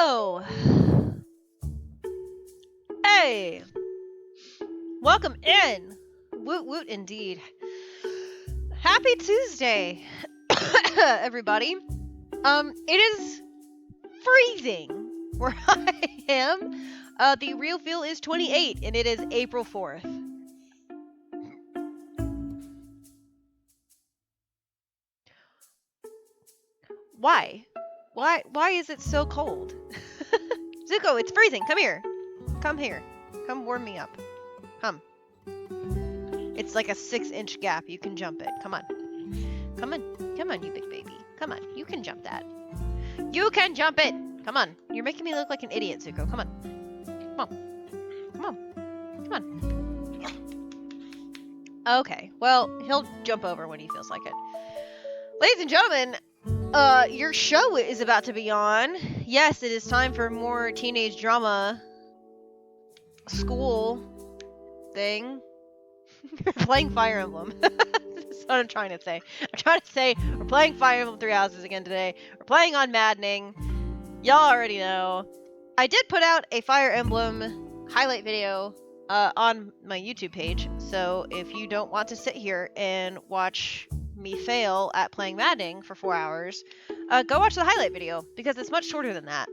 Hello! Hey! Welcome in! Woot woot indeed. Happy Tuesday, everybody. It is freezing where I am. The real feel is 28 and it is April 4th. Why? Why is it so cold? Zuko, it's freezing. Come here. Come here. Come warm me up. Come. It's like a 6-inch gap. You can jump it. Come on. Come on. Come on, you big baby. Come on. You can jump that. You can jump it. Come on. You're making me look like an idiot, Zuko. Come on. Come on. Come on. Come on. Okay. Well, he'll jump over when he feels like it. Ladies and gentlemen, your show is about to be on. Yes, it is time for more teenage drama school thing. We're playing Fire Emblem. That's what I'm trying to say. I'm trying to say we're playing Fire Emblem Three Houses again today. We're playing on Maddening. Y'all already know. I did put out a Fire Emblem highlight video on my YouTube page. So if you don't want to sit here and watch me fail at playing Maddening for 4 hours, go watch the highlight video because it's much shorter than that.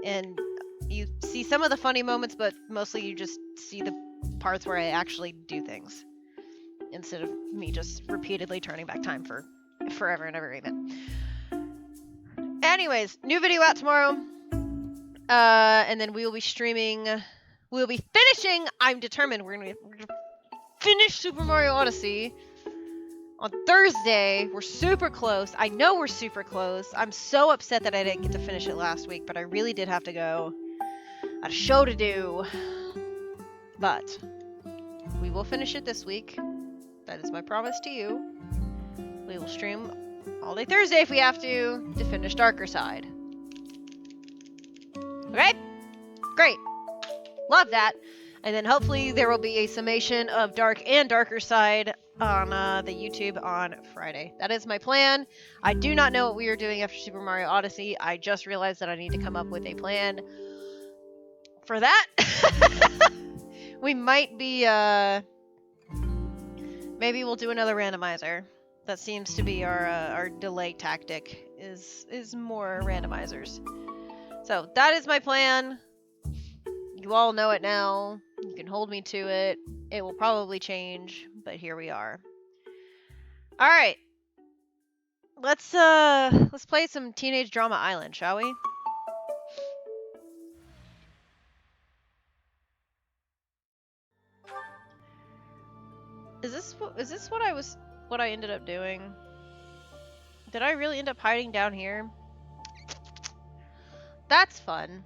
And you see some of the funny moments, but mostly you just see the parts where I actually do things instead of me just repeatedly turning back time for forever and ever even. Anyways, new video out tomorrow. And then we will be streaming. We'll be finishing. I'm determined we're gonna finish Super Mario Odyssey on Thursday. We're super close. I know we're super close. I'm so upset that I didn't get to finish it last week, but I really did have to go. I had a show to do. But we will finish it this week. That is my promise to you. We will stream all day Thursday if we have to finish Darker Side. Okay? Great. Love that. And then hopefully there will be a summation of Dark and Darker Side on the YouTube on Friday. That is my plan. I do not know what we are doing after Super Mario Odyssey. I just realized that I need to come up with a plan for that. We might be, maybe we'll do another randomizer. That seems to be our delay tactic, is more randomizers. So that is my plan. You all know it now. You can hold me to it. It will probably change, but here we are. All right. Let's play some Teenage Drama Island, shall we? Is this what I ended up doing? Did I really end up hiding down here? That's fun.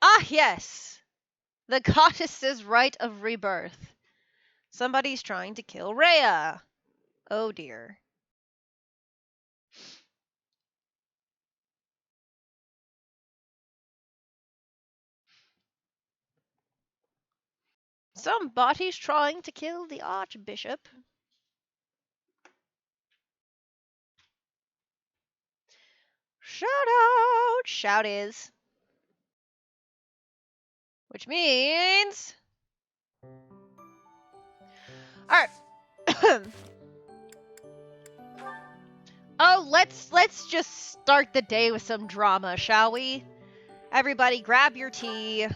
Ah, yes! The goddess's rite of rebirth. Somebody's trying to kill Rhea. Oh dear. Somebody's trying to kill the Archbishop. Shout out! Shout is. Which means... Alright. Oh, let's just start the day with some drama, shall we? Everybody grab your tea,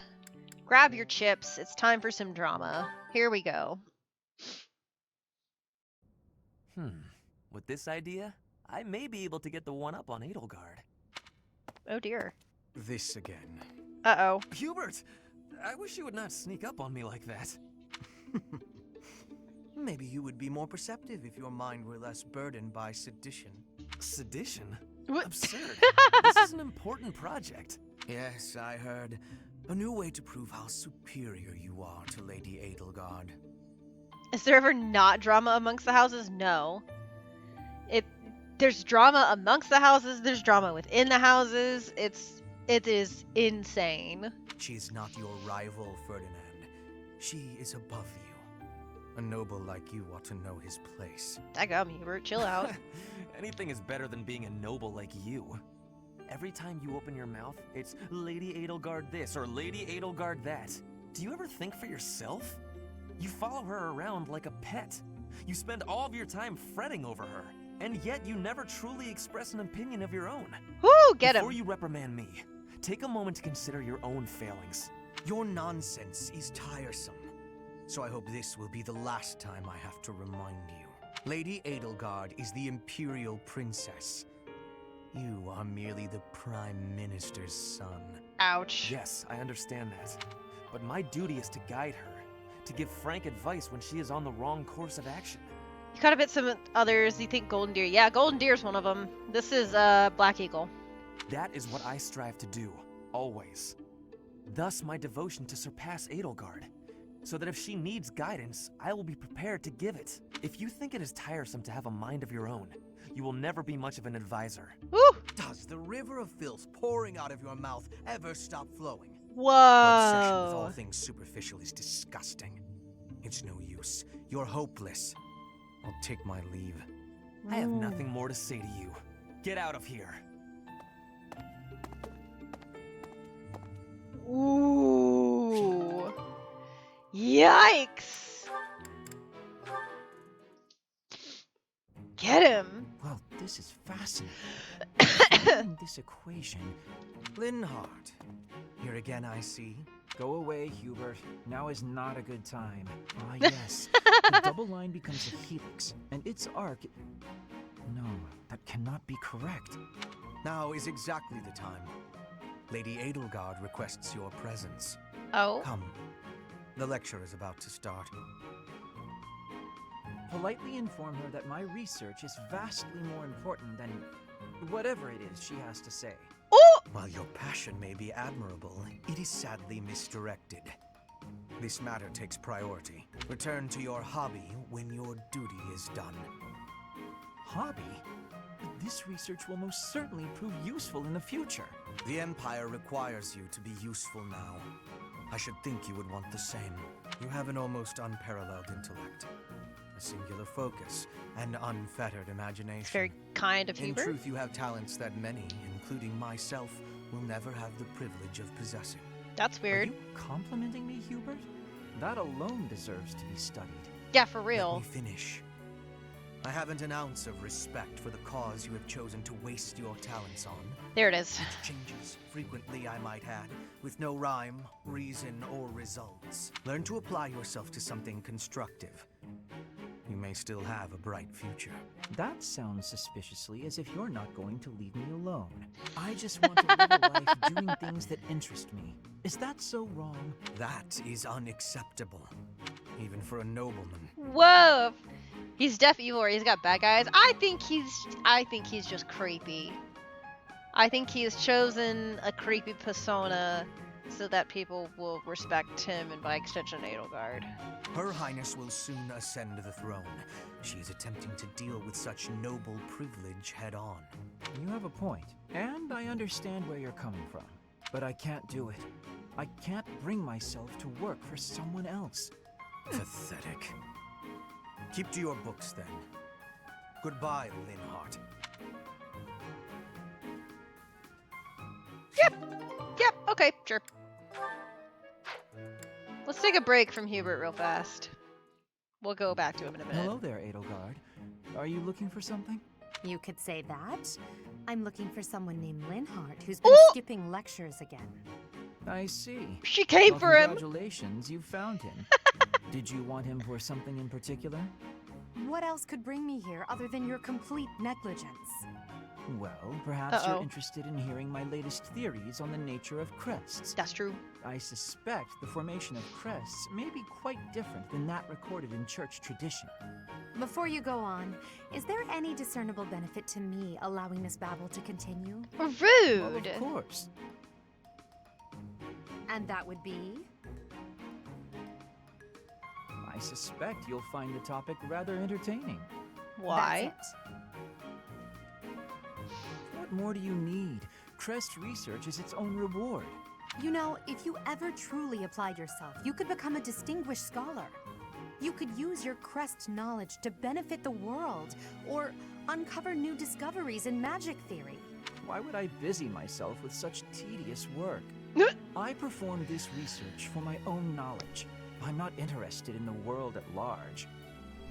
grab your chips. It's time for some drama. Here we go. With this idea, I may be able to get the one up on Edelgard. Oh dear. This again. Uh-oh. Hubert! I wish you would not sneak up on me like that. Maybe you would be more perceptive if your mind were less burdened by sedition. Sedition? What? Absurd. This is an important project. Yes, I heard. A new way to prove how superior you are to Lady Edelgard. Is there ever not drama amongst the houses? No. There's drama amongst the houses, there's drama within the houses. It is insane. She is not your rival, Ferdinand. She is above you. A noble like you ought to know his place. Daggum, Hubert, chill out. Anything is better than being a noble like you. Every time you open your mouth, it's Lady Edelgard this or Lady Edelgard that. Do you ever think for yourself? You follow her around like a pet. You spend all of your time fretting over her, and yet you never truly express an opinion of your own. Woo, get him. Before you reprimand me, take a moment to consider your own failings. Your nonsense is tiresome, so I hope this will be the last time I have to remind you. Lady Edelgard is the Imperial Princess. You are merely the Prime Minister's son. Ouch. Yes, I understand that. But my duty is to guide her, to give frank advice when she is on the wrong course of action. You could have hit some others. You think Golden Deer? Yeah, Golden Deer's one of them. This is Black Eagle. That is what I strive to do, always. Thus my devotion to surpass Edelgard, so that if she needs guidance, I will be prepared to give it. If you think it is tiresome to have a mind of your own, you will never be much of an advisor. Woo! Does the river of filth pouring out of your mouth ever stop flowing? Whoa. Your obsession with all things superficial is disgusting. It's no use. You're hopeless. I'll take my leave. I have nothing more to say to you. Get out of here. Ooh. Yikes. Get him. Well, this is fascinating. This equation. Linhardt. Here again, I see. Go away, Hubert. Now is not a good time. Ah, yes. The double line becomes a helix, and its arc... No, that cannot be correct. Now is exactly the time. Lady Edelgard requests your presence. Oh. Come. The lecture is about to start. Politely inform her that my research is vastly more important than whatever it is she has to say. Oh! While your passion may be admirable, it is sadly misdirected. This matter takes priority. Return to your hobby when your duty is done. Hobby? But this research will most certainly prove useful in the future. The Empire requires you to be useful now. I should think you would want the same. You have an almost unparalleled intellect, a singular focus, and unfettered imagination. It's very kind of In Hubert. truth, you have talents that many, including myself, will never have the privilege of possessing. That's weird. Are you complimenting me, Hubert? That alone deserves to be studied. Yeah, for Let real. me finish. I haven't an ounce of respect for the cause you have chosen to waste your talents on. There it is. Which changes frequently, I might add, with no rhyme, reason, or results. Learn to apply yourself to something constructive. You may still have a bright future. That sounds suspiciously as if you're not going to leave me alone. I just want to live a life doing things that interest me. Is that so wrong? That is unacceptable, even for a nobleman. Whoa. He's deaf evil or he's got bad guys. I think he's just creepy. I think he's chosen a creepy persona so that people will respect him and by extension Edelgard. Her Highness will soon ascend the throne. She is attempting to deal with such noble privilege head-on. You have a point, and I understand where you're coming from. But I can't do it. I can't bring myself to work for someone else. Pathetic. Keep to your books, then. Goodbye, Linhardt. Yep, okay, sure. Let's take a break from Hubert real fast. We'll go back to him in a minute. Hello there, Edelgard. Are you looking for something? You could say that. I'm looking for someone named Linhardt who's been Ooh! skipping lectures again. I see. She came Well, for him! congratulations, you found him. Did you want him for something in particular? What else could bring me here other than your complete negligence? Well, perhaps Uh-oh. you're interested in hearing my latest theories on the nature of crests. That's true. I suspect the formation of crests may be quite different than that recorded in church tradition. Before you go on, is there any discernible benefit to me allowing this babble to continue? Well, Rude! of course. And that would be? I suspect you'll find the topic rather entertaining. Why? That's it. What more do you need? Crest research is its own reward. You know, if you ever truly applied yourself, you could become a distinguished scholar. You could use your crest knowledge to benefit the world, or uncover new discoveries in magic theory. Why would I busy myself with such tedious work? I perform this research for my own knowledge. I'm not interested in the world at large.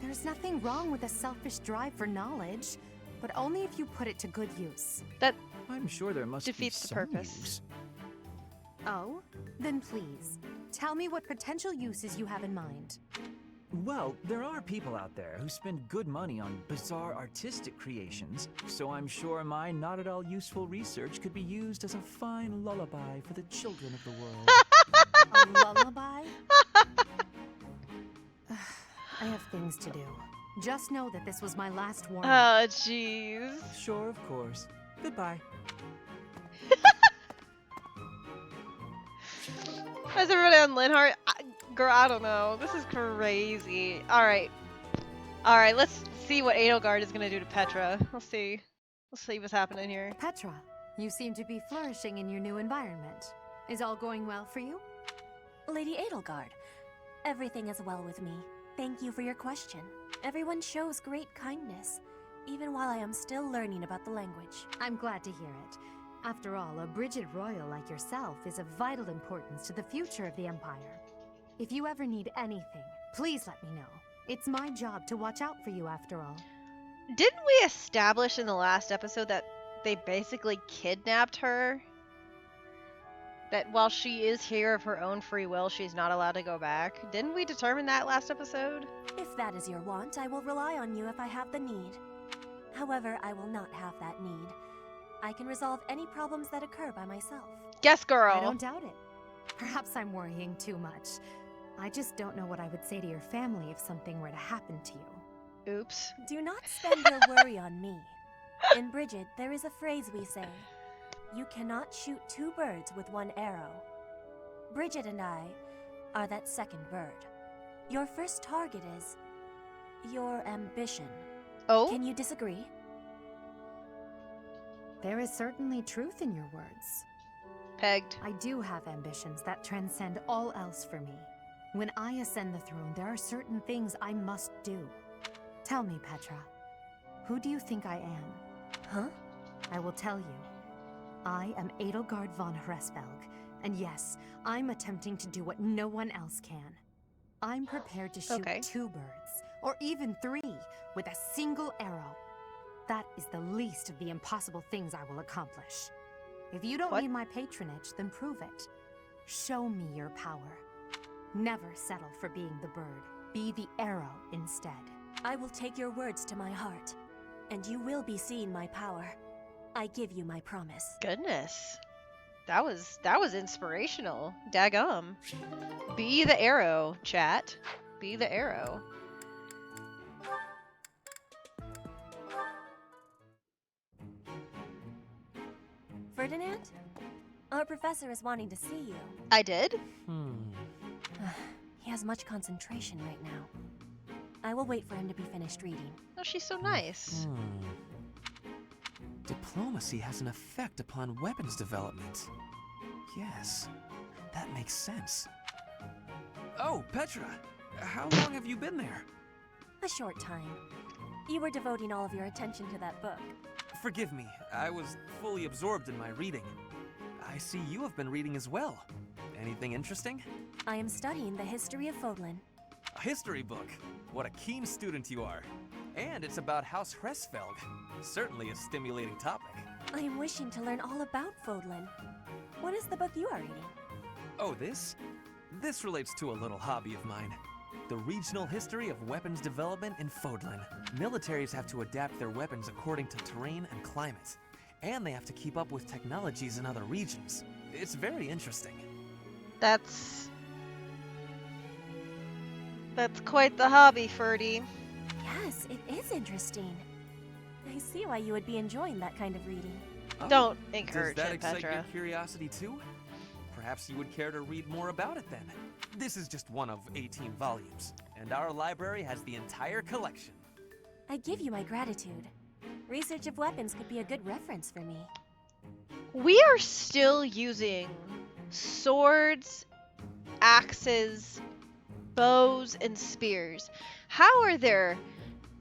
There's nothing wrong with a selfish drive for knowledge, but only if you put it to good use. That I'm sure there must defeats be the some purpose. use. Oh? Then please, tell me what potential uses you have in mind. Well, there are people out there who spend good money on bizarre artistic creations, so I'm sure my not at all useful research could be used as a fine lullaby for the children of the world. A lullaby? I have things to do. Just know that this was my last warning. Oh, jeez. Sure, of course. Goodbye. How's everybody on Linhart? Girl, I don't know. This is crazy. Alright. Alright, let's see what Edelgard is gonna do to Petra. Let's see. Let's see what's happening here. Petra, you seem to be flourishing in your new environment. Is all going well for you? Lady Edelgard, everything is well with me. Thank you for your question. Everyone shows great kindness, even while I am still learning about the language. I'm glad to hear it. After all, a Brigid Royal like yourself is of vital importance to the future of the Empire. If you ever need anything, please let me know. It's my job to watch out for you after all. Didn't we establish in the last episode that they basically kidnapped her? That while she is here of her own free will, she's not allowed to go back? Didn't we determine that last episode? If that is your want, I will rely on you if I have the need. However, I will not have that need. I can resolve any problems that occur by myself. Yes, girl. I don't doubt it. Perhaps I'm worrying too much. I just don't know what I would say to your family if something were to happen to you. Oops. Do not spend your worry on me. In Brigid, there is a phrase we say. You cannot shoot two birds with one arrow. Brigid and I are that second bird. Your first target is your ambition. Oh? Can you disagree? There is certainly truth in your words. Pegged. I do have ambitions that transcend all else for me. When I ascend the throne, there are certain things I must do. Tell me, Petra, who do you think I am? Huh? I will tell you. I am Edelgard von Hresvelg, and yes, I'm attempting to do what no one else can. I'm prepared to shoot 2 birds, or even 3, with a single arrow. That is the least of the impossible things I will accomplish. If you don't need my patronage, then prove it. Show me your power. Never settle for being the bird. Be the arrow instead. I will take your words to my heart, and you will be seeing my power. I give you my promise. Goodness. That was inspirational. Daggum. Be the arrow, chat. Be the arrow. Ferdinand? Our professor is wanting to see you. I did? He has much concentration right now. I will wait for him to be finished reading. Oh, she's so nice. Diplomacy has an effect upon weapons development. Yes, that makes sense. Oh, Petra! How long have you been there? A short time. You were devoting all of your attention to that book. Forgive me, I was fully absorbed in my reading. I see you have been reading as well. Anything interesting? I am studying the history of Fodlan. A history book? What a keen student you are. And it's about House Hresvelg. Certainly a stimulating topic. I am wishing to learn all about Fodlan. What is the book you are reading? Oh, this? This relates to a little hobby of mine. The regional history of weapons development in Fodlan. Militaries have to adapt their weapons according to terrain and climate. And they have to keep up with technologies in other regions. It's very interesting. That's quite the hobby, Ferdy. Yes, it is interesting. I see why you would be enjoying that kind of reading. Oh, Don't encourage does that it, excite Petra. your curiosity too? Perhaps you would care to read more about it then. This is just one of 18 volumes, and our library has the entire collection. I give you my gratitude. Research of weapons could be a good reference for me. We are still using swords, axes, bows and spears. How are there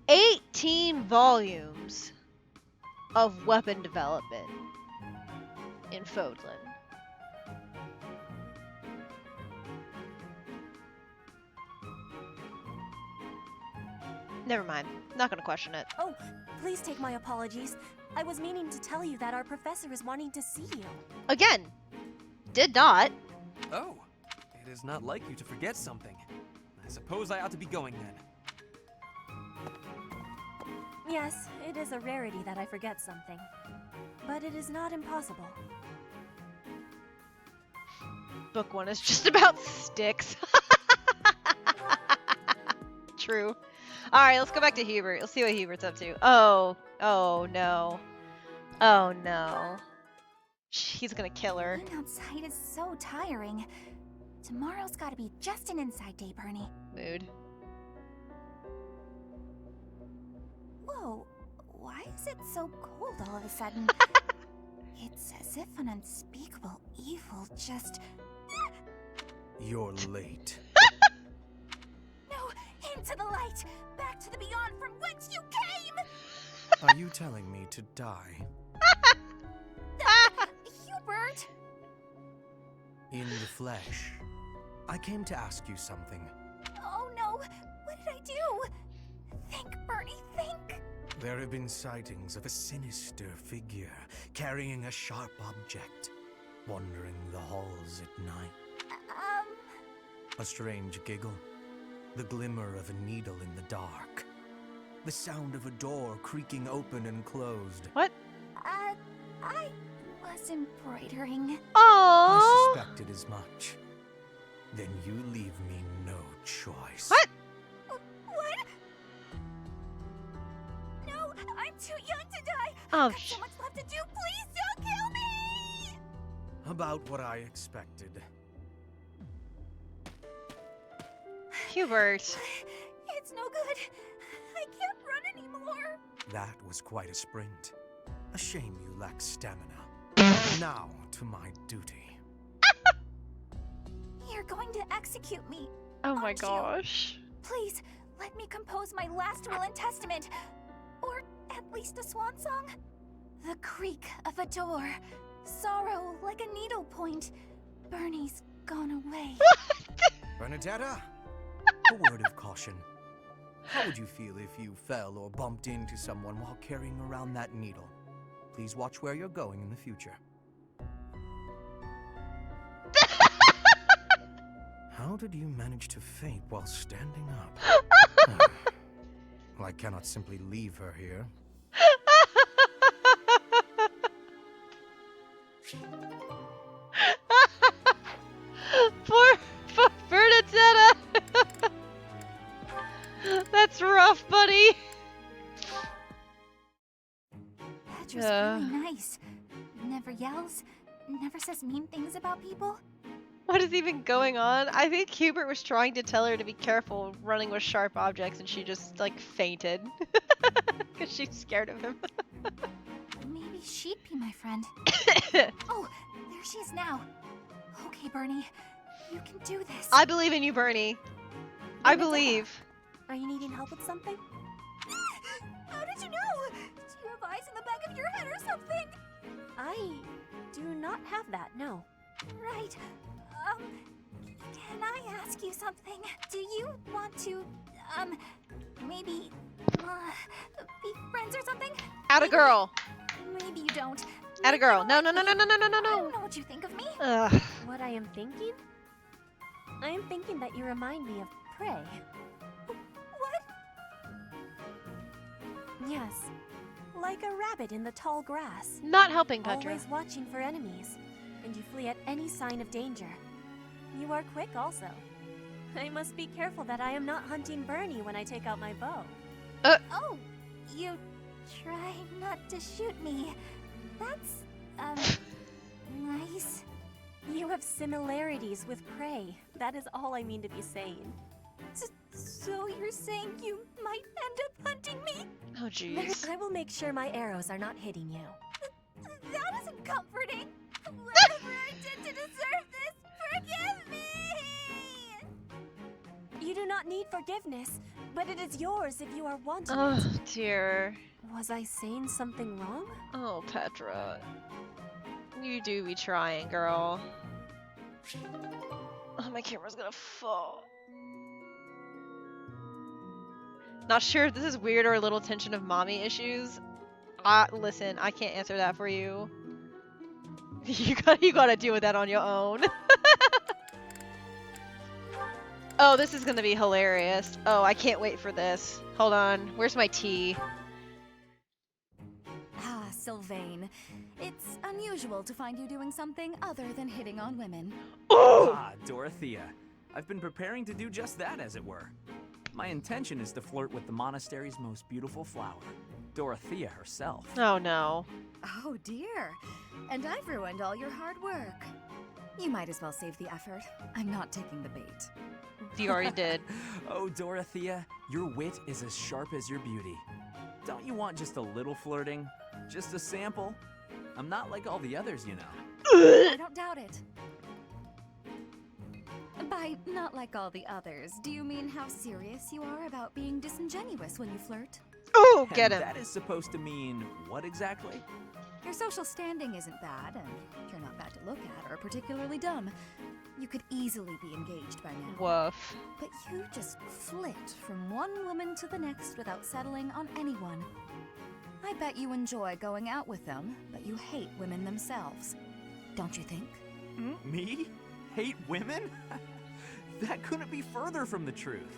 18 volumes of weapon development in Fodlan? Never mind. Not gonna question it. Oh, please take my apologies. I was meaning to tell you that our professor is wanting to see you. Again, did not. Oh, it is not like you to forget something. I suppose I ought to be going then. Yes, it is a rarity that I forget something. But it is not impossible. Book 1 is just about sticks. True. Alright, let's go back to Hubert. Let's see what Hubert's up to. Oh no. Oh no. He's gonna kill her. Being outside is so tiring. Tomorrow's gotta be just an inside day, Bernie. Mood. Whoa, why is it so cold all of a sudden? It's as if an unspeakable evil just... You're late. No, into the light! Back to the beyond from whence you came! Are you telling me to die? Hubert! In the flesh. I came to ask you something. Oh no, what did I do? Think, Bernie, think! There have been sightings of a sinister figure carrying a sharp object, wandering the halls at night. A strange giggle, the glimmer of a needle in the dark, the sound of a door creaking open and closed. What? I was embroidering. Aww. I suspected as much. Then you leave me no choice. What? What? No, I'm too young to die. Oh, I've got so much left to do. Please don't kill me! About what I expected. Hubert. It's no good. I can't run anymore. That was quite a sprint. A shame you lack stamina. Now to my duty. You're going to execute me. Oh my aren't you? gosh. Please, let me compose my last will and testament. Or at least a swan song. The creak of a door. Sorrow like a needle point. Bernie's gone away. Bernadetta, a word of caution. How would you feel if you fell or bumped into someone while carrying around that needle? Please watch where you're going in the future. How did you manage to faint while standing up? Well, I cannot simply leave her here. Poor Bernadetta. That's rough, buddy. Petra's really nice. Never yells, never says mean things about people. What is even going on? I think Hubert was trying to tell her to be careful running with sharp objects and she just, like, fainted. Because she's scared of him. Maybe she'd be my friend. Oh, there she is now. Okay, Bernie, you can do this. I believe in you, Bernie. I believe. Are you needing help with something? How did you know? Do you have eyes in the back of your head or something? I do not have that, no. Right. Can I ask you something? Do you want to, maybe, be friends or something? Atta girl. Maybe you don't. Atta Maybe girl. you No, don't. no, no, no, no, no, no, I no. don't know what you think of me. Ugh. What I am thinking? I am thinking that you remind me of prey. What? Yes. Like a rabbit in the tall grass. Not helping, Petra. Always watching for enemies. And you flee at any sign of danger. You are quick also. I must be careful that I am not hunting Bernie when I take out my bow. Oh, you try not to shoot me. That's, nice. You have similarities with prey. That is all I mean to be saying. So you're saying you might end up hunting me? Oh, jeez. I will make sure my arrows are not hitting you. That isn't comforting. Whatever I did to deserve this, forgive me! need forgiveness, but it is yours if you are wanting Oh, it. dear. Was I saying something wrong? Oh, Petra. You do be trying, girl. Oh, my camera's gonna fall. Not sure if this is weird or a little tension of mommy issues. Listen, I can't answer that for you. You gotta deal with that on your own. Oh, this is gonna be hilarious. Oh, I can't wait for this. Hold on. Where's my tea? Ah, Sylvain. It's unusual to find you doing something other than hitting on women. Oh! Ah, Dorothea. I've been preparing to do just that, as it were. My intention is to flirt with the monastery's most beautiful flower, Dorothea herself. Oh no. Oh dear. And I've ruined all your hard work. You might as well save the effort. I'm not taking the bait. You already did. Oh, Dorothea, your wit is as sharp as your beauty. Don't you want just a little flirting? Just a sample? I'm not like all the others, you know. I don't doubt it. By not like all the others, do you mean how serious you are about being disingenuous when you flirt? Oh, get him. That is supposed to mean what exactly? Your social standing isn't bad, and you're not bad to look at or particularly dumb. You could easily be engaged by now. Woof. But you just flit from one woman to the next without settling on anyone. I bet you enjoy going out with them, but you hate women themselves. Don't you think? Me? Hate women? That couldn't be further from the truth.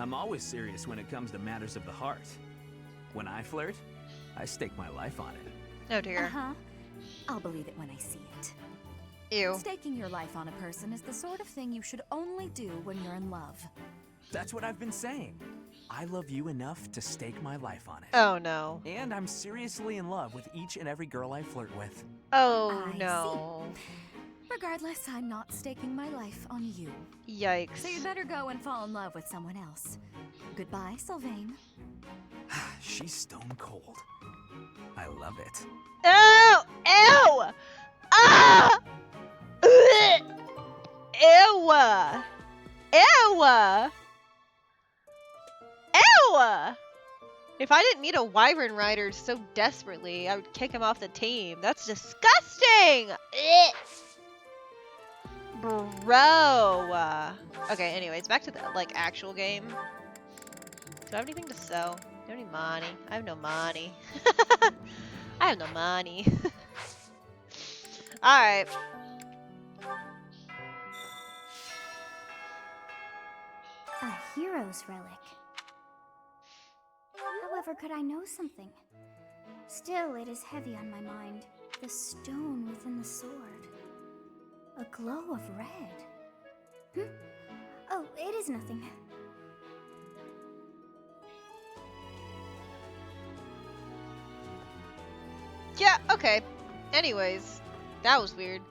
I'm always serious when it comes to matters of the heart. When I flirt, I stake my life on it. Oh dear. Uh-huh. I'll believe it when I see it. Ew. Staking your life on a person is the sort of thing you should only do when you're in love. That's what I've been saying. I love you enough to stake my life on it. Oh no. And I'm seriously in love with each and every girl I flirt with. Oh I no. Regardless, I'm not staking my life on you. Yikes. So you'd better go and fall in love with someone else. Goodbye, Sylvain. She's stone cold. I love it. Oh! Ew! Ah! Ugh! Ew! Ew! Ew! If I didn't need a wyvern rider so desperately, I would kick him off the team. That's disgusting! Ugh. Bro! Okay, anyways, back to the, like, actual game. Do I have anything to sell? Do I have any money? I have no money. I have no money. Alright. A hero's relic. However, could I know something? Still, it is heavy on my mind. The stone within the sword. A glow of red. Oh, it is nothing. Yeah, okay. Anyways, that was weird.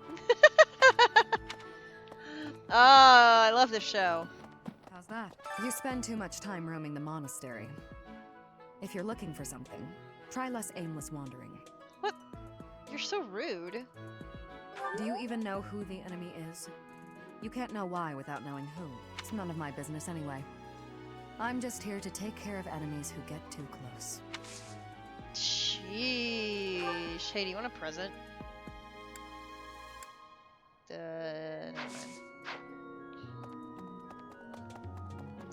Oh, I love this show. How's that? You spend too much time roaming the monastery. If you're looking for something, try less aimless wandering. What? You're so rude. Do you even know who the enemy is? You can't know why without knowing who. It's none of my business anyway. I'm just here to take care of enemies who get too close. Sheesh. Hey, do you want a present? Never mind.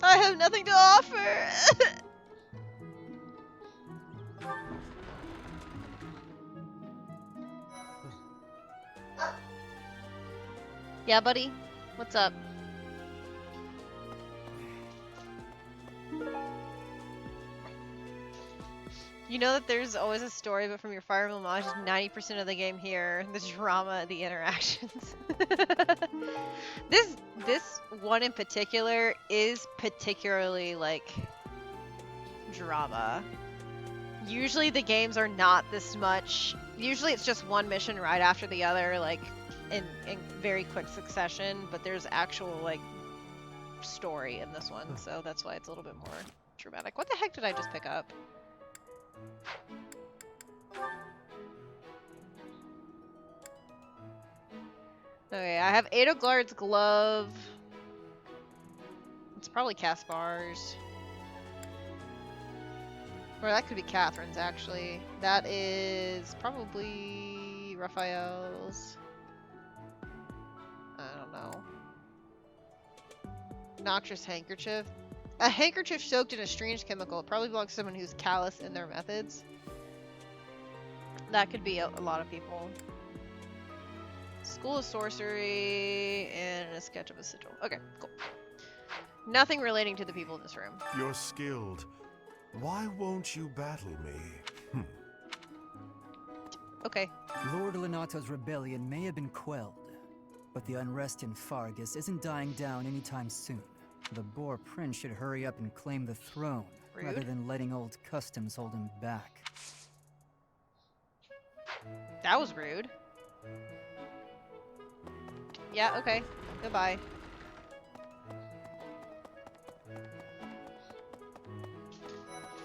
I have nothing to offer! Yeah, buddy? What's up? You know that there's always a story, but from your Fire Emblem knowledge, 90% of the game here, the drama, the interactions. This one in particular is particularly, like, drama. Usually the games are not this much. Usually it's just one mission right after the other, like, in very quick succession, but there's actual, like, story in this one, so that's why it's a little bit more dramatic. What the heck did I just pick up? Okay, I have Edelgard's glove. It's probably Caspar's. Or that could be Catherine's, actually. That is probably Raphael's. I don't know. Noxious handkerchief. A handkerchief soaked in a strange chemical. It probably belongs to someone who's callous in their methods. That could be a lot of people. School of Sorcery and a sketch of a sigil. Okay, cool. Nothing relating to the people in this room. You're skilled. Why won't you battle me? Okay. Lord Lenato's rebellion may have been quelled, but the unrest in Fargus isn't dying down anytime soon. The Boar Prince should hurry up and claim the throne, rather than letting old customs hold him back. That was rude. Yeah, okay. Goodbye.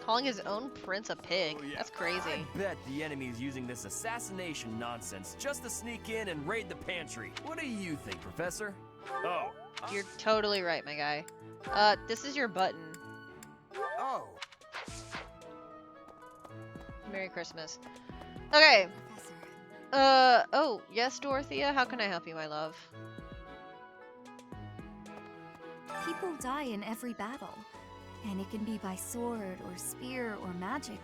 Calling his own prince a pig. Oh, yeah. That's crazy. I bet the enemy's using this assassination nonsense just to sneak in and raid the pantry. What do you think, Professor? Oh. You're totally right, my guy. This is your button. Oh. Merry Christmas. Okay. Professor. Oh, yes, Dorothea? How can I help you, my love? People die in every battle. And it can be by sword or spear or magic,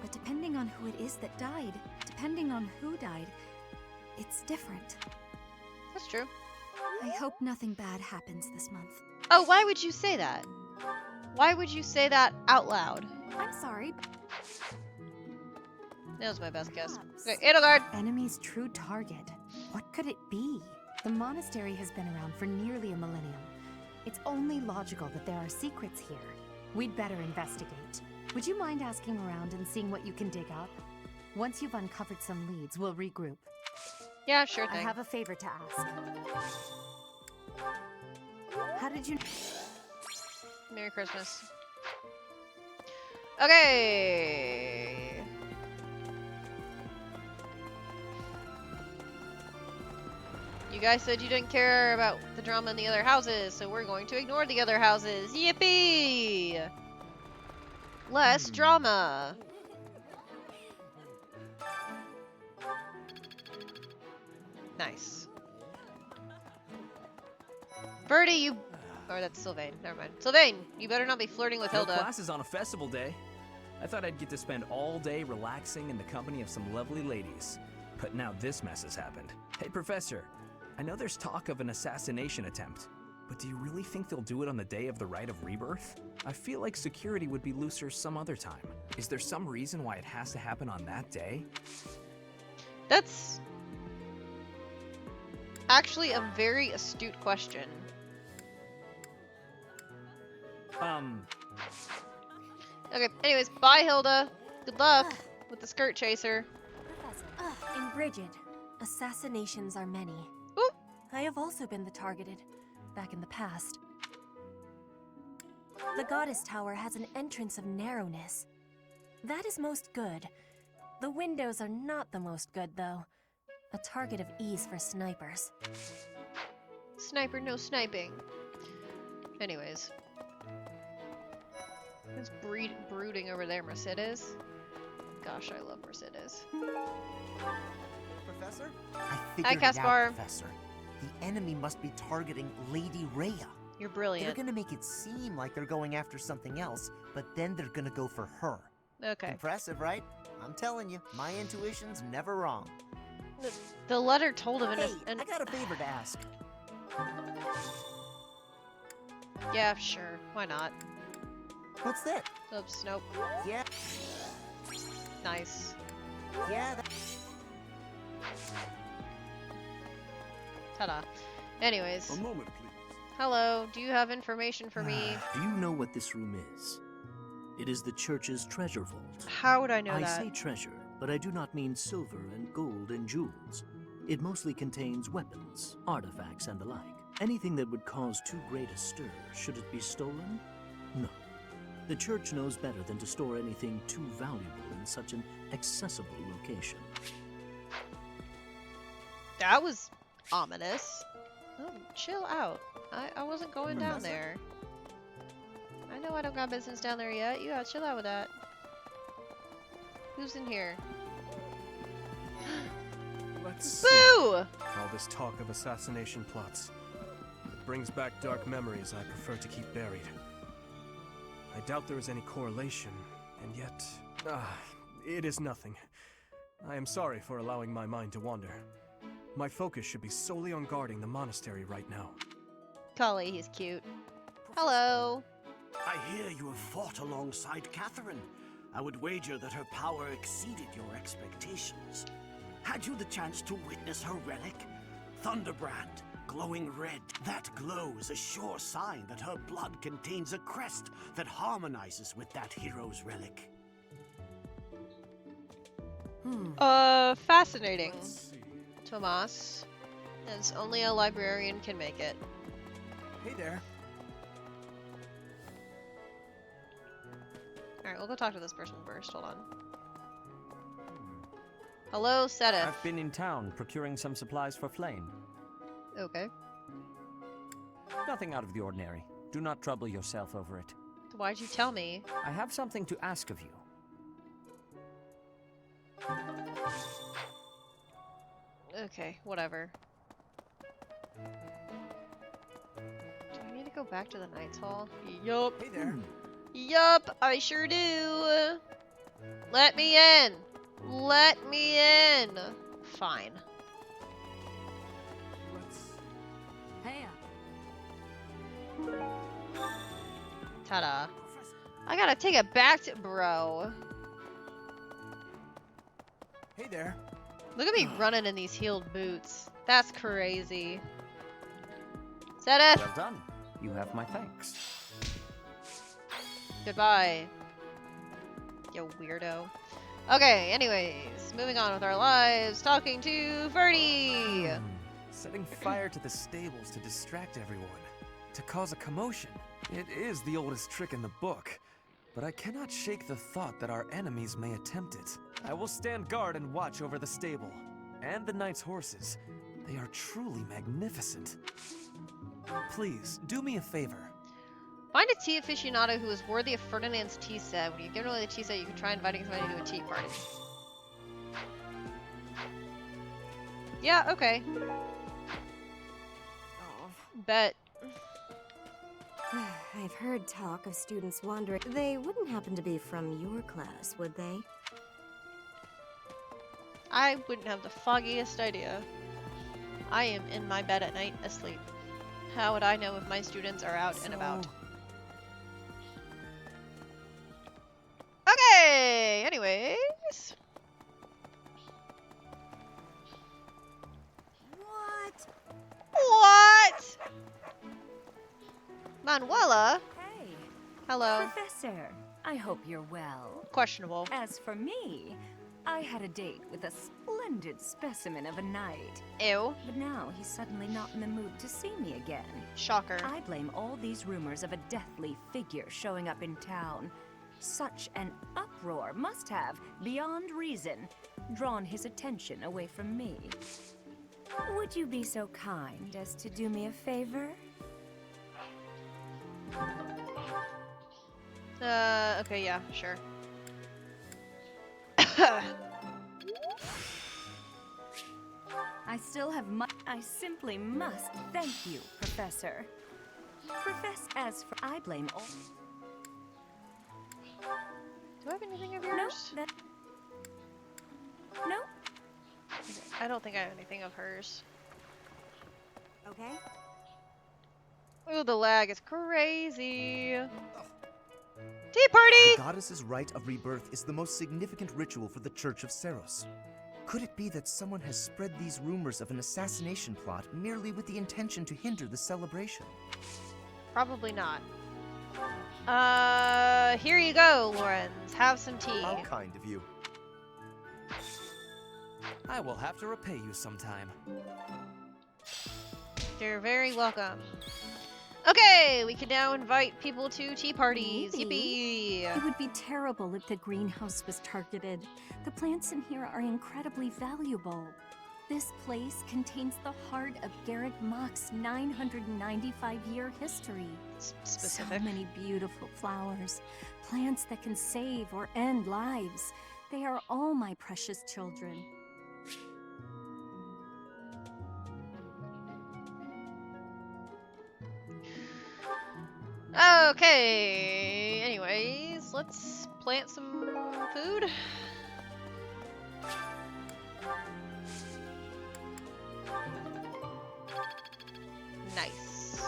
but depending on who it is that died, depending on who died, it's different. That's true. I hope nothing bad happens this month. Oh, why would you say that? Why would you say that out loud? I'm sorry. That was my best guess. Okay, Edelgard! Enemy's true target. What could it be? The monastery has been around for nearly a millennium. It's only logical that there are secrets here. We'd better investigate. Would you mind asking around and seeing what you can dig up? Once you've uncovered some leads, we'll regroup. Yeah, sure thing. I have a favor to ask. How did you... Merry Christmas. Okay. You guys said you didn't care about the drama in the other houses, so we're going to ignore the other houses. Yippee! Less drama. Nice. Birdie, you... Or that's Sylvain. Never mind. Sylvain, you better not be flirting with No Hilda. classes on a festival day. I thought I'd get to spend all day relaxing in the company of some lovely ladies. But now this mess has happened. Hey, Professor. I know there's talk of an assassination attempt, but do you really think they'll do it on the day of the Rite of Rebirth? I feel like security would be looser some other time. Is there some reason why it has to happen on that day? That's actually a very astute question. Okay, anyways, bye Hilda. Good luck with the skirt chaser. In Bridget, assassinations are many. Ooh. I have also been the targeted, back in the past. The Goddess Tower has an entrance of narrowness. That is most good. The windows are not the most good, though. A target of ease for snipers. Sniper, no sniping. Anyways. Who's brooding over there, Mercedes? Gosh, I love Mercedes. Professor? I Hi, figured it Caspar. out, Professor. The enemy must be targeting Lady Rhea. You're brilliant. They're gonna make it seem like they're going after something else, but then they're gonna go for her. Okay. Impressive, right? I'm telling you, my intuition's never wrong. The letter told him Hey, I got a favor to ask. Yeah, sure. Why not? What's that? Oops, nope. Yeah, Nice. yeah, Ta-da. Anyways. A moment, please. Hello, do you have information for me? Do you know what this room is? It is the church's treasure vault. How would I know I that? say treasure, but I do not mean silver and gold and jewels. It mostly contains weapons, artifacts, and the like. Anything that would cause too great a stir, should it be stolen? No. The church knows better than to store anything too valuable in such an accessible location. That was ominous. Oh, chill out. I wasn't going down there. I know I don't got business down there yet. You gotta chill out with that. Who's in here? Let's Boo! see. All this talk of assassination plots. It brings back dark memories I prefer to keep buried. I doubt there is any correlation, and yet... it is nothing. I am sorry for allowing my mind to wander. My focus should be solely on guarding the monastery right now. Cully, he's cute. Hello. I hear you have fought alongside Catherine. I would wager that her power exceeded your expectations. Had you the chance to witness her relic? Thunderbrand, glowing red. That glow is a sure sign that her blood contains a crest that harmonizes with that hero's relic. Fascinating. Tomas. As only a librarian can make it. Hey there. Alright, we'll go talk to this person first. Hold on. Hello, Sedith. I've been in town procuring some supplies for Flame. Okay. Nothing out of the ordinary. Do not trouble yourself over it. Why'd you tell me? I have something to ask of you. Okay, whatever. Do I need to go back to the Knights Hall? Yup. Hey there. Yup, I sure do. Let me in. Let me in. Fine. Hey. Ta-da. I gotta take it back to bro. Hey there. Look at me running in these heeled boots. That's crazy. Sedith! Well done. You have my thanks. Goodbye. You weirdo. Okay, anyways, moving on with our lives, talking to Verdi! Setting fire to the stables to distract everyone, to cause a commotion. It is the oldest trick in the book, but I cannot shake the thought that our enemies may attempt it. I will stand guard and watch over the stable, and the knight's horses. They are truly magnificent. Please, do me a favor. Find a tea aficionado who is worthy of Ferdinand's tea set. When you give away the tea set, you can try inviting somebody to a tea party. Yeah, okay. Bet. I've heard talk of students wandering. They wouldn't happen to be from your class, would they? I wouldn't have the foggiest idea. I am in my bed at night, asleep. How would I know if my students are out and about? Okay, anyways. What? What? Manuela? Hey. Hello. Professor, I hope you're well. Questionable. As for me, I had a date with a splendid specimen of a knight. Ew. But now he's suddenly not in the mood to see me again. Shocker. I blame all these rumors of a deathly figure showing up in town. Such an uproar must have, beyond reason, drawn his attention away from me. Would you be so kind as to do me a favor? Okay, yeah, sure. I still have I simply must thank you, Professor. As for I blame all... Do I have anything of yours? No. I don't think I have anything of hers. Okay. Ooh, the lag is crazy. Tea party! The goddess's rite of rebirth is the most significant ritual for the Church of Seros. Could it be that someone has spread these rumors of an assassination plot merely with the intention to hinder the celebration? Probably not. Here you go, Lorenz. Have some tea. How kind of you. I will have to repay you sometime. You're very welcome. Okay, we can now invite people to tea parties. Maybe. Yippee! It would be terrible if the greenhouse was targeted. The plants in here are incredibly valuable. This place contains the heart of Garrett Mock's 995-year history. Specific. So many beautiful flowers, plants that can save or end lives. They are all my precious children. Okay, anyways, let's plant some food. Nice.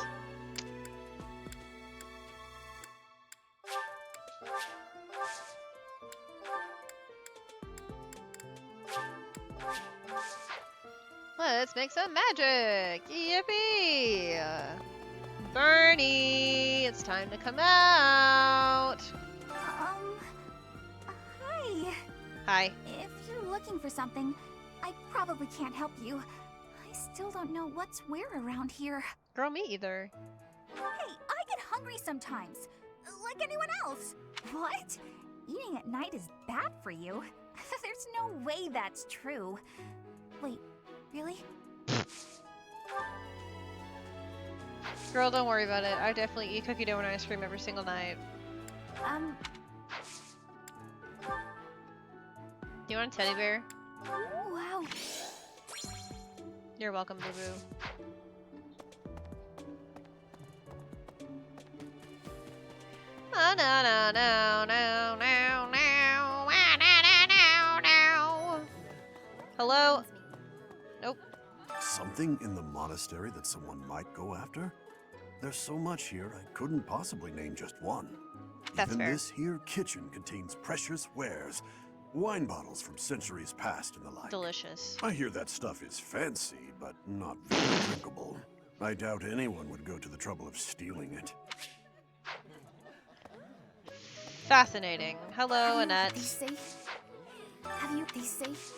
Let's make some magic! Yippee! Bernie, it's time to come out! Hi. Hi. If you're looking for something, I probably can't help you. I still don't know what's where around here. Girl, me either. Hey, I get hungry sometimes, like anyone else. What? Eating at night is bad for you? There's no way that's true. Wait, really? Girl, don't worry about it. I definitely eat cookie dough and ice cream every single night. Do you want a teddy bear? Wow. You're welcome, boo-boo. Hello? Nope. Something in the monastery that someone might go after? There's so much here, I couldn't possibly name just one. That's Even fair. this here kitchen contains precious wares. Wine bottles from centuries past and the like. Delicious. I hear that stuff is fancy, but not very drinkable. I doubt anyone would go to the trouble of stealing it. Fascinating. Hello, Annette. These safe? Have you these safe?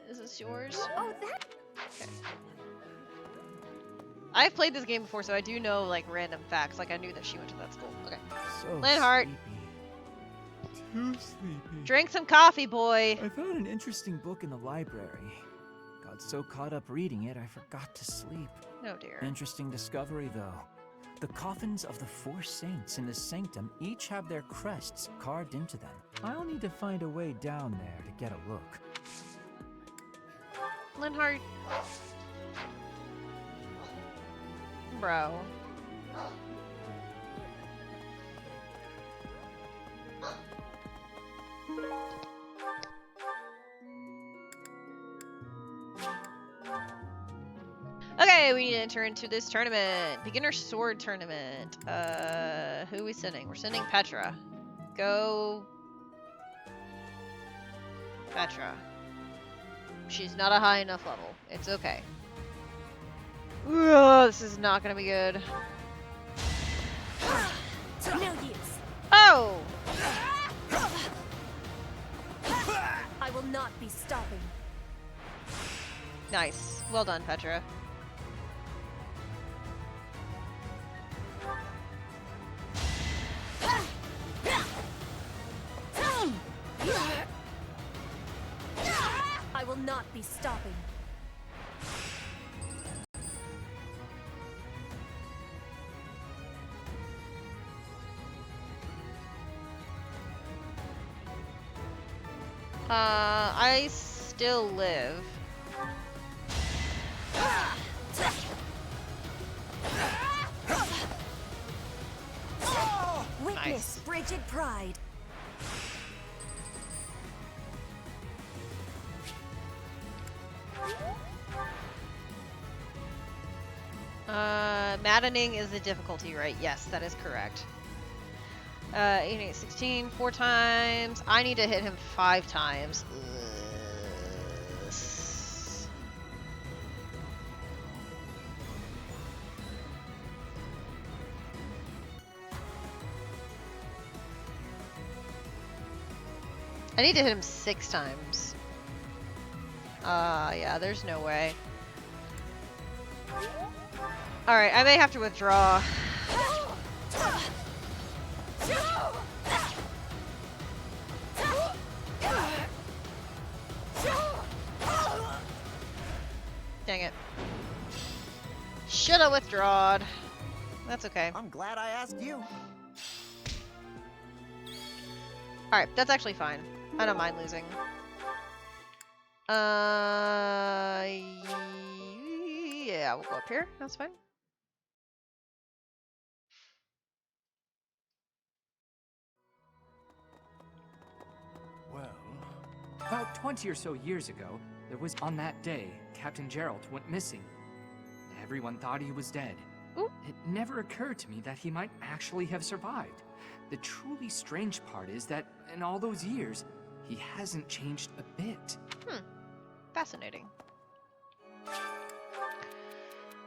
Is this yours? Oh, that. Okay. I've played this game before, so I do know like random facts. Like I knew that she went to that school. Okay. So Linhart. Too sleepy. Drink some coffee, boy. I found an interesting book in the library. Got so caught up reading it, I forgot to sleep. Oh dear. Interesting discovery, though. The coffins of the 4 saints in the sanctum each have their crests carved into them. I'll need to find a way down there to get a look. Linhart. Bro. Okay, we need to enter into this tournament. Beginner sword tournament. Who are we sending? We're sending Petra. Go. Petra. She's not a high enough level. It's okay. Ugh, this is not gonna be good. No use. Oh! I will not be stopping. Nice. Well done, Petra. I will not be stopping. I still live. Witness Nice. Bridget Pride. Maddening is the difficulty, right? Yes, that is correct. 8, 8, 16, 4 times. I need to hit him 5 times. Ugh. I need to hit him 6 times. Yeah, there's no way. Alright, I may have to withdraw. Dang it. Shoulda withdrawed. That's okay. I'm glad I asked you. Alright, that's actually fine. I don't mind losing. Yeah, we'll go up here. That's fine. Well, about 20 or so years ago, there was on that day, Captain Gerald went missing. Everyone thought he was dead. Ooh. It never occurred to me that he might actually have survived. The truly strange part is that in all those years, he hasn't changed a bit. Fascinating.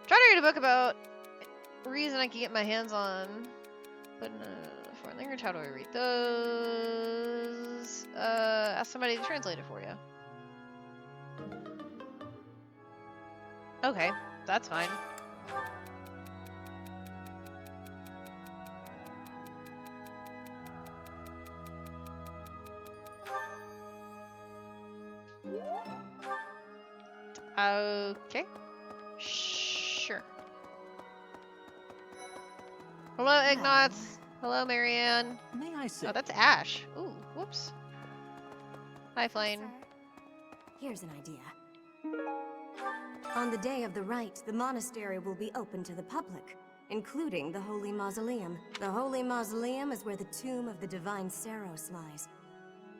Trying to read a book about a reason I can get my hands on, but in a foreign language. How do I read those? Ask somebody to translate it for you. Okay, that's fine. Okay. Sure. Hello, Ignatz. Hello, Marianne. May I say? Oh, that's Ash. Ooh, whoops. Hi, Flame. Here's an idea. On the day of the rite, the monastery will be open to the public, including the Holy Mausoleum. The Holy Mausoleum is where the tomb of the divine Saros lies.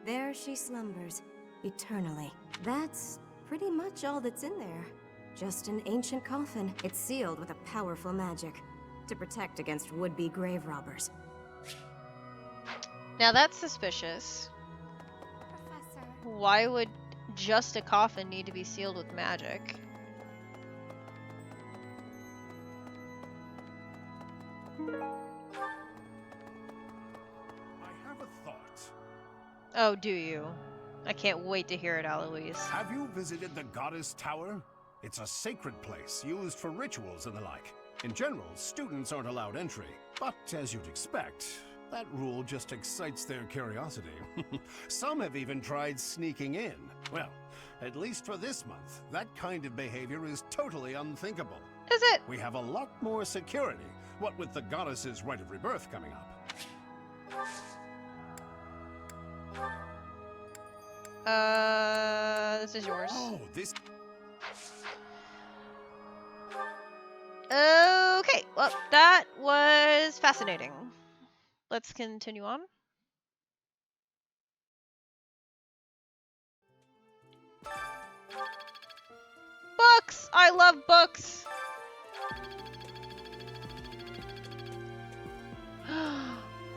There she slumbers, eternally. That's pretty much all that's in there. Just an ancient coffin. It's sealed with a powerful magic to protect against would-be grave robbers. Now that's suspicious. Professor. Why would just a coffin need to be sealed with magic? I have a thought. Oh, do you? I can't wait to hear it, Aloise. Have you visited the Goddess Tower? It's a sacred place used for rituals and the like. In general, students aren't allowed entry, but as you'd expect, that rule just excites their curiosity. Some have even tried sneaking in. Well, at least for this month, that kind of behavior is totally unthinkable. Is it? We have a lot more security, what with the goddess's rite of rebirth coming up. This is yours. Oh, this... Okay, well, that was fascinating. Let's continue on. Books! I love books!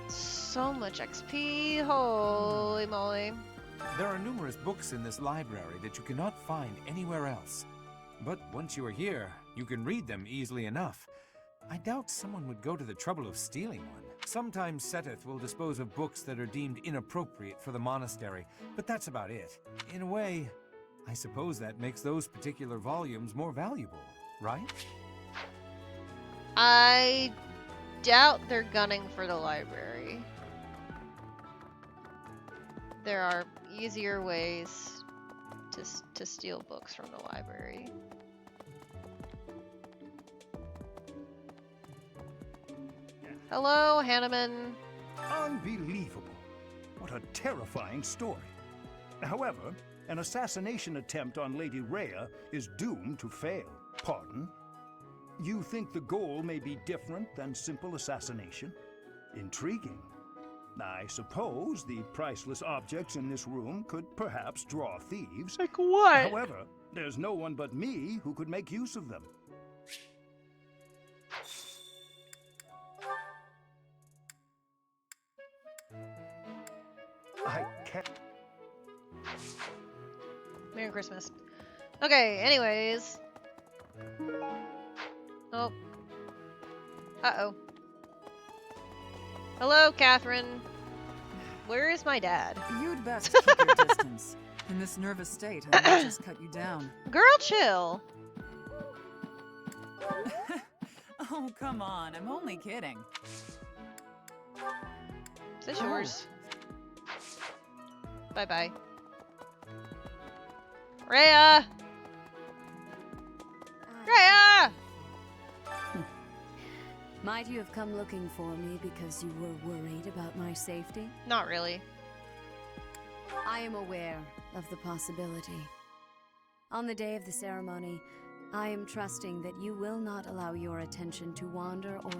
So much XP, holy moly. There are numerous books in this library that you cannot find anywhere else. But once you are here, you can read them easily enough. I doubt someone would go to the trouble of stealing one. Sometimes Seteth will dispose of books that are deemed inappropriate for the monastery, but that's about it. In a way, I suppose that makes those particular volumes more valuable, right? I doubt they're gunning for the library. There are easier ways to steal books from the library. Hello, Hanneman. Unbelievable. What a terrifying story. However, an assassination attempt on Lady Rhea is doomed to fail. Pardon? You think the goal may be different than simple assassination? Intriguing. I suppose the priceless objects in this room could perhaps draw thieves. Like what? However, there's no one but me who could make use of them. I can't... Merry Christmas. Okay, anyways. Oh. Uh-oh. Hello, Catherine. Where is my dad? You'd best keep your distance. In this nervous state, I might just cut you down. Girl, chill. Oh, come on. I'm only kidding. Is this yours? Bye-bye. Rhea! Rhea! Might you have come looking for me because you were worried about my safety? Not really. I am aware of the possibility. On the day of the ceremony, I am trusting that you will not allow your attention to wander or...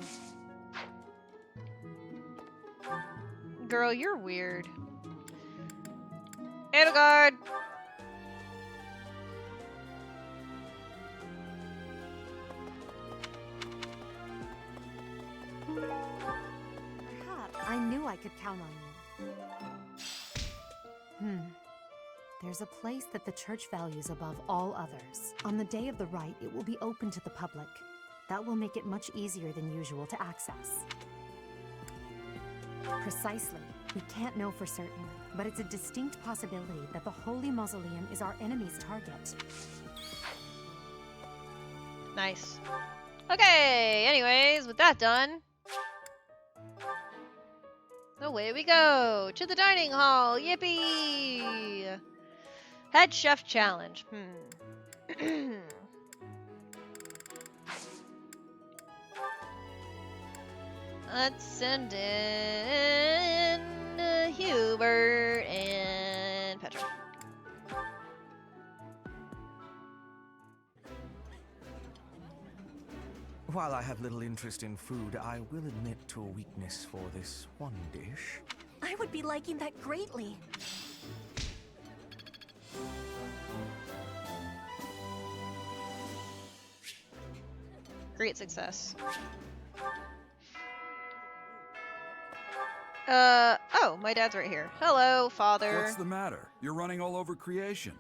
Girl, you're weird. Edelgard! I knew I could count on you. There's a place that the church values above all others. On the day of the rite, it will be open to the public. That will make it much easier than usual to access. Precisely. We can't know for certain, but it's a distinct possibility that the Holy Mausoleum is our enemy's target. Nice. Okay, anyways, with that done, away we go to the dining hall. Yippee! Head chef challenge. Let's send in Hubert and Petra. While I have little interest in food, I will admit to a weakness for this one dish. I would be liking that greatly. Great success. Oh, my dad's right here. Hello, father. What's the matter? You're running all over creation.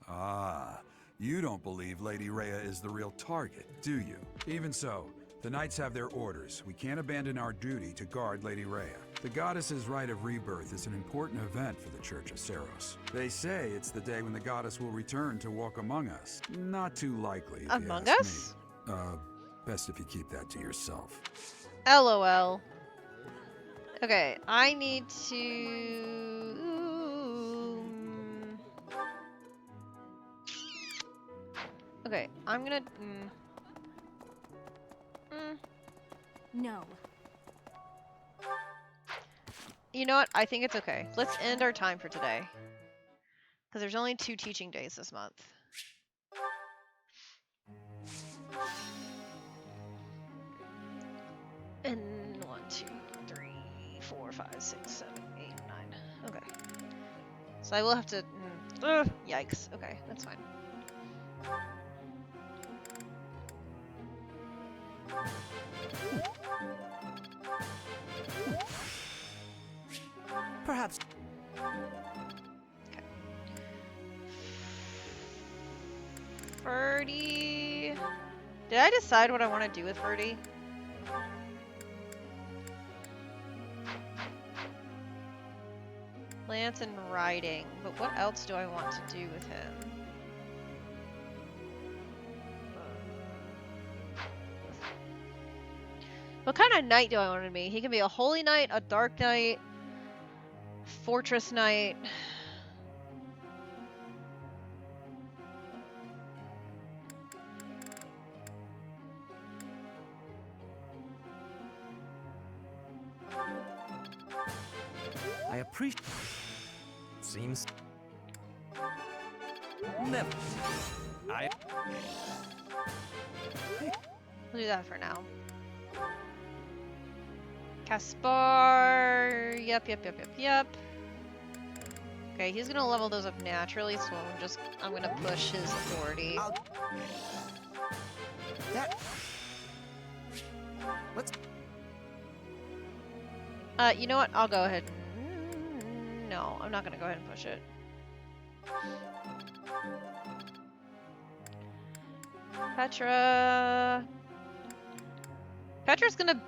Ah, you don't believe Lady Rhea is the real target, do you? Even so, the knights have their orders. We can't abandon our duty to guard Lady Rhea. The goddess's rite of rebirth is an important event for the Church of Seiros. They say it's the day when the goddess will return to walk among us. Not too likely, if Among you ask us? me. Best if you keep that to yourself. LOL. Okay, I need to... Okay, I'm gonna... No. You know what? I think it's okay. Let's end our time for today. Because there's only 2 teaching days this month. And 1, 2, 3, 4, 5, 6, 7, 8, 9. Okay. So I will have to... yikes. Okay, that's fine. Perhaps. Okay. Ferdy. Did I decide what I want to do with Ferdy? Lance and riding, but what else do I want to do with him? What kind of knight do I want him to be? He can be a holy knight, a dark knight, fortress knight. I appreciate. Seems. Never. We'll do that for now. Caspar. Yep. Okay, he's gonna level those up naturally, so I'm gonna push his authority. Let's. You know what? I'll go ahead. No, I'm not gonna go ahead and push it. Petra's gonna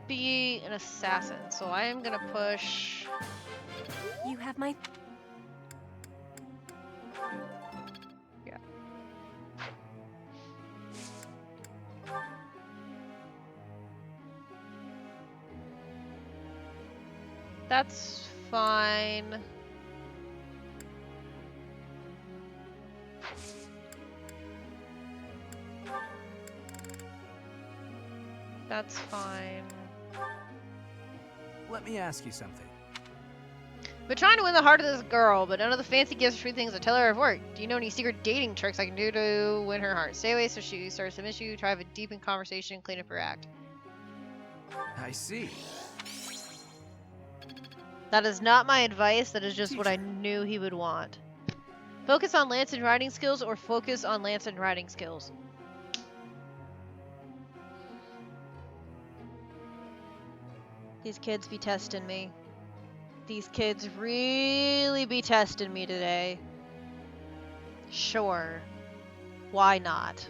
be an assassin, so I am gonna push. You have my... Yeah. That's fine. That's fine. Let me ask you something. Been trying to win the heart of this girl, but none of the fancy gifts or free things I tell her have worked. Do you know any secret dating tricks I can do to win her heart? Stay away so she starts to miss you. Try to have a deep in conversation, clean up her act. I see. That is not my advice. That is just Teacher. what I knew he would want. Focus on lance and riding skills or focus on lance and riding skills. These kids be testing me. These kids really be testing me today. Sure. Why not?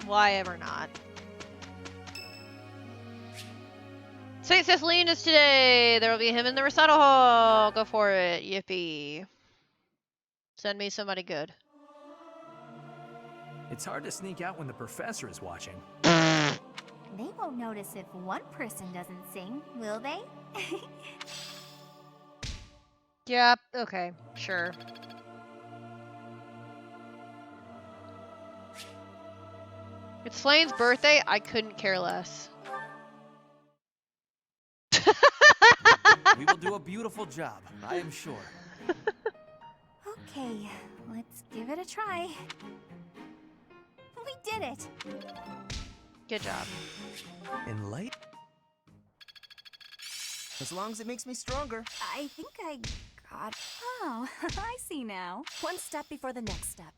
Why ever not? St. Cecilia is today. There will be him in the recital hall. Go for it. Yippee. Send me somebody good. It's hard to sneak out when the professor is watching. They won't notice if one person doesn't sing, will they? Yep, okay, sure. It's Flane's birthday, I couldn't care less. We will do a beautiful job, I am sure. Okay, let's give it a try. We did it! Good job. In light? As long as it makes me stronger. I think I got... Oh, I see now. One step before the next step.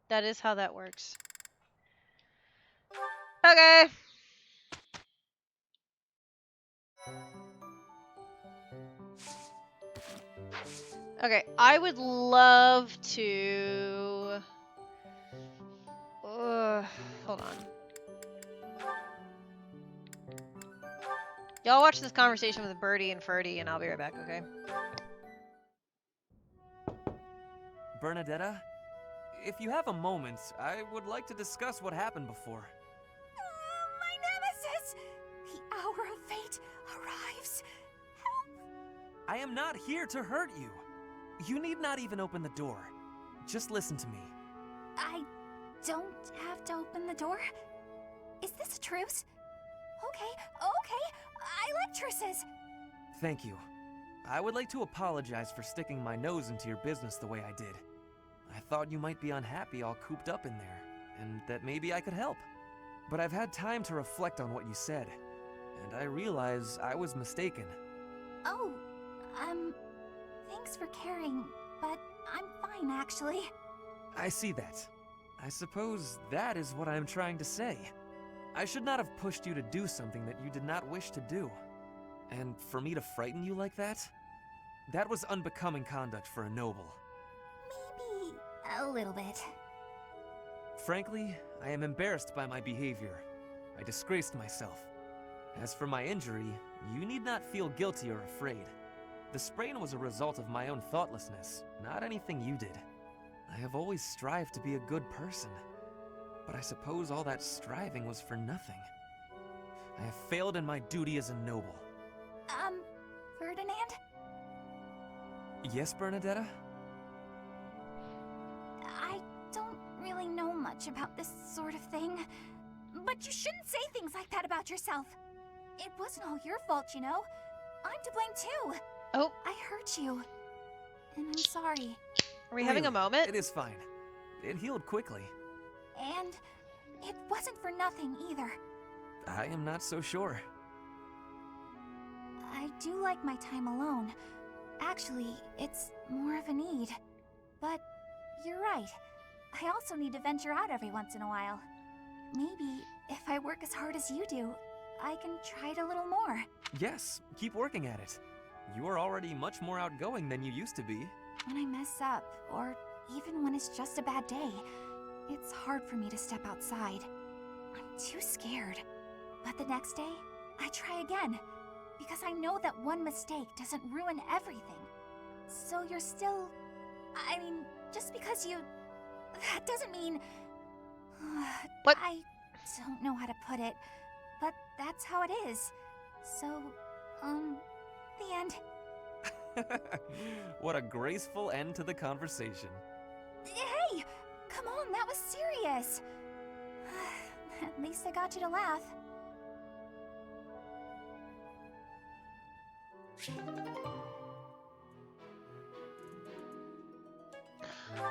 That is how that works. Okay. Okay, I would love to... hold on. Y'all watch this conversation with Birdie and Ferdy, and I'll be right back, okay? Bernadetta, if you have a moment, I would like to discuss what happened before. My nemesis! The hour of fate arrives. Help! I am not here to hurt you. You need not even open the door. Just listen to me. I don't have to open the door? Is this a truce? Okay. I like truces. Thank you. I would like to apologize for sticking my nose into your business the way I did. I thought you might be unhappy all cooped up in there, and that maybe I could help. But I've had time to reflect on what you said, and I realize I was mistaken. Oh, thanks for caring, but I'm fine, actually. I see that. I suppose that is what I'm trying to say. I should not have pushed you to do something that you did not wish to do. And for me to frighten you like that? That was unbecoming conduct for a noble. Maybe a little bit. Frankly, I am embarrassed by my behavior. I disgraced myself. As for my injury, you need not feel guilty or afraid. The sprain was a result of my own thoughtlessness, not anything you did. I have always strived to be a good person, but I suppose all that striving was for nothing. I have failed in my duty as a noble. Ferdinand? Yes, Bernadetta? I don't really know much about this sort of thing, but you shouldn't say things like that about yourself. It wasn't all your fault, you know. I'm to blame too. Oh. I hurt you, and I'm sorry. Are we having a moment? It is fine. It healed quickly. And it wasn't for nothing either. I am not so sure. I do like my time alone. Actually, it's more of a need. But you're right. I also need to venture out every once in a while. Maybe if I work as hard as you do, I can try it a little more. Yes, keep working at it. You are already much more outgoing than you used to be. When I mess up, or even when it's just a bad day, it's hard for me to step outside. I'm too scared. But the next day, I try again. Because I know that one mistake doesn't ruin everything. So you're still... I mean, just because you... That doesn't mean... What? I don't know how to put it, but that's how it is. So, the end. What a graceful end to the conversation. Hey! Come on, that was serious. At least I got you to laugh.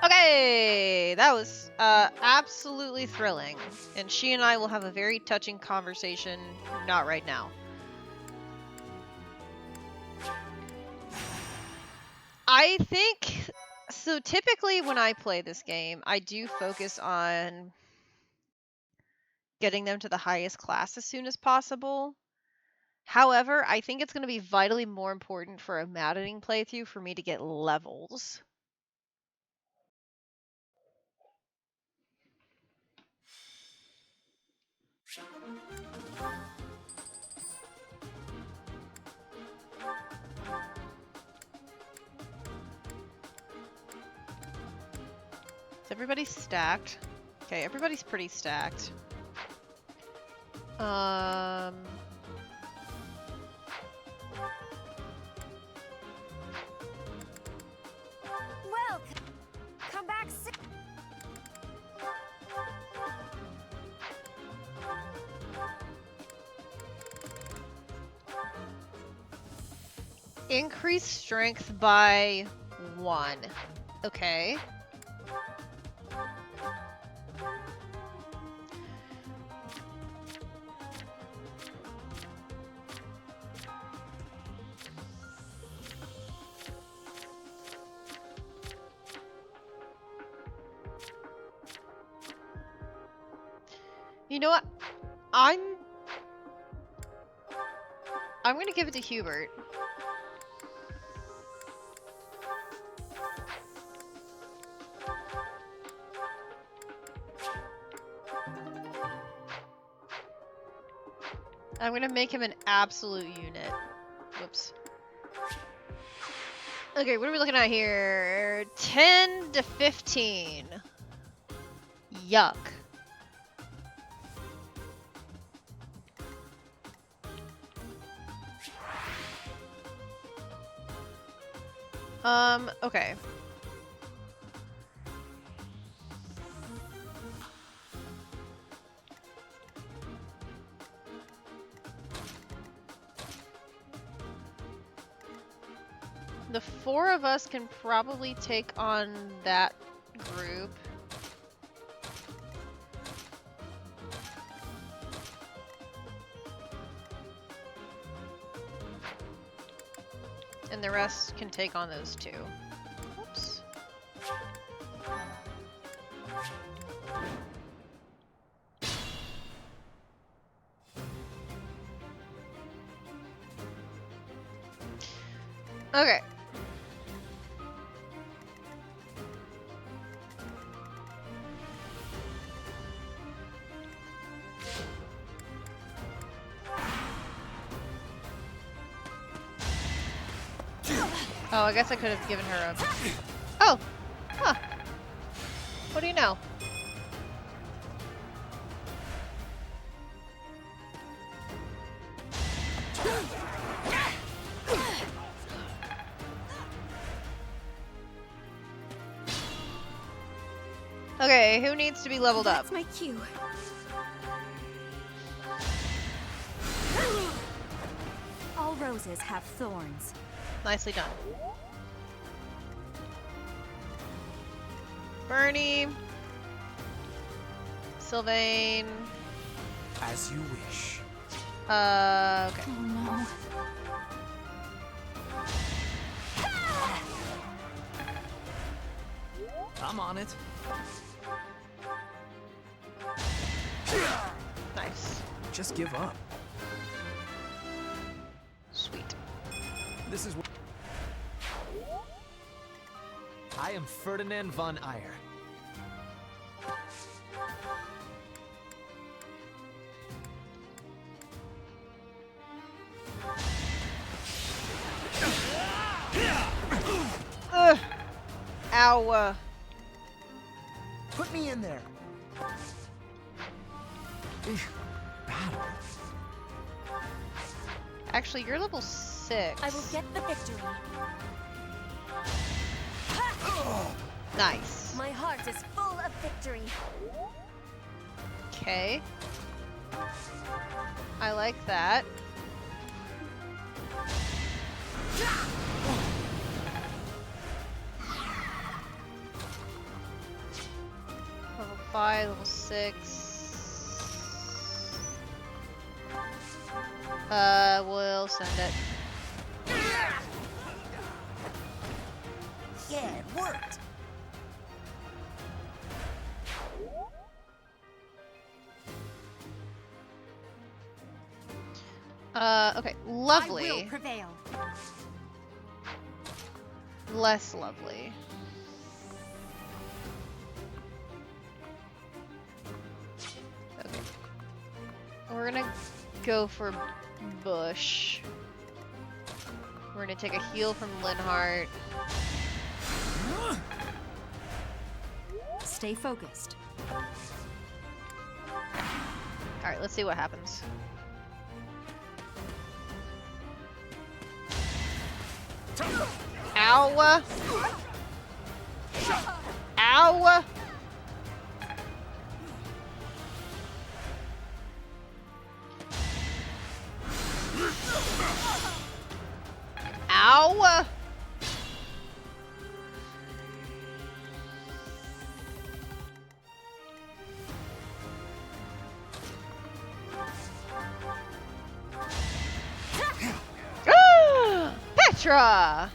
Okay, that was absolutely thrilling. And she and I will have a very touching conversation, not right now. I think, so typically when I play this game, I do focus on getting them to the highest class as soon as possible. However, I think it's going to be vitally more important for a Maddening playthrough for me to get levels. Is everybody stacked? Okay, everybody's pretty stacked. Well, come back soon. Increase strength by 1. Okay. You know what? I'm gonna give it to Hubert. I'm gonna make him an absolute unit. Whoops. Okay, what are we looking at here? 10 to 15. Yuck. Okay. The 4 of us can probably take on that group. And the rest can take on those 2. Oops. Okay. Oh, I guess I could have given her a... Oh! Huh. What do you know? Okay, who needs to be leveled up? That's my cue. All roses have thorns. Nicely done. Bernie. Sylvain. As you wish. Okay. Oh no. I'm on it. Nice. Just give up. Sweet. This is what I am Ferdinand von Eyre. Ugh. Ow. Put me in there. Battle. Actually, you're level 6. I will get the victory. Nice. My heart is full of victory. Okay. I like that. Level 5, level 6. We'll send it. Yeah, it worked. Okay, lovely. I will prevail. Less lovely. Okay. We're gonna go for Bush. We're gonna take a heal from Linhart. Stay focused. Alright, let's see what happens. Ow! Ow! Ow! Petra!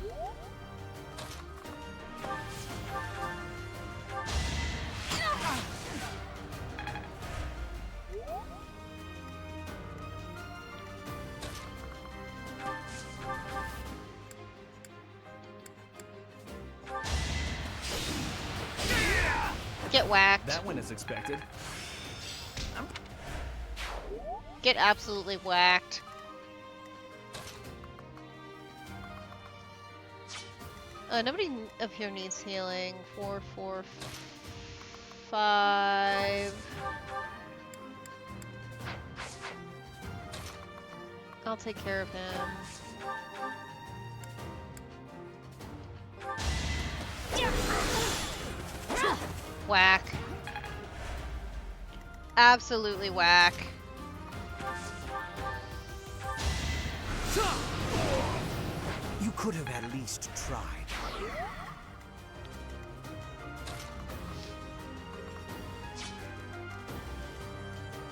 Get whacked. That went as expected. Get absolutely whacked. Nobody up here needs healing. 4, 4, 5. I'll take care of him. Whack. Absolutely whack. You could have at least tried.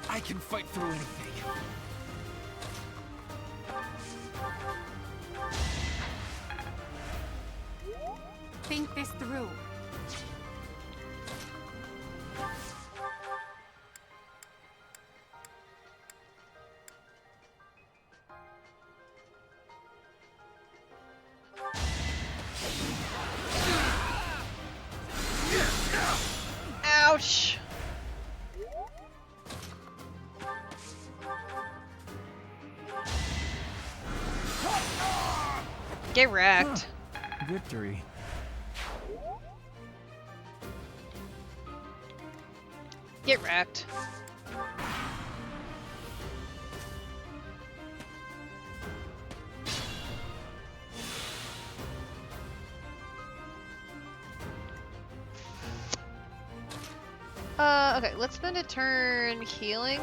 I can fight through anything. Think this through. Ouch! Get wrecked. Victory. Get wrecked. Okay, let's spend a turn healing.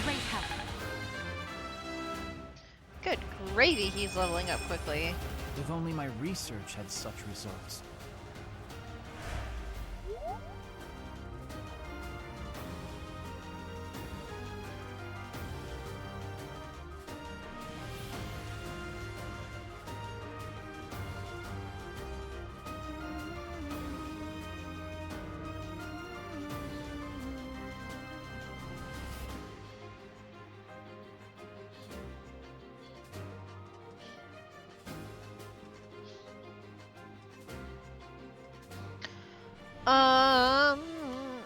Great help. Good gravy, he's leveling up quickly. If only my research had such results.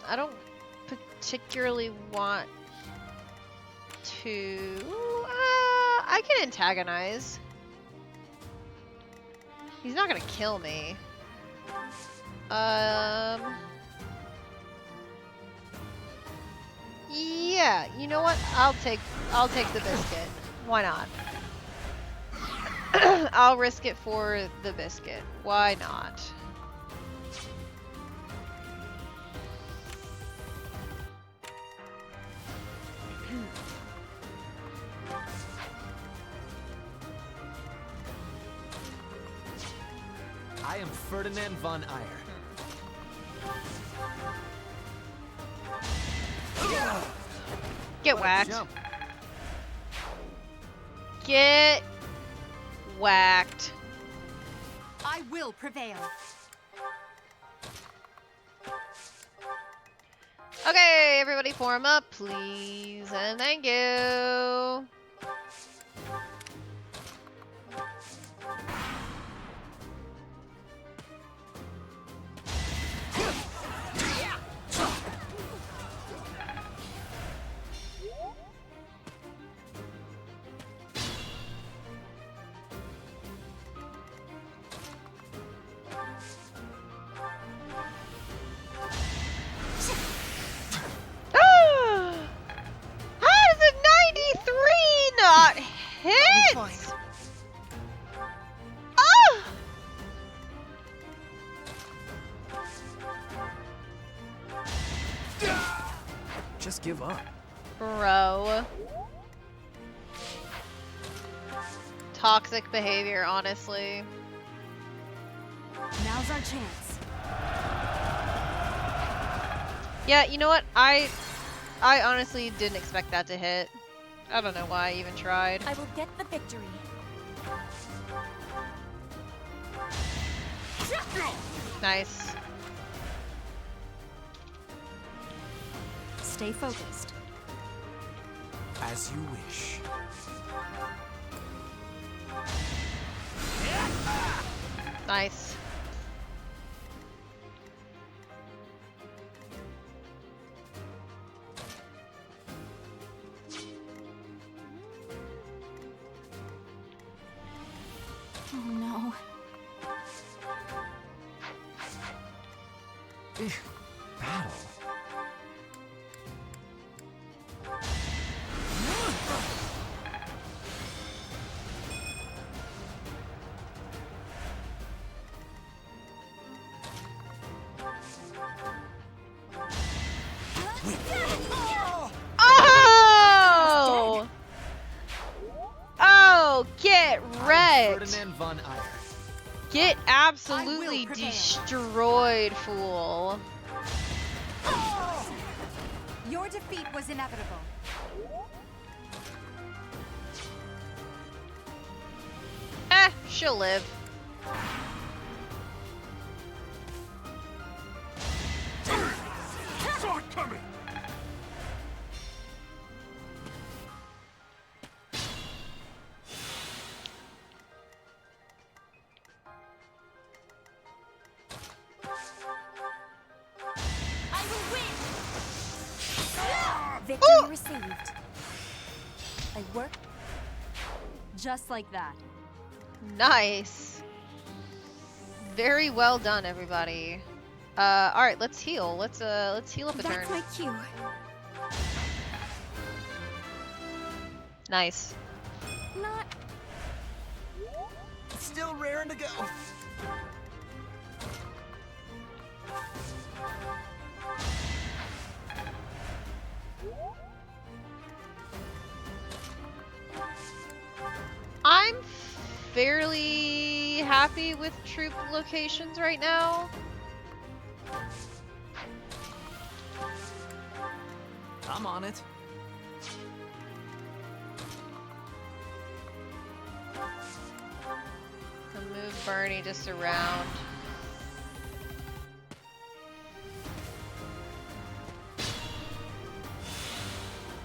I don't particularly want to... I can antagonize. He's not gonna kill me. Yeah, you know what? I'll take the biscuit. Why not? I'll risk it for the biscuit. Why not? I am Ferdinand von Eyre. Get whacked. Get whacked. I will prevail. Okay, everybody form up, please, and thank you. Not hit! Oh! Just give up. Bro. Toxic behavior, honestly. Now's our chance. Yeah, you know what? I honestly didn't expect that to hit. I don't know why I even tried. I will get the victory. Nice. Stay focused. As you wish. Nice. Oh no. Battle. Oh! Oh, get wrecked. Ferdinand von Eyre. Get absolutely destroyed, fool. Your defeat was inevitable. She'll live. Saw it coming! I will win! Victory received. I work just like that. Nice. Very well done, everybody. All right, let's heal. Let's heal up a turn. That's my cue. Nice. Not Still raring to go. I'm fairly happy with troop locations right now. I'm on it. I'll move Bernie just around.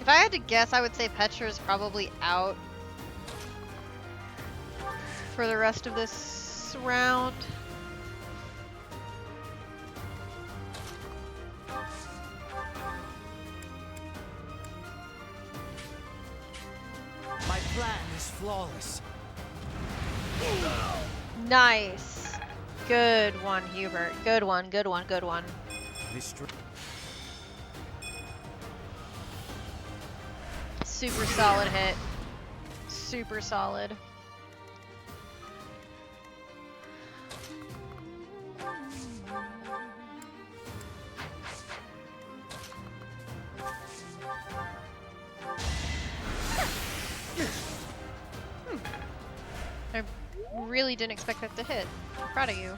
If I had to guess, I would say Petra's probably out for the rest of this round. My plan is flawless. Nice. Good one, Hubert. Good one, good one, good one. Super solid hit. Super solid. I really didn't expect that to hit. I'm proud of you.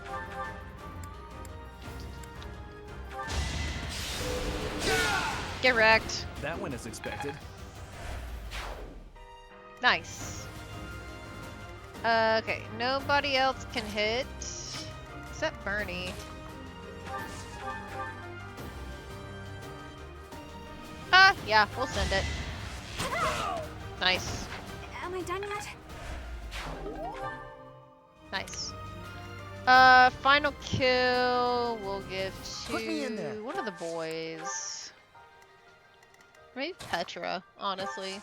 Get wrecked. That went as expected. Nice. Okay, nobody else can hit except Bernie. Yeah, we'll send it. Nice. Am I done yet? Nice. Final kill we'll give to Put me in there. one of the boys. Maybe Petra, honestly.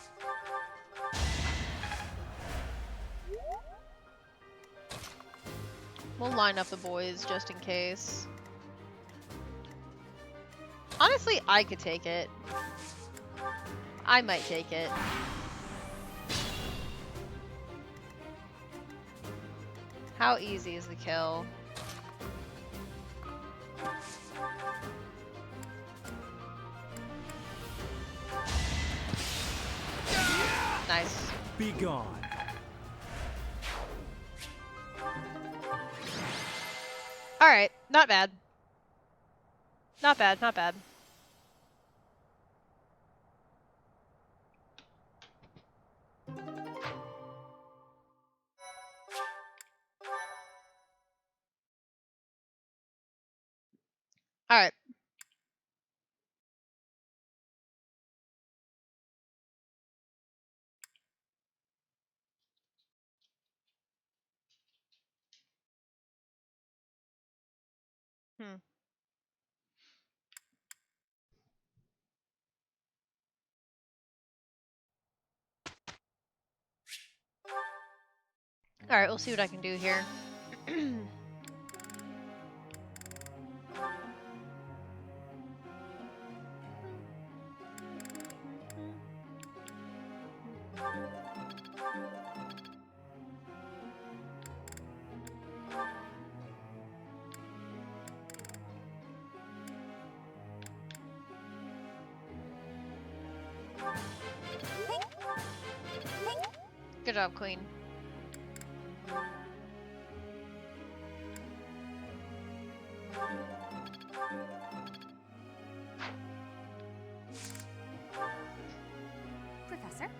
We'll line up the boys just in case. Honestly, I could take it. I might take it. How easy is the kill? Nice. Be gone. Alright, not bad. Not bad, not bad. Alright. Alright, we'll see what I can do here. Good job, Queen. Professor?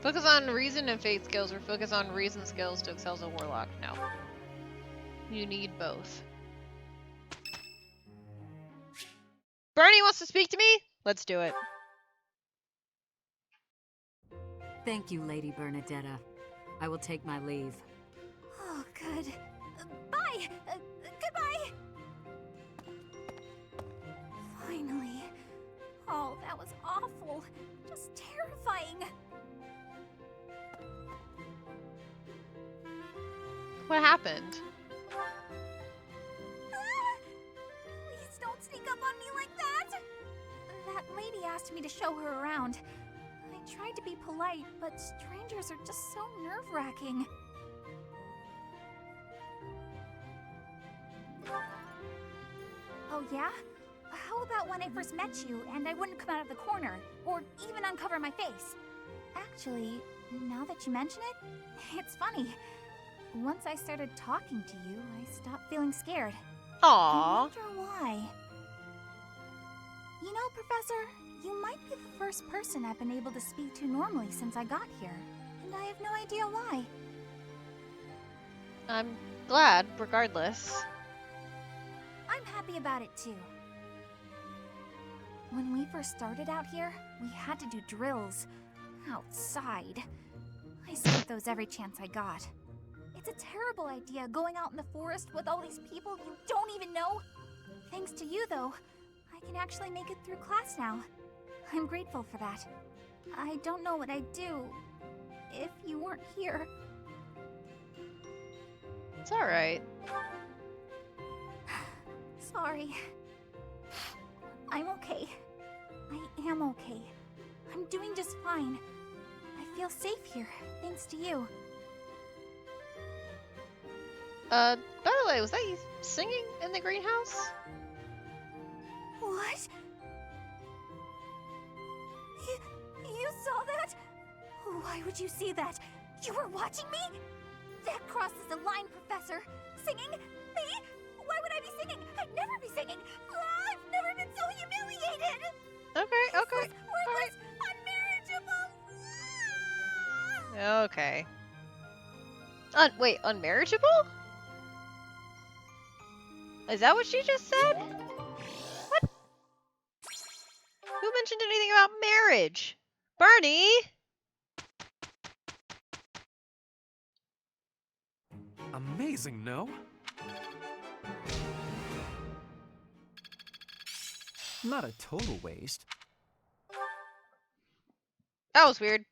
Focus on reason and faith skills, or focus on reason skills to excel as a warlock. No. You need both. Bernie wants to speak to me? Let's do it. Thank you, Lady Bernadetta. I will take my leave. Oh, good. Bye! Goodbye! Finally. Oh, that was awful. Just terrifying. What happened? Please don't sneak up on me like that! That lady asked me to show her around. I tried to be polite, but strangers are just so nerve-wracking. Oh yeah? How about when I first met you and I wouldn't come out of the corner, or even uncover my face? Actually, now that you mention it, it's funny. Once I started talking to you, I stopped feeling scared. Aww. I wonder why. You know, Professor, you might be the first person I've been able to speak to normally since I got here, and I have no idea why. I'm glad, regardless. I'm happy about it too. When we first started out here, we had to do drills outside. I skipped those every chance I got. It's a terrible idea going out in the forest with all these people you don't even know. Thanks to you, though, I can actually make it through class now. I'm grateful for that. I don't know what I'd do if you weren't here. It's alright. Sorry. I'm okay. I am okay. I'm doing just fine. I feel safe here, thanks to you. By the way, was that you singing in the greenhouse? What? You saw that? Why would you see that? You were watching me? That crosses the line, Professor. Singing? Me? Why would I be singing? I'd never be singing. I've never been so humiliated. Okay, okay. Worthless, unmarriageable. Okay. Wait, unmarriageable? Is that what she just said? What? Who mentioned anything about marriage? Barney! Amazing, no? Not a total waste. That was weird.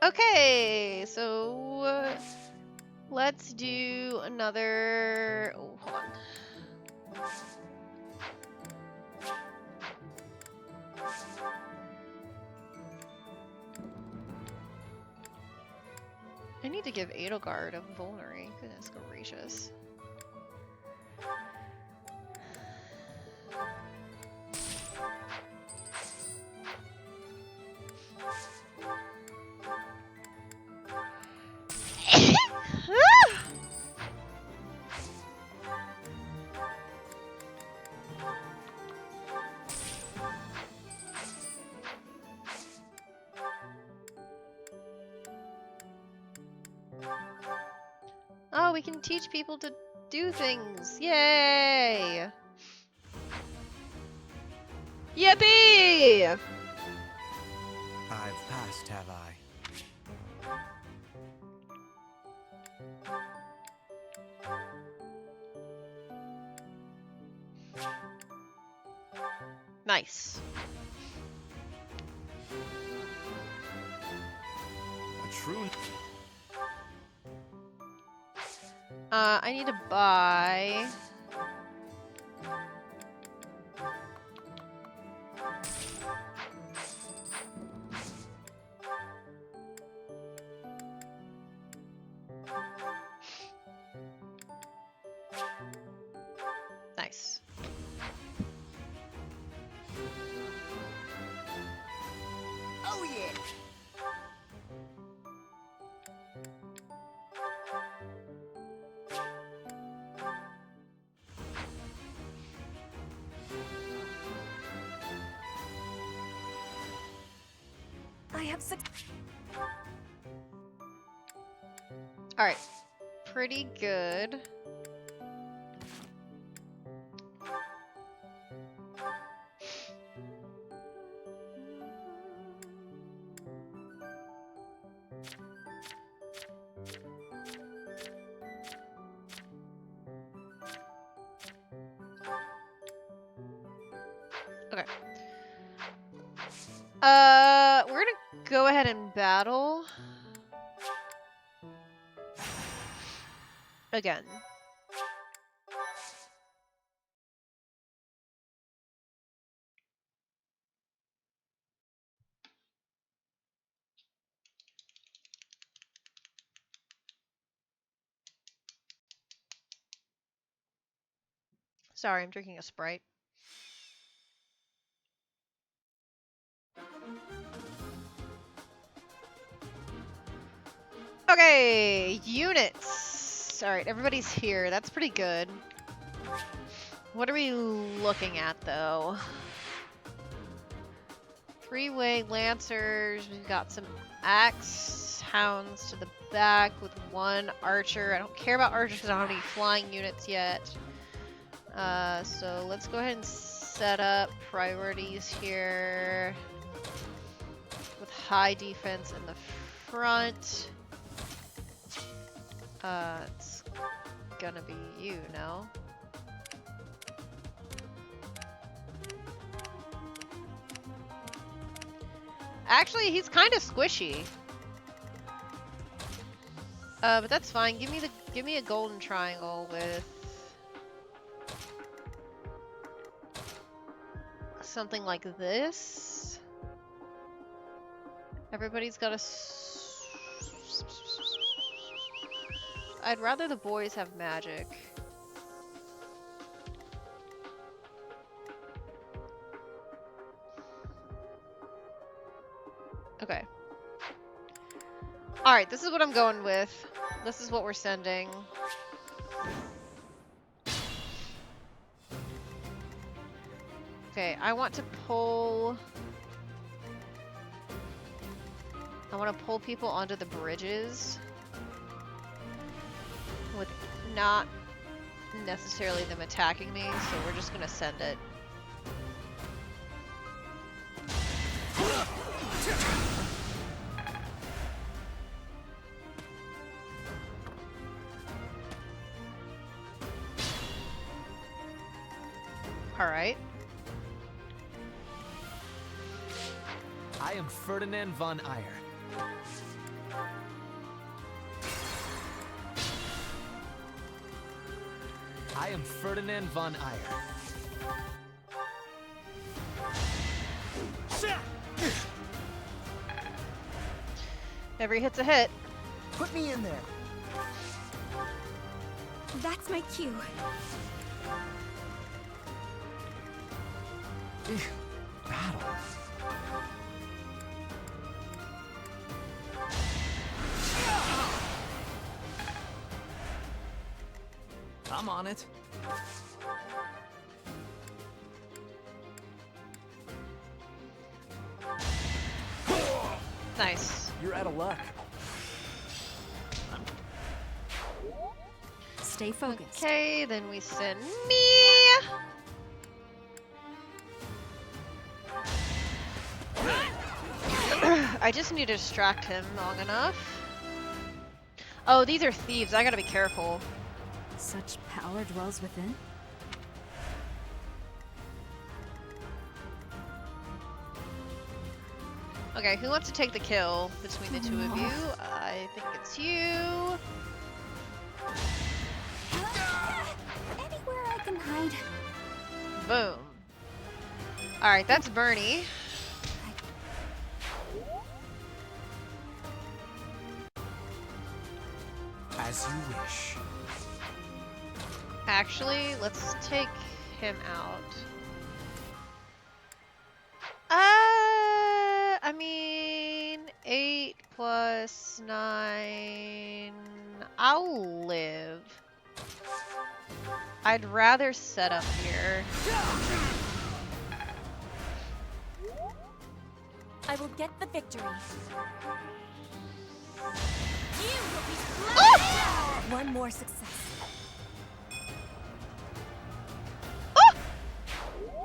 Okay, so let's do another. Oh, hold on. I need to give Edelgard a vulnerary. Goodness gracious. Oh, we can teach people to do things. Yay! Yippee! I've passed, have I? Nice. A true. I need to buy. Nice. Oh yeah! I have Alright. Pretty good. Okay. We're gonna go ahead and battle. Again. Sorry, I'm drinking a Sprite. Okay, units. Alright, everybody's here. That's pretty good. What are we looking at, though? Three-way lancers. We've got some axe hounds to the back with one archer. I don't care about archers because I don't have any flying units yet. So let's go ahead and set up priorities here with high defense in the front. It's gonna be you, no? Actually, he's kind of squishy. But that's fine. Give me a golden triangle with something like this. Everybody's got a. I'd rather the boys have magic. Okay. Alright, this is what I'm going with. This is what we're sending. Okay, I want to pull people onto the bridges with not necessarily them attacking me, so we're just gonna send it. Alright. I am Ferdinand von Eyre. I am Ferdinand von Eyre. Every hit's a hit. Put me in there. That's my cue. Battle. I'm on it. Nice. You're out of luck. Stay focused. Okay, then we send me. I just need to distract him long enough. Oh, these are thieves. I gotta be careful. Such power dwells within. Okay, who wants to take the kill between the two of you? I think it's you. Anywhere I can hide. Boom. Alright, that's Bernie. As you wish. Actually, let's take him out. I mean, 8 plus 9. I'll live. I'd rather set up here. I will get the victory. You will be Oh! one more success. Oh!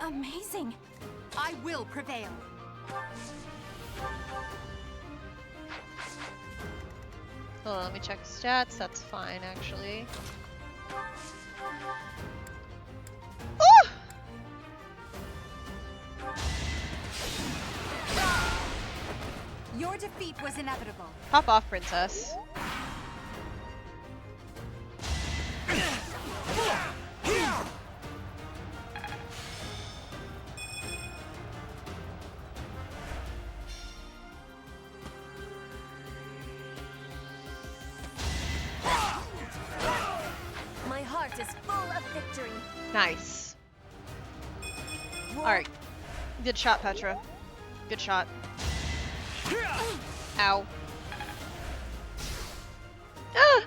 Amazing. I will prevail. Hold on, let me check stats. That's fine, actually. Oh! Your defeat was inevitable. Pop off, princess. My heart is full of victory. Nice. Alright. Good shot, Petra. Good shot. Ow. Ah!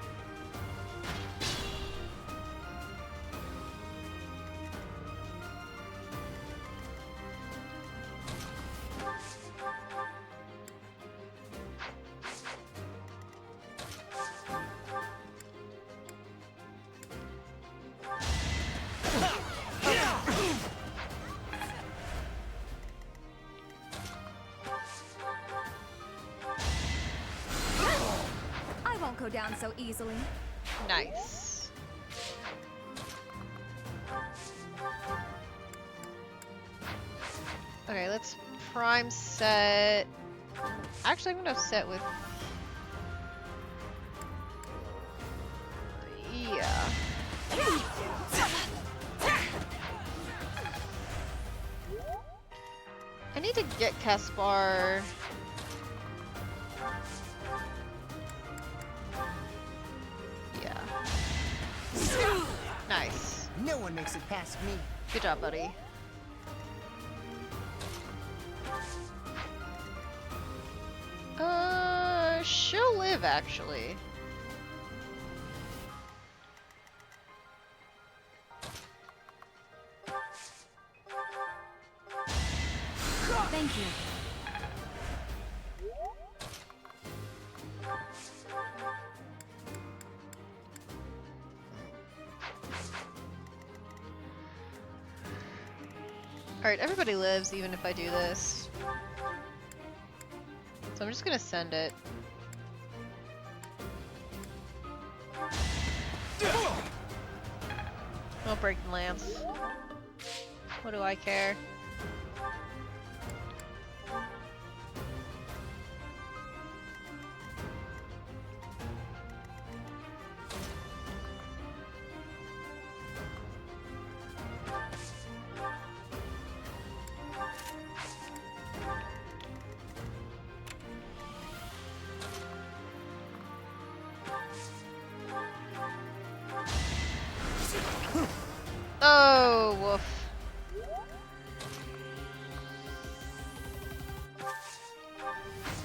I won't go down so easily. Nice. Okay, let's prime set. Actually, I'm gonna set with. Get Caspar. Yeah. Nice. No one makes it past me. Good job, buddy. She'll live, actually. Thank you. Alright, everybody lives even if I do this. So I'm just gonna send it. I'll break the lance. What do I care? Oh, woof.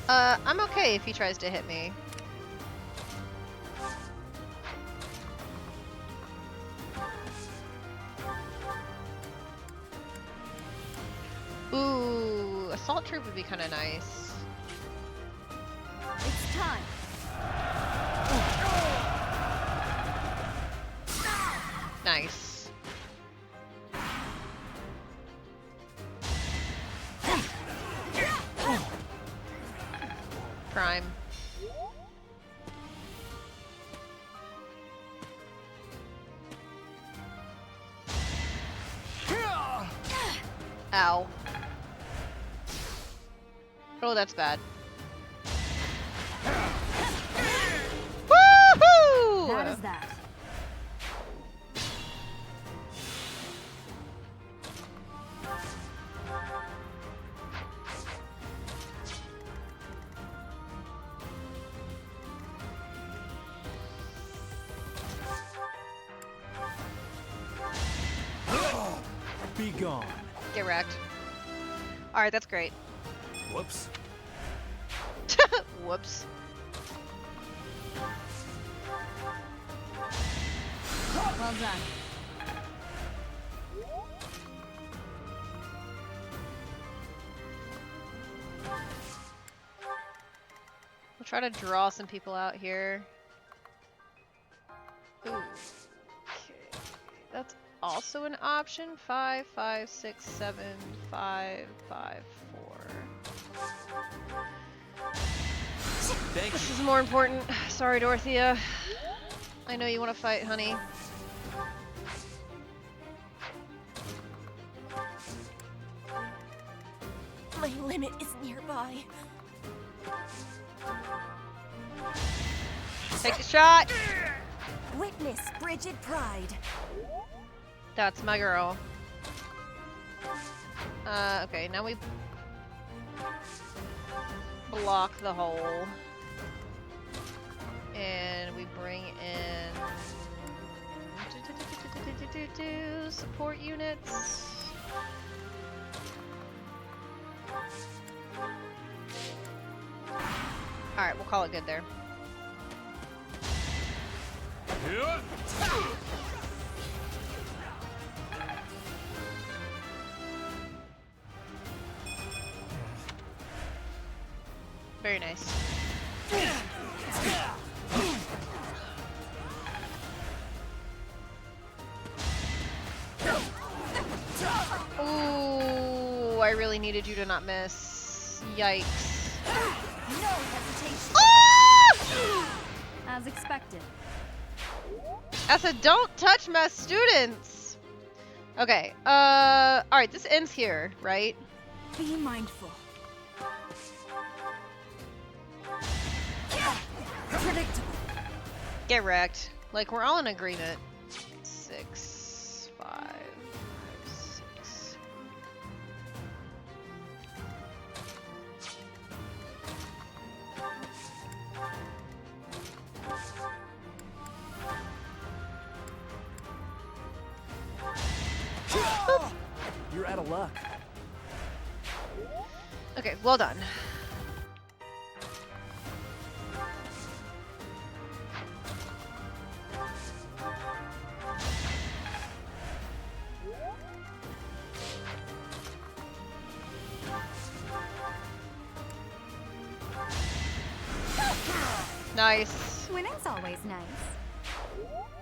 I'm okay if he tries to hit me. Ooh, assault troop would be kind of nice. It's time. Nice. Prime. Ow. Oh, that's bad. Woohoo! That is that. Be gone. Get wrecked. Alright, that's great. Whoops. Whoops. Well done. We'll try to draw some people out here. Ooh. Okay. That's also an option. 5, 5, 6, 7, 5, 5, 4. This is more important. Sorry, Dorothea. I know you want to fight, honey. My limit is nearby. Take the shot! Witness Brigid Pride. That's my girl. Okay, now we block the hole. And we bring in support units. Alright, we'll call it good there. Very nice. Ooh, I really needed you to not miss. Yikes. No hesitation. Ah! As expected. I said, don't touch my students. Okay. All right. This ends here, right? Be mindful. Predictable. Get wrecked. Like, we're all in agreement. 6, 5, 6. out of luck. Okay, well done. Nice. Winning's always nice.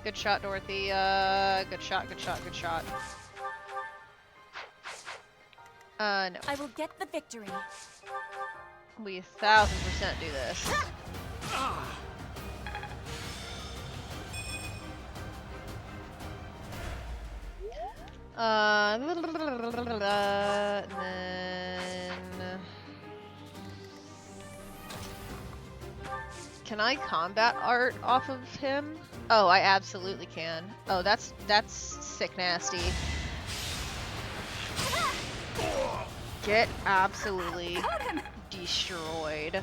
Good shot, Dorothy. Good shot, good shot, good shot. No. I will get the victory. We 1000% do this. And then... Can I combat art off of him? Oh, I absolutely can. Oh, that's sick nasty. Get absolutely destroyed.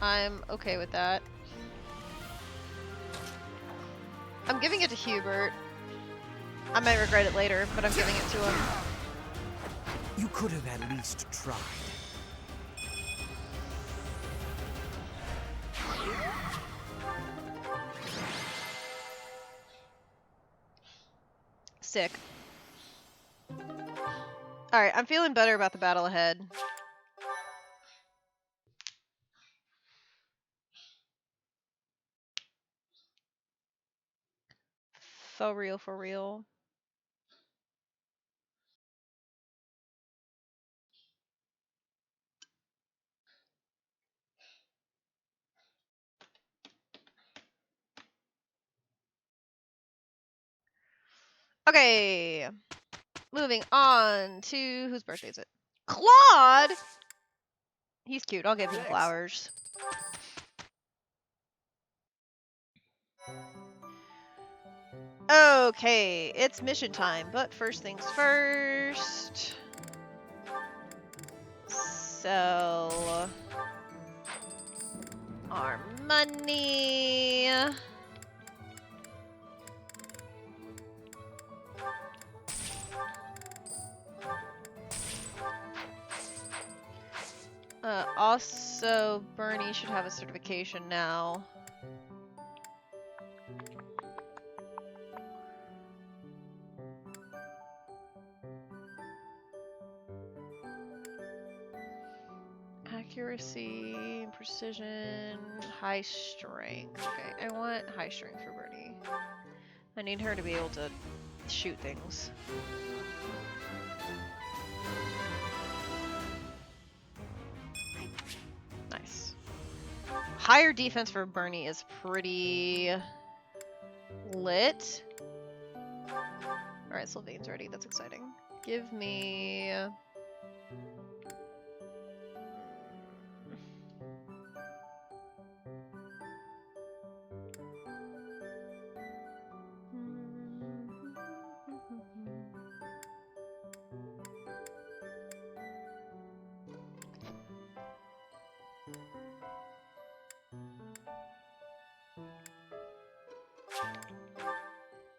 I'm okay with that. I'm giving it to Hubert. I might regret it later, but I'm giving it to him. You could have at least tried. Sick. Alright, I'm feeling better about the battle ahead. For real, for real. Okay. Moving on to whose birthday is it? Claude! He's cute. I'll give him flowers. Okay, it's mission time, but first things first. Sell our money. Also, Bernie should have a certification now. Accuracy, precision, high strength. Okay, I want high strength for Bernie. I need her to be able to shoot things. Nice. Higher defense for Bernie is pretty lit. Alright, Sylvain's ready. That's exciting. Give me...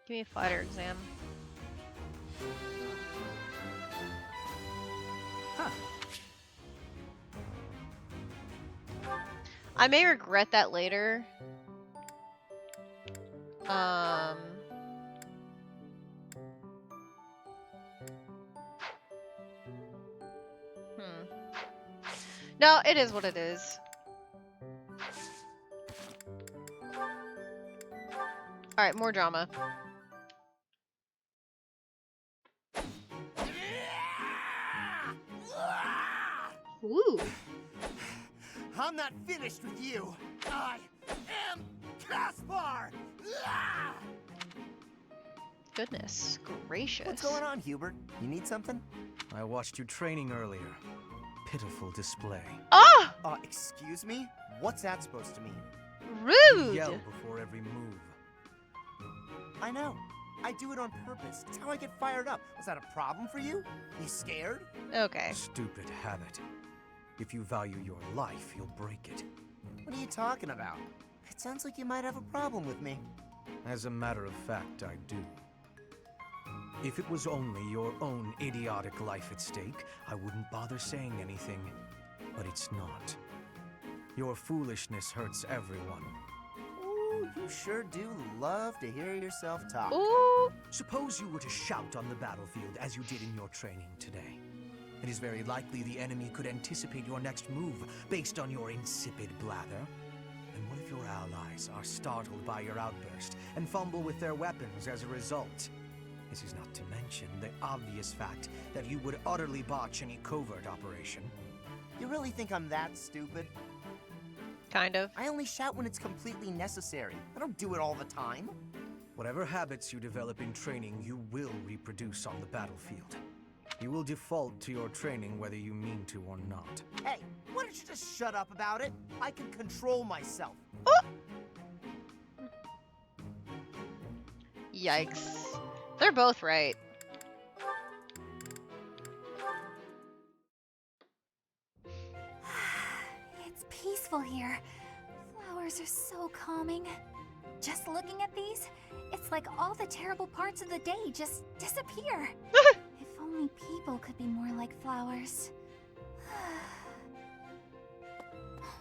Give me a fighter exam. Huh. I may regret that later. No, it is what it is. Alright, more drama. Ooh. I'm not finished with you. I am Caspar! Goodness gracious. What's going on, Hubert? You need something? I watched you training earlier. Pitiful display. Ah! Excuse me? What's that supposed to mean? Rude! You yell before every move. I know. I do it on purpose. It's how I get fired up. Was that a problem for you? You scared? Okay. Stupid habit. If you value your life, you'll break it. What are you talking about? It sounds like you might have a problem with me. As a matter of fact, I do. If it was only your own idiotic life at stake, I wouldn't bother saying anything. But it's not. Your foolishness hurts everyone. Ooh, you sure do love to hear yourself talk. Ooh. Suppose you were to shout on the battlefield as you did in your training today. It is very likely the enemy could anticipate your next move based on your insipid blather. And what if your allies are startled by your outburst and fumble with their weapons as a result? This is not to mention the obvious fact that you would utterly botch any covert operation. You really think I'm that stupid? Kind of. I only shout when it's completely necessary. I don't do it all the time. Whatever habits you develop in training, you will reproduce on the battlefield. You will default to your training whether you mean to or not. Hey, why don't you just shut up about it? I can control myself. Yikes. They're both right. It's peaceful here. Flowers are so calming. Just looking at these, it's like all the terrible parts of the day just disappear. If only people could be more like flowers.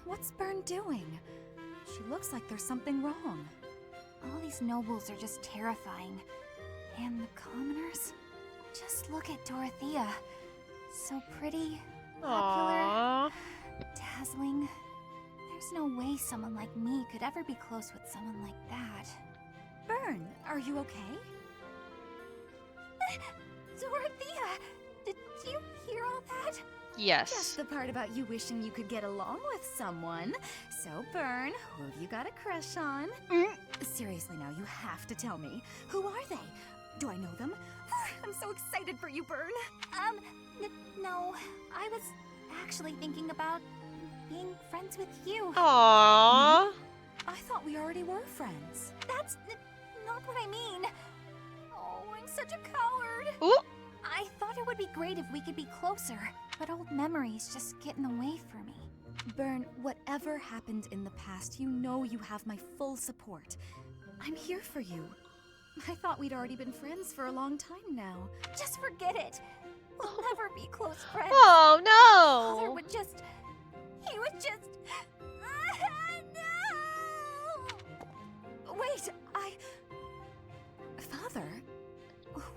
What's Byrne doing? She looks like there's something wrong. All these nobles are just terrifying. And the commoners? Just look at Dorothea. So pretty, popular, dazzling. There's no way someone like me could ever be close with someone like that. Byrne, are you okay? Dorothea! Did you hear all that? Yes. Just the part about you wishing you could get along with someone. So, Byrne, who have you got a crush on? Seriously now, you have to tell me. Who are they? Do I know them? I'm so excited for you, Byrne. No. I was actually thinking about being friends with you. Aww. I thought we already were friends. That's not what I mean. Oh, I'm such a coward. Ooh. I thought it would be great if we could be closer, but old memories just get in the way for me. Byrne, whatever happened in the past, you know you have my full support. I'm here for you. I thought we'd already been friends for a long time now. Just forget it. We'll never be close friends. Oh, no! Father would just... He would just... No! Wait, Father?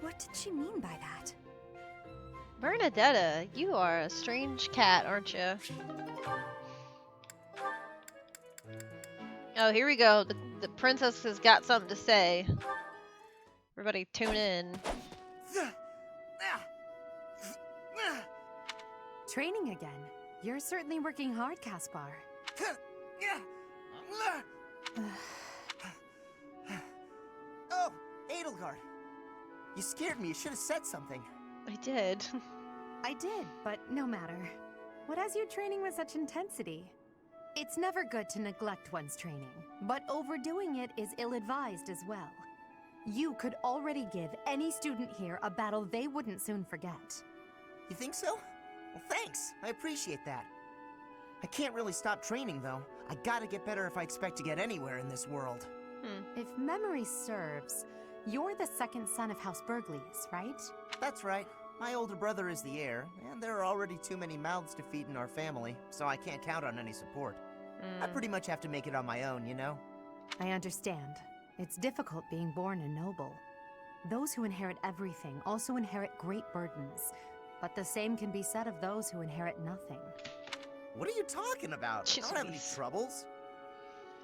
What did she mean by that? Bernadetta, you are a strange cat, aren't you? Oh, here we go. The princess has got something to say. Everybody tune in. Training again. You're certainly working hard, Caspar. Oh, Edelgard. You scared me. You should have said something. I did. I did, but no matter. What has you training with such intensity? It's never good to neglect one's training, but overdoing it is ill-advised as well. You could already give any student here a battle they wouldn't soon forget. You think so? Well, thanks. I appreciate that. I can't really stop training, though. I gotta get better if I expect to get anywhere in this world. If memory serves, you're the second son of House Bergles, right? That's right. My older brother is the heir, and there are already too many mouths to feed in our family, so I can't count on any support. I pretty much have to make it on my own, you know? I understand. It's difficult being born a noble. Those who inherit everything also inherit great burdens, but the same can be said of those who inherit nothing. What are you talking about? I don't have any troubles.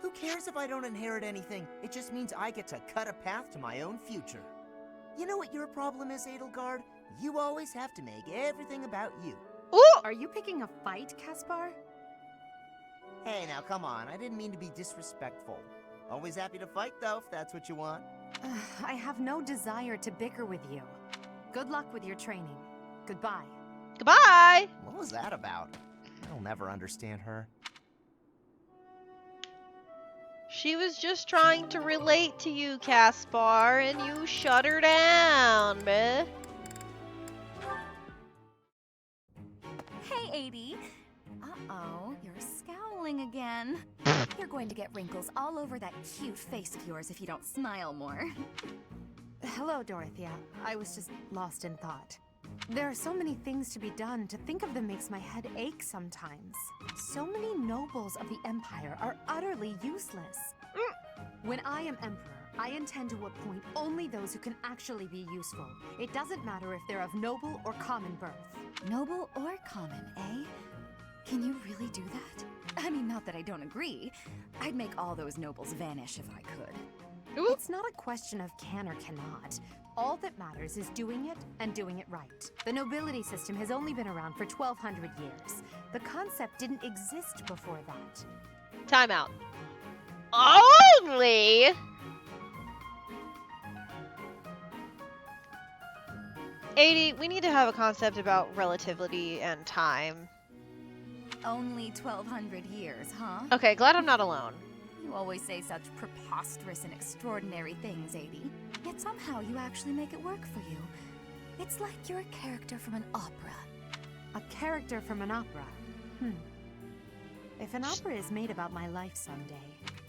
Who cares if I don't inherit anything? It just means I get to cut a path to my own future. You know what your problem is, Edelgard? You always have to make everything about you. Ooh! Are you picking a fight, Caspar? Hey, now come on. I didn't mean to be disrespectful. Always happy to fight, though, if that's what you want. I have no desire to bicker with you. Good luck with your training. Goodbye. Goodbye! What was that about? I'll never understand her. She was just trying to relate to you, Caspar, and you shut her down, bruh. Hey, 80. Uh-oh, you're scowling again. You're going to get wrinkles all over that cute face of yours if you don't smile more. Hello, Dorothea. I was just lost in thought. There are so many things to be done. To think of them makes my head ache sometimes. So many nobles of the Empire are utterly useless. When I am Emperor, I intend to appoint only those who can actually be useful. It doesn't matter if they're of noble or common birth. Noble or common, eh? Can you really do that? I mean, not that I don't agree. I'd make all those nobles vanish if I could. It's not a question of can or cannot. All that matters is doing it and doing it right. The nobility system has only been around for 1,200 years. The concept didn't exist before that. Time out. Only? We need to have a concept about relativity and time. Only 1,200 years, huh? Okay, glad I'm not alone. You always say such preposterous and extraordinary things, 80. Yet somehow you actually make it work for you. It's like you're a character from an opera. A character from an opera? If an opera is made about my life someday,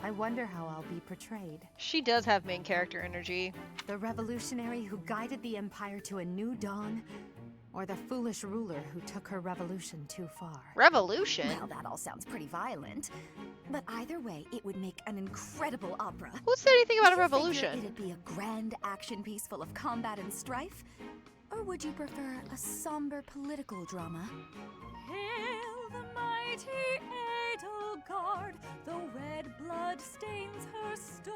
I wonder how I'll be portrayed. She does have main character energy. The revolutionary who guided the Empire to a new dawn, or the foolish ruler who took her revolution too far? Revolution? Well, that all sounds pretty violent. But either way, it would make an incredible opera. Who said anything about a Would you revolution? figure it'd be a grand action piece full of combat and strife? Or would you prefer a somber political drama? Hail the mighty Edelgard, the red blood stains her story.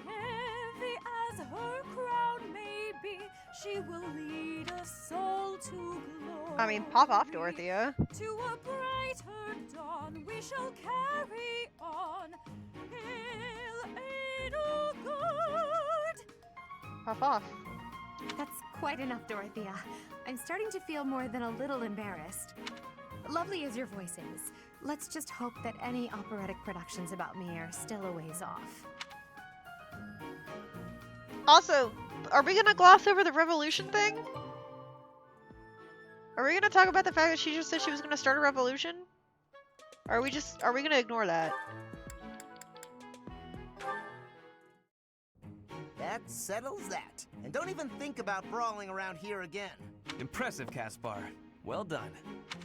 Heavy as her crown may be, she will lead us all to glory. I mean, pop off, Dorothea. To a brighter dawn we shall carry on. Hail Edelgard! Pop off. That's quite enough, Dorothea. I'm starting to feel more than a little embarrassed. Lovely as your voice is, let's just hope that any operatic productions about me are still a ways off. Also, are we gonna gloss over the revolution thing? Are we gonna talk about the fact that she just said she was gonna start a revolution? Or are we gonna ignore that? That settles that. And don't even think about brawling around here again. Impressive, Caspar. Well done.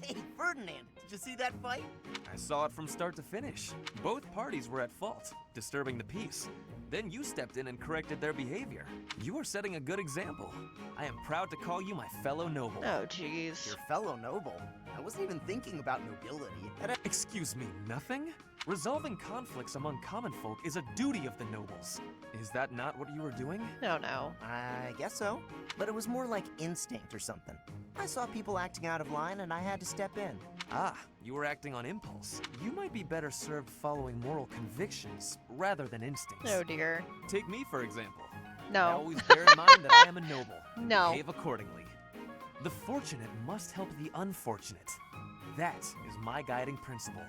Hey, Ferdinand, did you see that fight? I saw it from start to finish. Both parties were at fault, disturbing the peace. Then you stepped in and corrected their behavior. You are setting a good example. I am proud to call you my fellow noble. Oh, jeez. Your fellow noble? I wasn't even thinking about nobility. Excuse me, nothing? Resolving conflicts among common folk is a duty of the nobles. Is that not what you were doing? No. I guess so. But it was more like instinct or something. I saw people acting out of line and I had to step in. Ah, you were acting on impulse. You might be better served following moral convictions rather than instincts. Oh dear. Take me, for example. No. I always bear in mind that I am a noble. No. Behave accordingly. The fortunate must help the unfortunate. That is my guiding principle.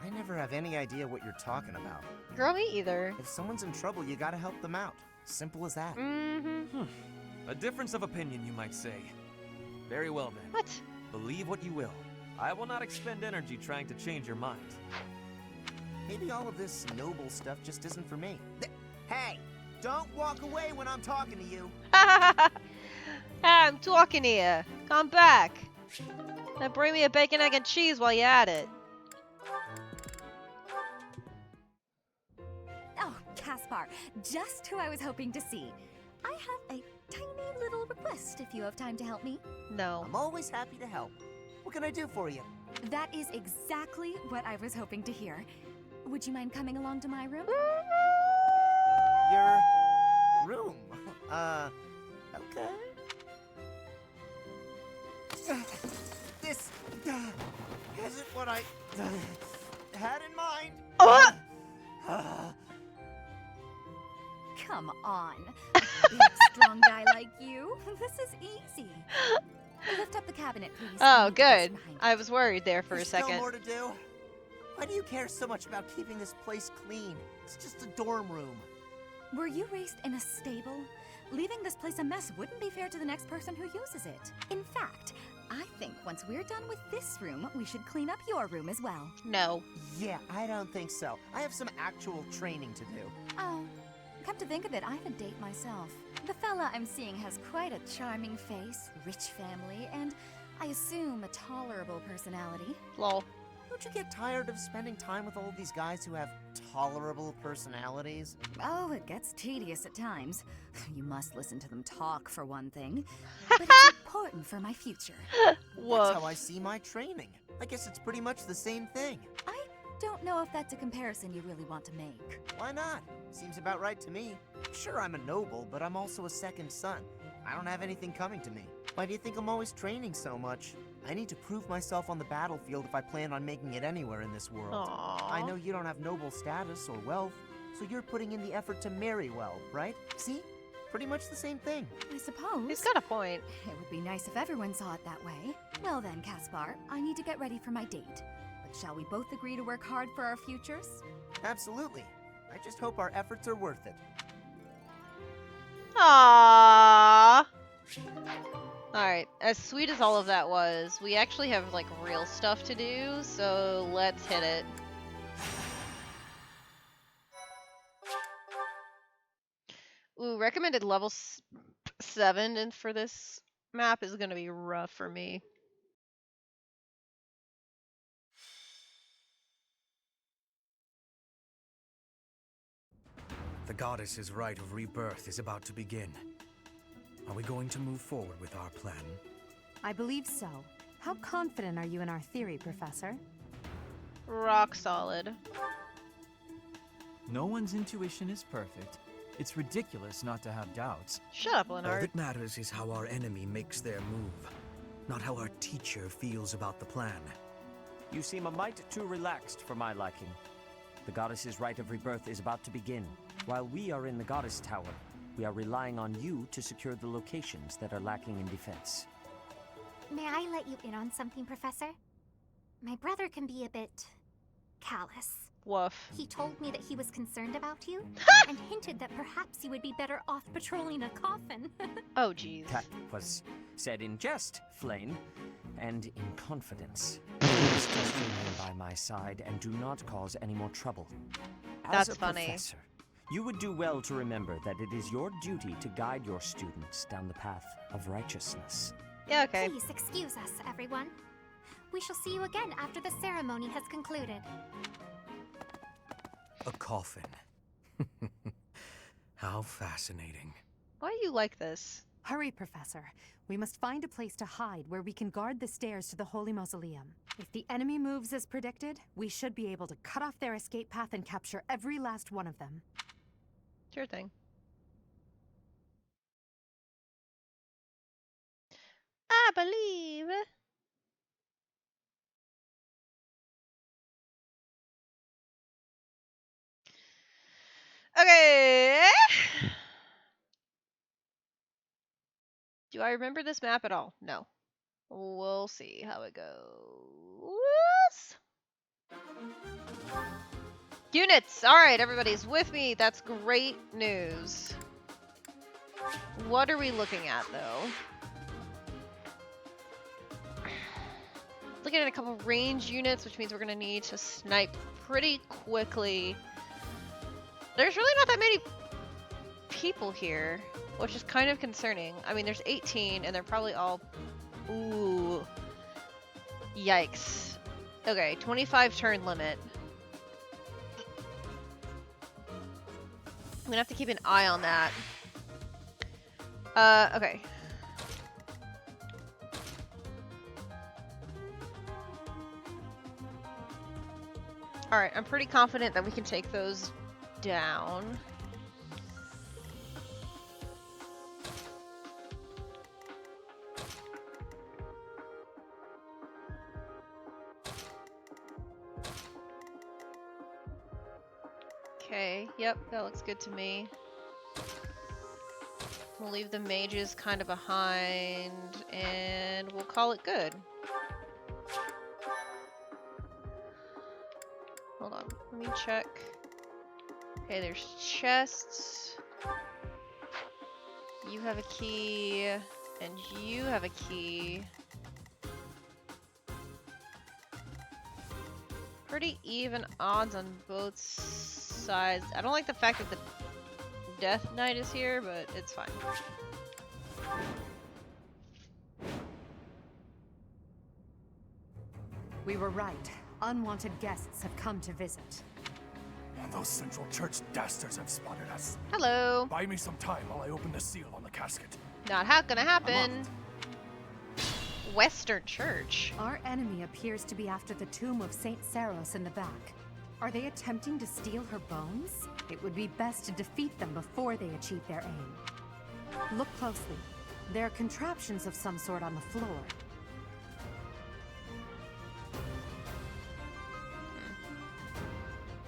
I never have any idea what you're talking about. Girl, me either. If someone's in trouble, you gotta help them out. Simple as that. A difference of opinion, you might say. Very well then. What? Believe what you will. I will not expend energy trying to change your mind. Maybe all of this noble stuff just isn't for me. Hey, don't walk away when I'm talking to you. Hey, I'm talking here. Come back. Now bring me a bacon, egg, and cheese while you're at it. Oh, Caspar, just who I was hoping to see. I have a tiny little request if you have time to help me. No. I'm always happy to help. What can I do for you? That is exactly what I was hoping to hear. Would you mind coming along to my room? Your room? Okay. This isn't what I had in mind. Come on. A big, strong guy like you. This is easy. Lift up the cabinet, please. Oh, good. I was worried there for a There's still second. more to do. Why do you care so much about keeping this place clean? It's just a dorm room. Were you raised in a stable? Leaving this place a mess wouldn't be fair to the next person who uses it. In fact, I think once we're done with this room, we should clean up your room as well. No. Yeah, I don't think so. I have some actual training to do. Oh, come to think of it, I have a date myself. The fella I'm seeing has quite a charming face, rich family, and I assume a tolerable personality. Lol. Don't you get tired of spending time with all these guys who have tolerable personalities? Oh, it gets tedious at times. You must listen to them talk, for one thing. But it's important for my future. That's how I see my training. I guess it's pretty much the same thing. I don't know if that's a comparison you really want to make. Why not? Seems about right to me. Sure, I'm a noble, but I'm also a second son. I don't have anything coming to me. Why do you think I'm always training so much? I need to prove myself on the battlefield if I plan on making it anywhere in this world. Aww. I know you don't have noble status or wealth, so you're putting in the effort to marry well, right? See? Pretty much the same thing. I suppose. He's got a point. It would be nice if everyone saw it that way. Well then, Caspar, I need to get ready for my date. But shall we both agree to work hard for our futures? Absolutely. I just hope our efforts are worth it. Aww. Alright, as sweet as all of that was, we actually have, like, real stuff to do, so let's hit it. Ooh, recommended level 7 and for this map is gonna be rough for me. The goddess's rite of rebirth is about to begin. Are we going to move forward with our plan? I believe so. How confident are you in our theory, Professor? Rock solid. No one's intuition is perfect. It's ridiculous not to have doubts. Shut up, All Leonard. that matters is how our enemy makes their move, not how our teacher feels about the plan. You seem a mite too relaxed for my liking. The goddess's rite of rebirth is about to begin. While we are in the goddess tower, we are relying on you to secure the locations that are lacking in defense. May I let you in on something, Professor? My brother can be a bit callous. Woof. He told me that he was concerned about you and hinted that perhaps you would be better off patrolling a coffin. Oh, jeez. That was said in jest, Flame, and in confidence. Please just remain by my side and do not cause any more trouble. As That's a funny. professor, you would do well to remember that it is your duty to guide your students down the path of righteousness. Yeah, okay. Please excuse us, everyone. We shall see you again after the ceremony has concluded. A coffin. How fascinating. Why do you like this? Hurry, Professor. We must find a place to hide where we can guard the stairs to the Holy Mausoleum. If the enemy moves as predicted, we should be able to cut off their escape path and capture every last one of them. Sure thing. I believe. Okay. Do I remember this map at all? No. We'll see how it goes. Units! Alright, everybody's with me. That's great news. What are we looking at, though? Looking at a couple range units, which means we're going to need to snipe pretty quickly. There's really not that many people here, which is kind of concerning. I mean, there's 18, and they're probably all... Ooh. Yikes. Okay, 25 turn limit. I'm gonna have to keep an eye on that. Okay. Alright, I'm pretty confident that we can take those down. Okay, yep, that looks good to me. We'll leave the mages kind of behind, and we'll call it good. Let me check. Okay, there's chests. You have a key, and you have a key. Pretty even odds on both sides. I don't like the fact that the Death Knight is here, but it's fine. We were right. Unwanted guests have come to visit. Those Central Church dastards have spotted us. Hello. Buy me some time while I open the seal on the casket. Not gonna happen. Western Church. Our enemy appears to be after the tomb of Saint Saros in the back. Are they attempting to steal her bones? It would be best to defeat them before they achieve their aim. Look closely. There are contraptions of some sort on the floor.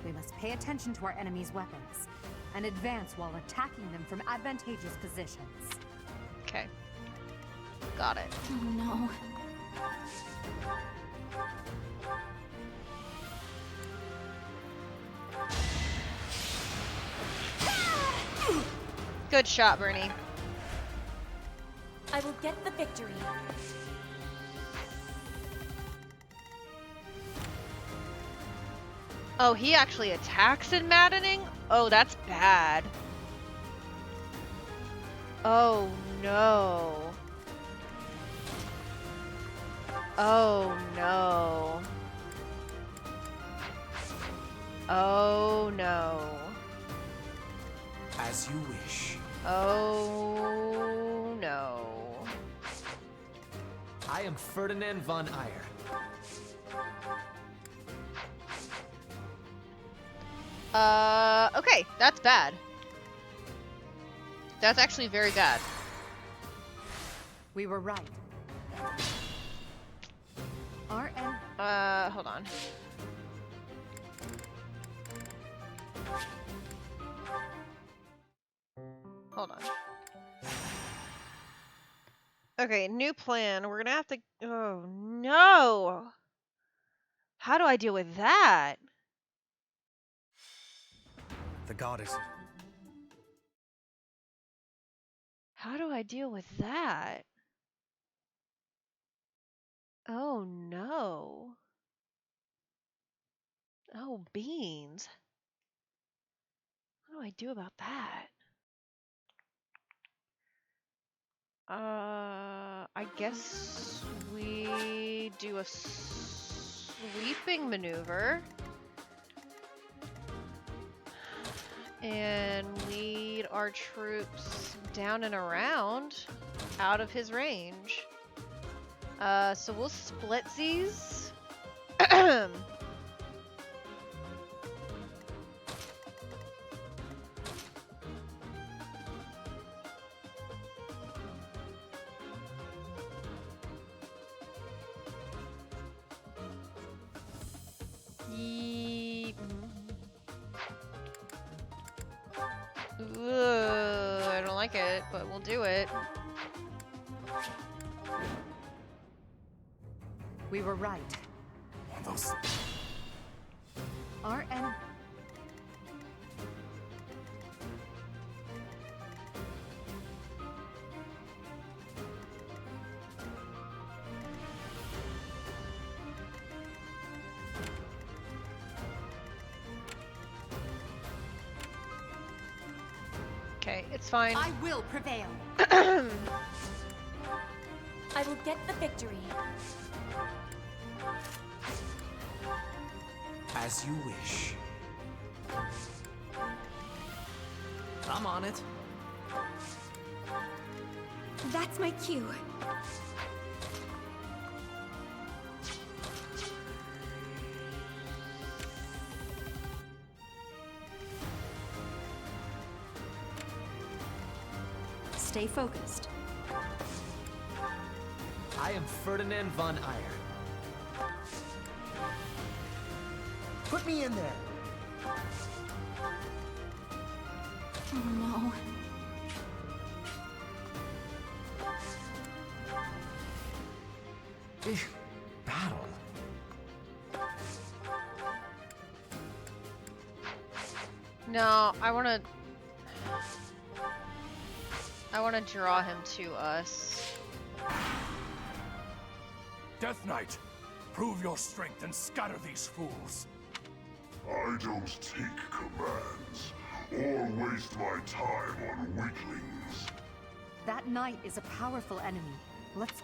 We must pay attention to our enemy's weapons and advance while attacking them from advantageous positions. Okay. Got it. Oh no. Good shot, Bernie. I will get the victory. Oh, he actually attacks in Maddening? Oh, that's bad. Oh, no. Oh, no. Oh, no. As you wish. Oh, no. I am Ferdinand von Eyre. Okay, that's bad. That's actually very bad. We were right. Hold on. Hold on. Okay, new plan. We're gonna have to... Oh, no! How do I deal with that? The goddess. How do I deal with that? Oh, no. Oh, beans. What do I do about that? I guess we do a sweeping maneuver and lead our troops down and around out of his range. So we'll split these. I don't like it, but we'll do it. We were right. Our enemy. Okay, it's fine. I will prevail. I will get the victory. As you wish. I'm on it. That's my cue. Stay focused. I am Ferdinand von Eyre. Put me in there. Oh no. Battle. No, I wanna draw him to us. Death Knight, prove your strength and scatter these fools. I don't take commands, or waste my time on weaklings. That knight is a powerful enemy. Let's...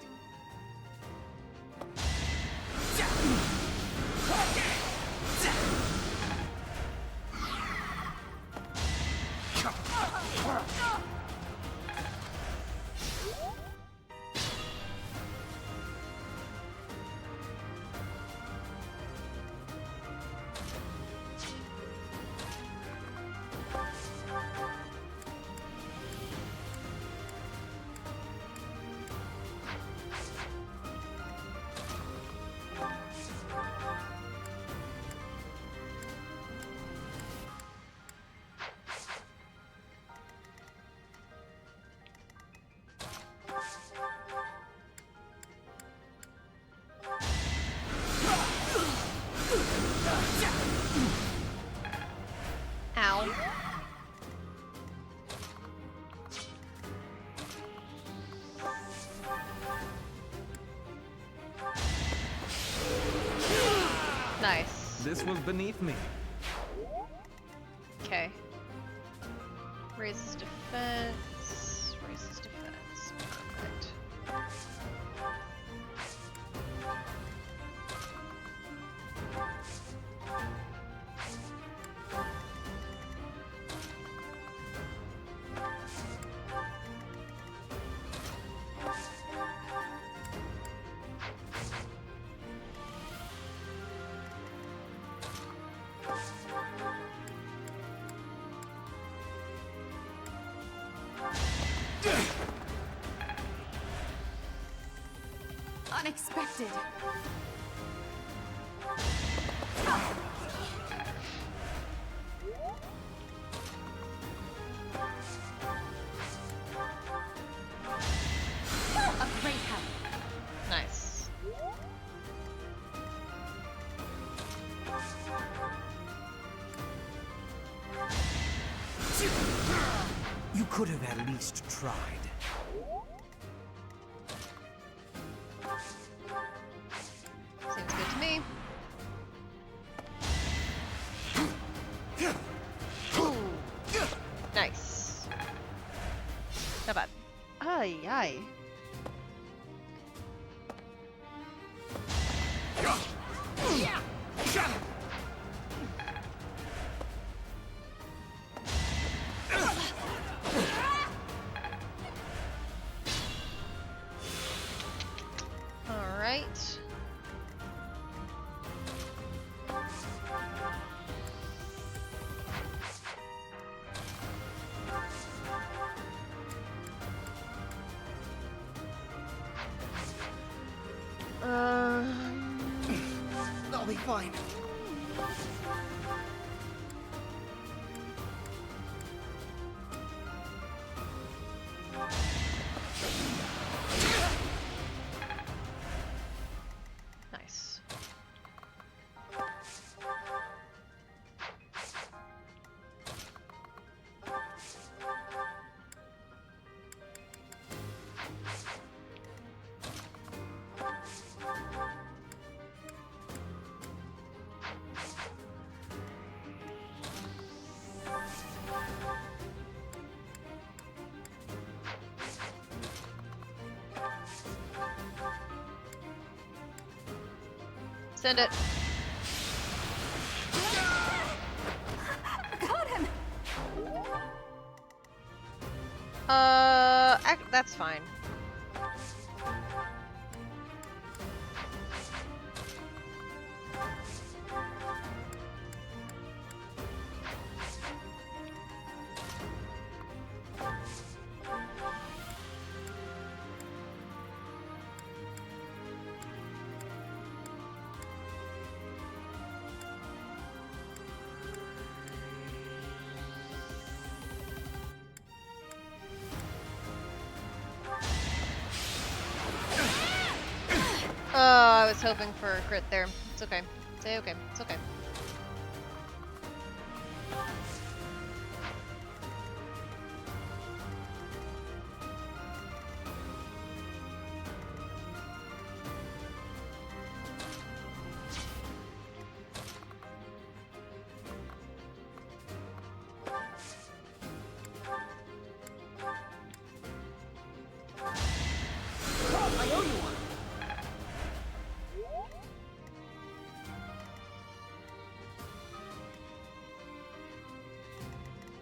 Ow. Nice. This was beneath me. Okay. Raises defense. Raises defense. Perfect. Unexpected. A great help. Nice. You could have at least tried. Seems good to me. Ooh. Nice. Not bad. Ay, ay. All right. I'll be fine. Nice. Send it. Got him! That's fine. Oh, I was hoping for a crit there. It's okay. Say okay. It's okay.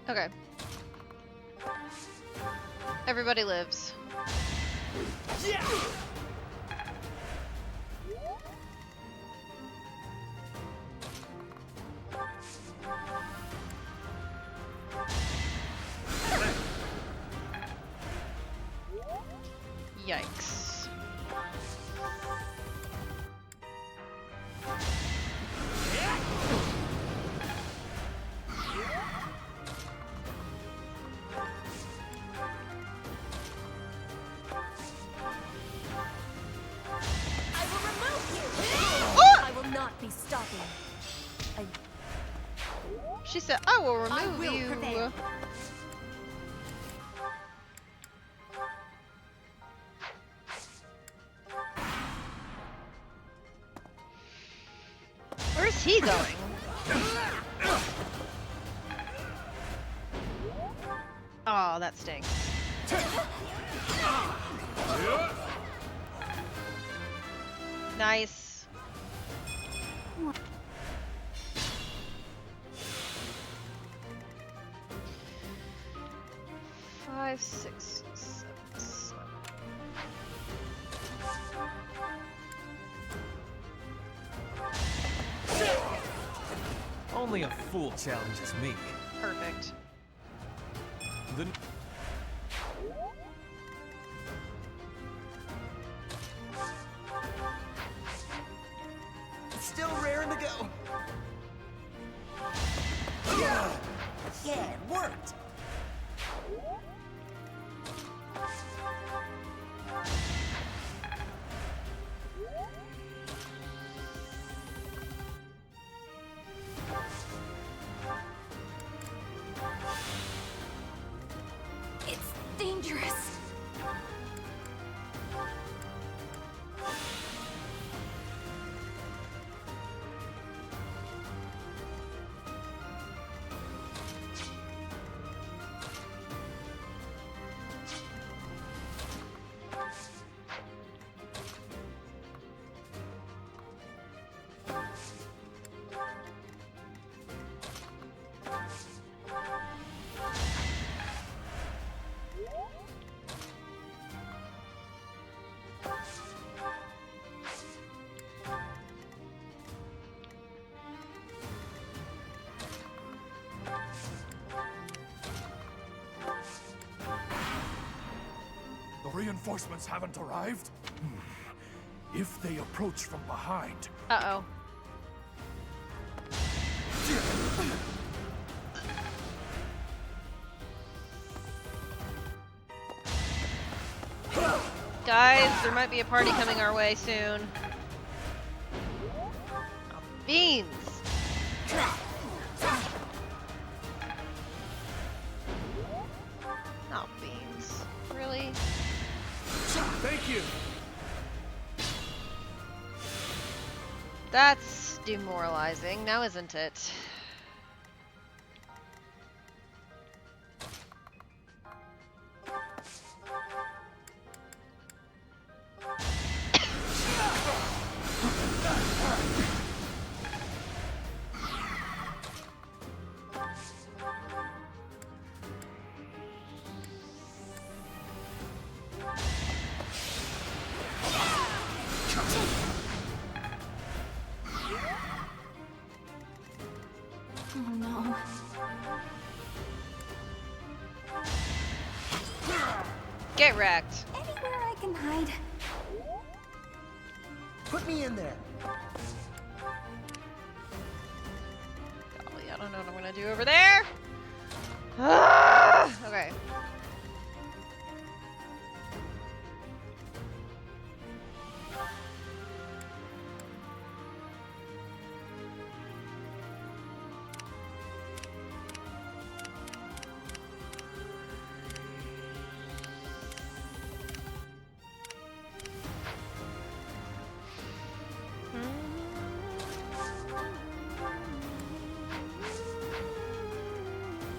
Okay. Everybody lives. Yeah! Yikes. I will remove you! I will not be stopping. She said, I will remove I will you. prevail. Where's he going? Oh, that stinks. Nice. Five, six, seven, seven. Only a fool challenges me. Perfect. The It's still raring to go. Yeah, it worked. It's dangerous. The reinforcements haven't arrived? If they approach from behind... Uh-oh. Guys, there might be a party coming our way soon. Oh, beans! Not beans. Really? Thank you! That's demoralizing, now isn't it? Oh no. Get wrecked. Anywhere I can hide. Put me in there. Golly, I don't know what I'm gonna do over there. Ah! Okay.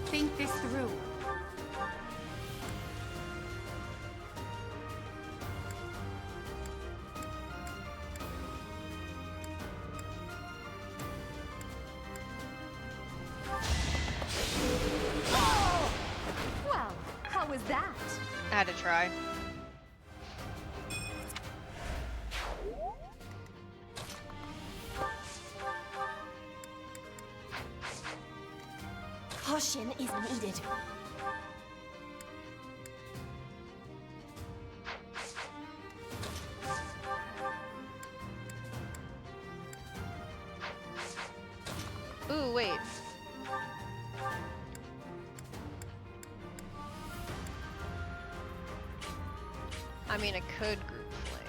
Think this through. was that? I had to try. Caution is needed. Ooh, wait. I mean, I could group flame.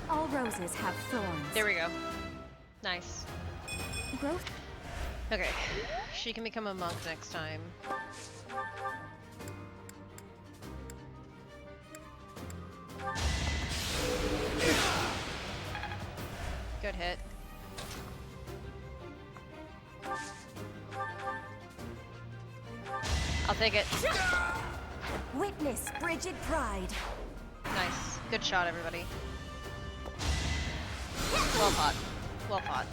All roses have thorns. There we go. Nice. Growth. Okay, she can become a monk next time. Good hit. I'll take it. Witness Bridget Pride. Nice. Good shot, everybody. Well fought. Well fought.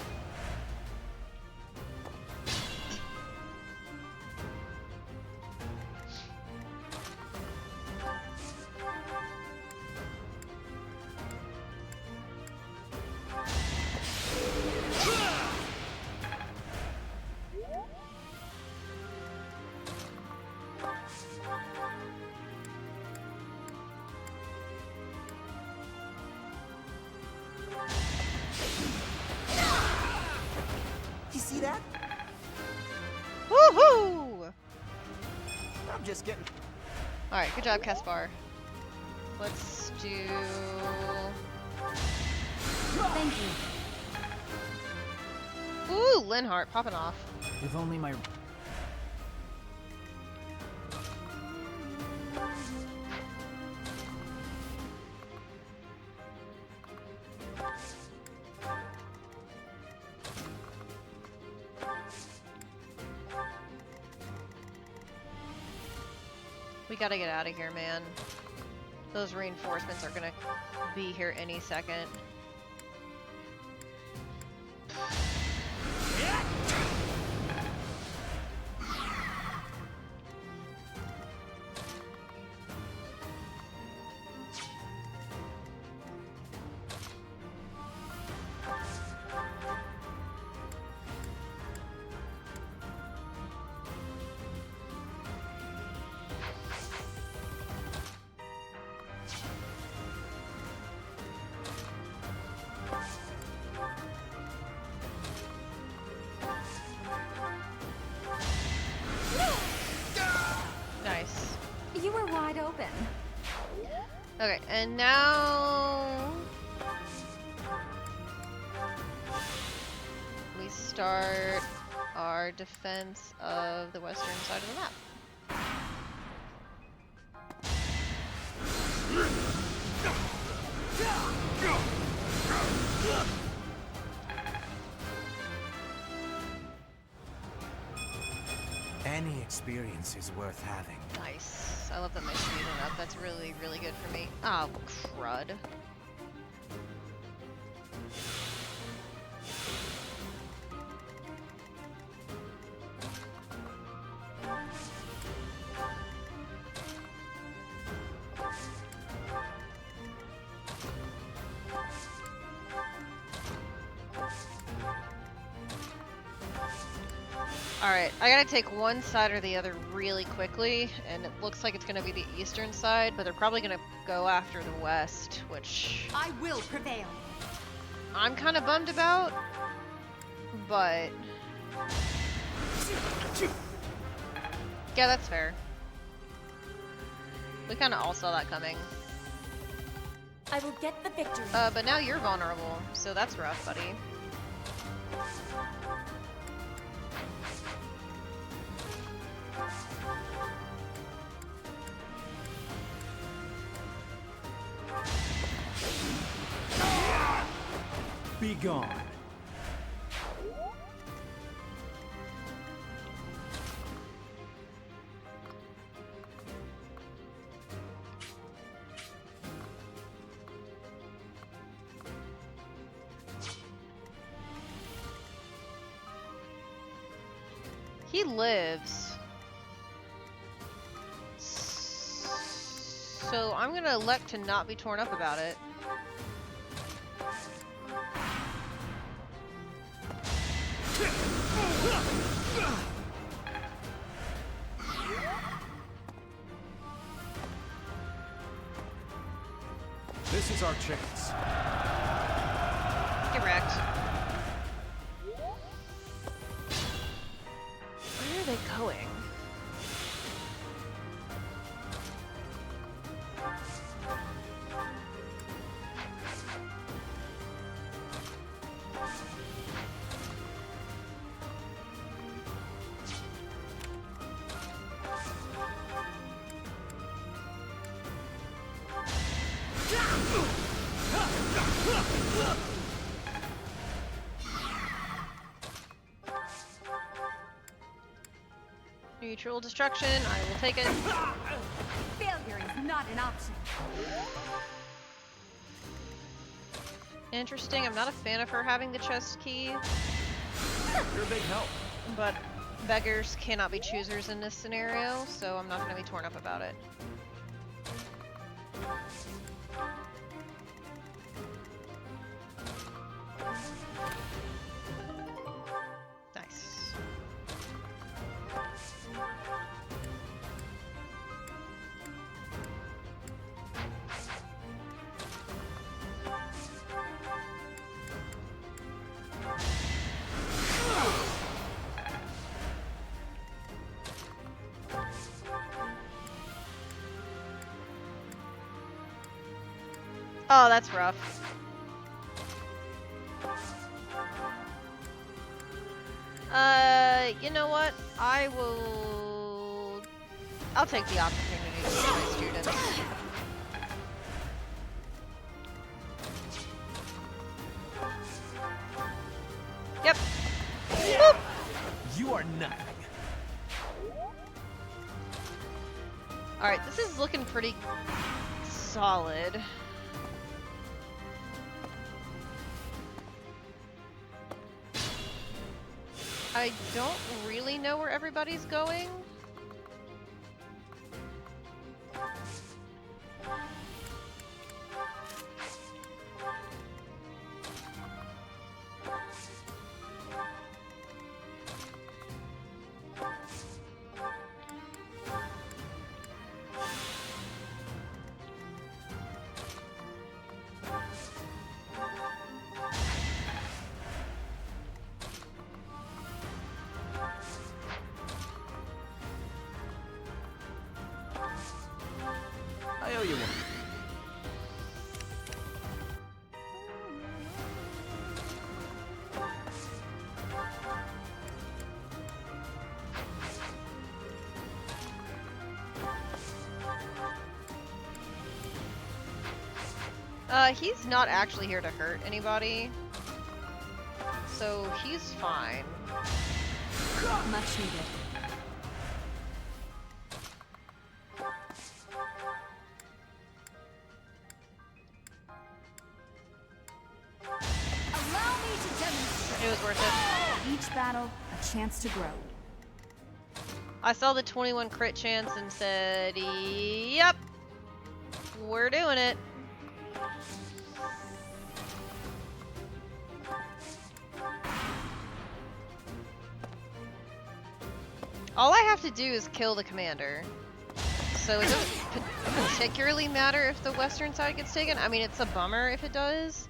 You see that? Woohoo! I'm just getting... Alright, good job, Caspar. Let's do... Thank you. Ooh, Linhart popping off. If only my... We gotta get out of here, man. Those reinforcements are gonna be here any second. Nice. You were wide open. Okay, and now we start our defense of the western side of the map. Any experience is worth having. Nice. I love that my speed went up. That's really, really good for me. Oh, crud. Alright, I gotta take one side or the other really quickly, and it looks like it's gonna be the eastern side, but they're probably gonna go after the west, which I will prevail. I'm kind of bummed about, but yeah, that's fair. We kind of all saw that coming. I will get the victory. But now you're vulnerable, so that's rough, buddy. Be gone. He lives. So I'm gonna elect to not be torn up about it. This is our chance. Get wrecked. Where are they going? Neutral destruction, I will take it. Failure is not an option. Interesting, I'm not a fan of her having the chest key. You're a big help. But beggars cannot be choosers in this scenario, so I'm not going to be torn up about it. Nice. Oh, that's rough. You know what? I'll take the opportunity to see my students. Yep. Boop. You are nothing. Alright, this is looking pretty solid. I don't really know where everybody's going. I owe you one. He's not actually here to hurt anybody, so he's fine. Much needed. Allow me to demonstrate. It was worth it. Each battle, a chance to grow. I saw the 21 crit chance and said, yep, we're doing it. All I have to do is kill the commander. So it doesn't particularly matter if the western side gets taken. I mean, it's a bummer if it does.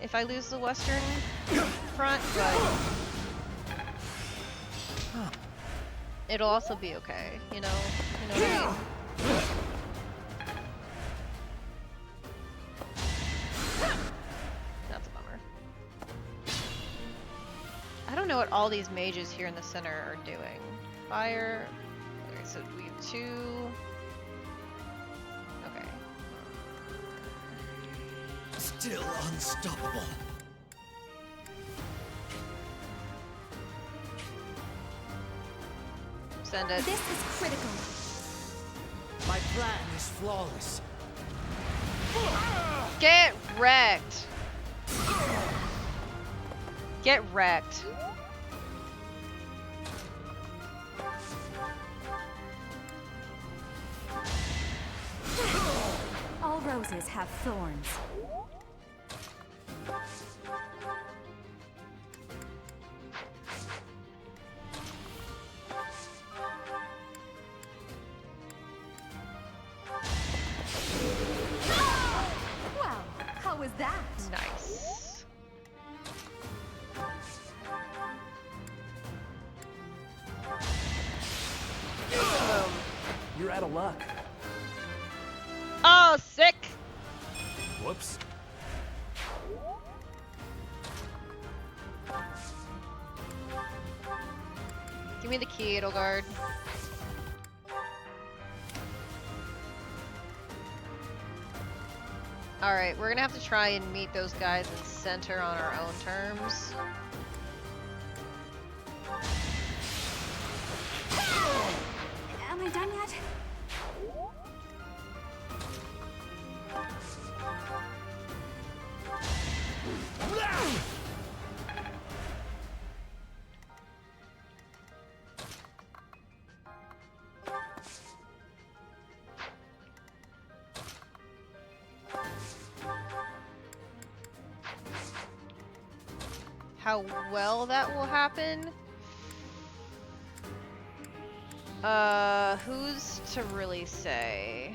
If I lose the western front, but it'll also be okay, you know what I mean? That's a bummer. I don't know what all these mages here in the center are doing. Fire. Okay, so we have 2. Okay. Still unstoppable. Send it. This is critical. My plan is flawless. Get wrecked. Get wrecked. All roses have thorns. Well, how was that? Nice. You're out of luck. Oh, sick! Whoops. Give me the key, Edelgard. Alright, we're gonna have to try and meet those guys in center on our own terms. Am I done yet? How well that will happen? Who's to really say?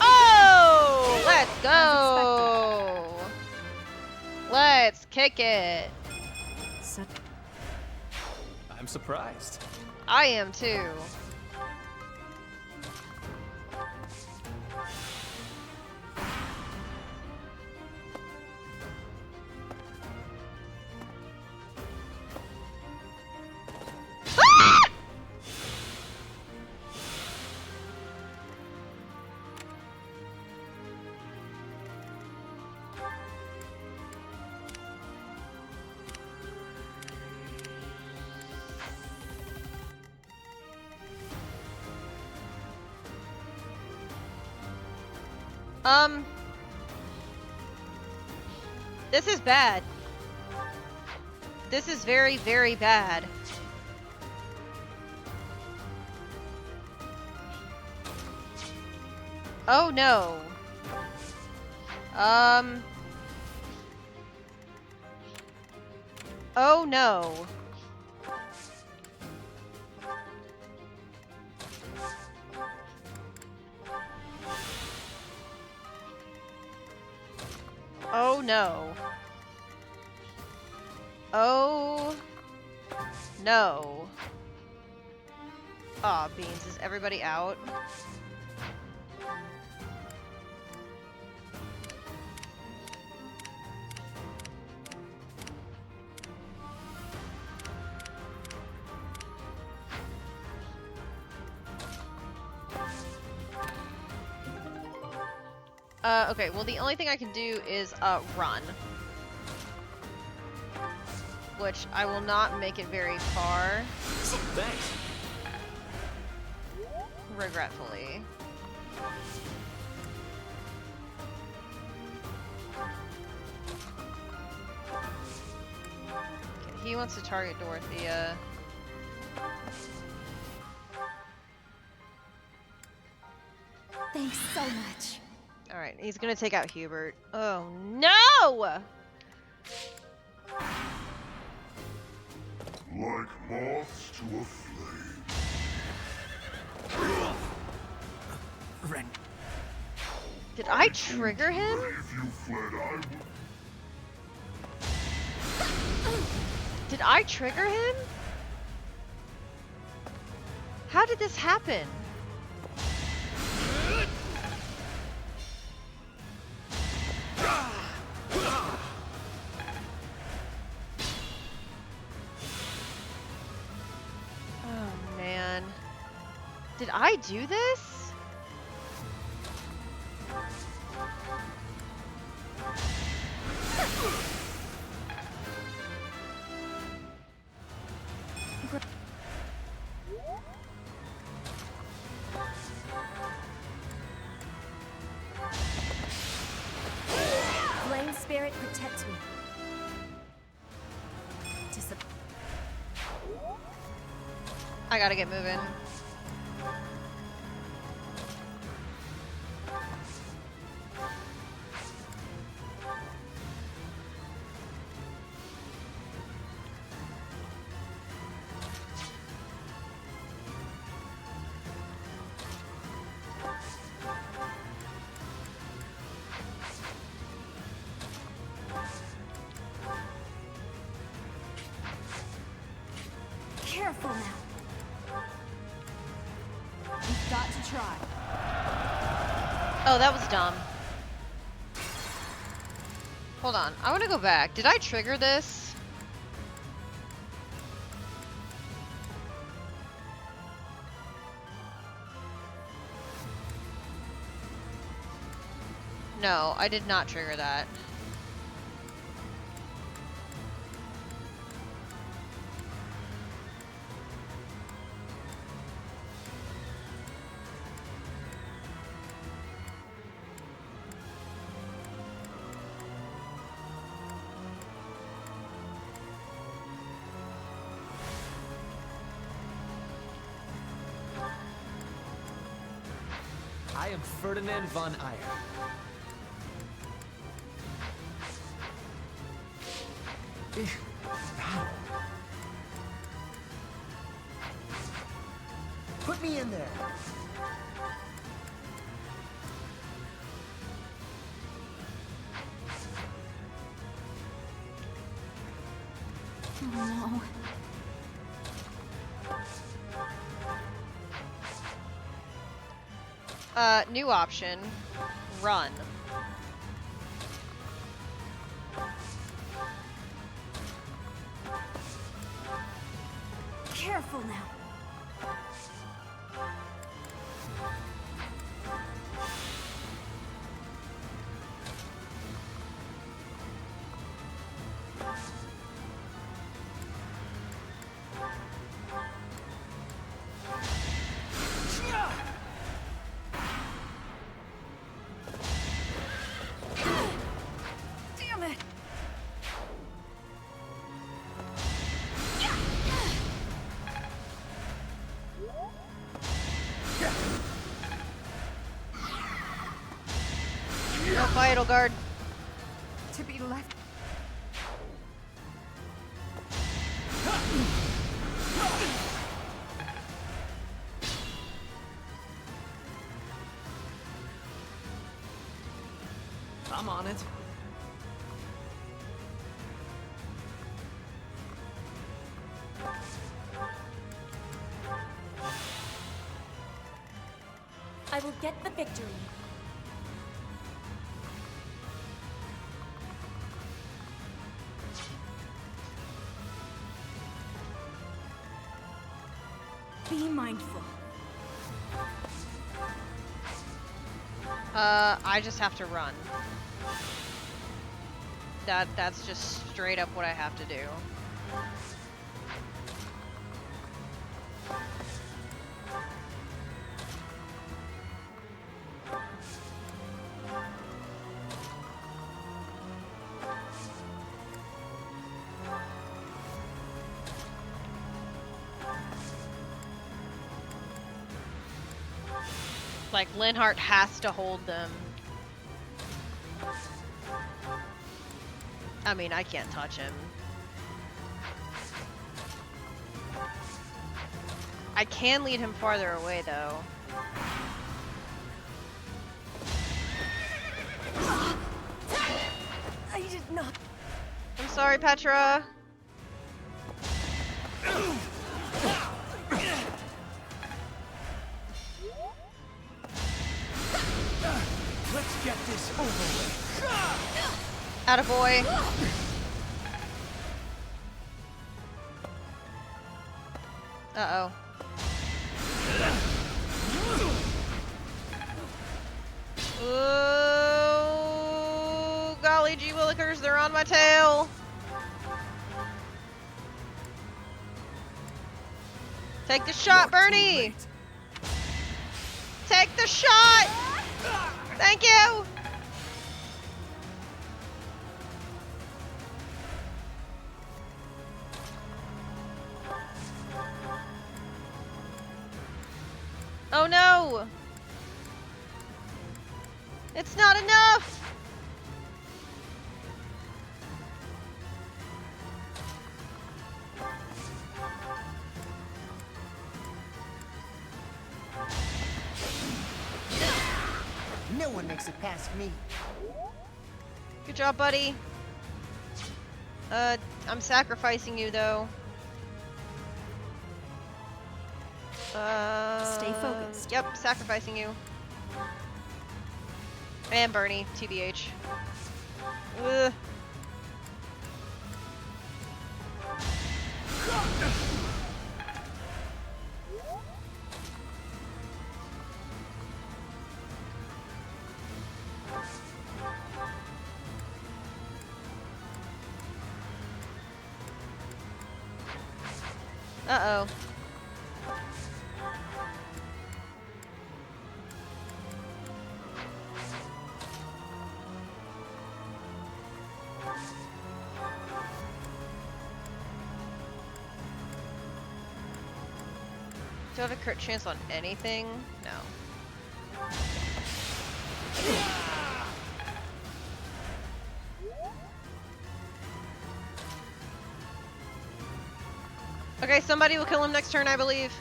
Oh! Let's go! Let's kick it! I'm surprised. I am too. This is bad. This is very, very bad. Oh no. Oh no. Oh no. Oh no. Aw, beans, is everybody out? Okay, well the only thing I can do is, run. Which I will not make it very far. Thanks. Regretfully. Okay, he wants to target Dorothea. Thanks so much. Alright, he's gonna take out Hubert. Oh no! Like moths to a flame. Ren. Did I trigger him? If you fled, I would. Did I trigger him? How did this happen? Oh man. Did I do this? protect me. I gotta get moving. Careful now. You've got to try. Oh, that was dumb. Hold on, I want to go back. Did I trigger this? No, I did not trigger that. I am Ferdinand von Eyre. Put me in there. Oh no. New option. Run. Careful now. Damn it! No vital guard. To be left. I'm on it. I will get the victory. Be mindful. I just have to run. That's just straight up what I have to do. Like, Linhardt has to hold them. I mean, I can't touch him. I can lead him farther away, though. I did not. I'm sorry, Petra. Let's get this over with. Attaboy. Uh-oh. Ooh, golly gee willikers, they're on my tail. Take the shot, Bernie. Take the shot. Thank you. No! It's not enough! No one makes it past me. Good job, buddy. I'm sacrificing you, though. Stay focused. Yep, sacrificing you. And Bernie, TBH. Ugh. Uh-oh. Do I have a crit chance on anything? No. Okay, somebody will kill him next turn, I believe.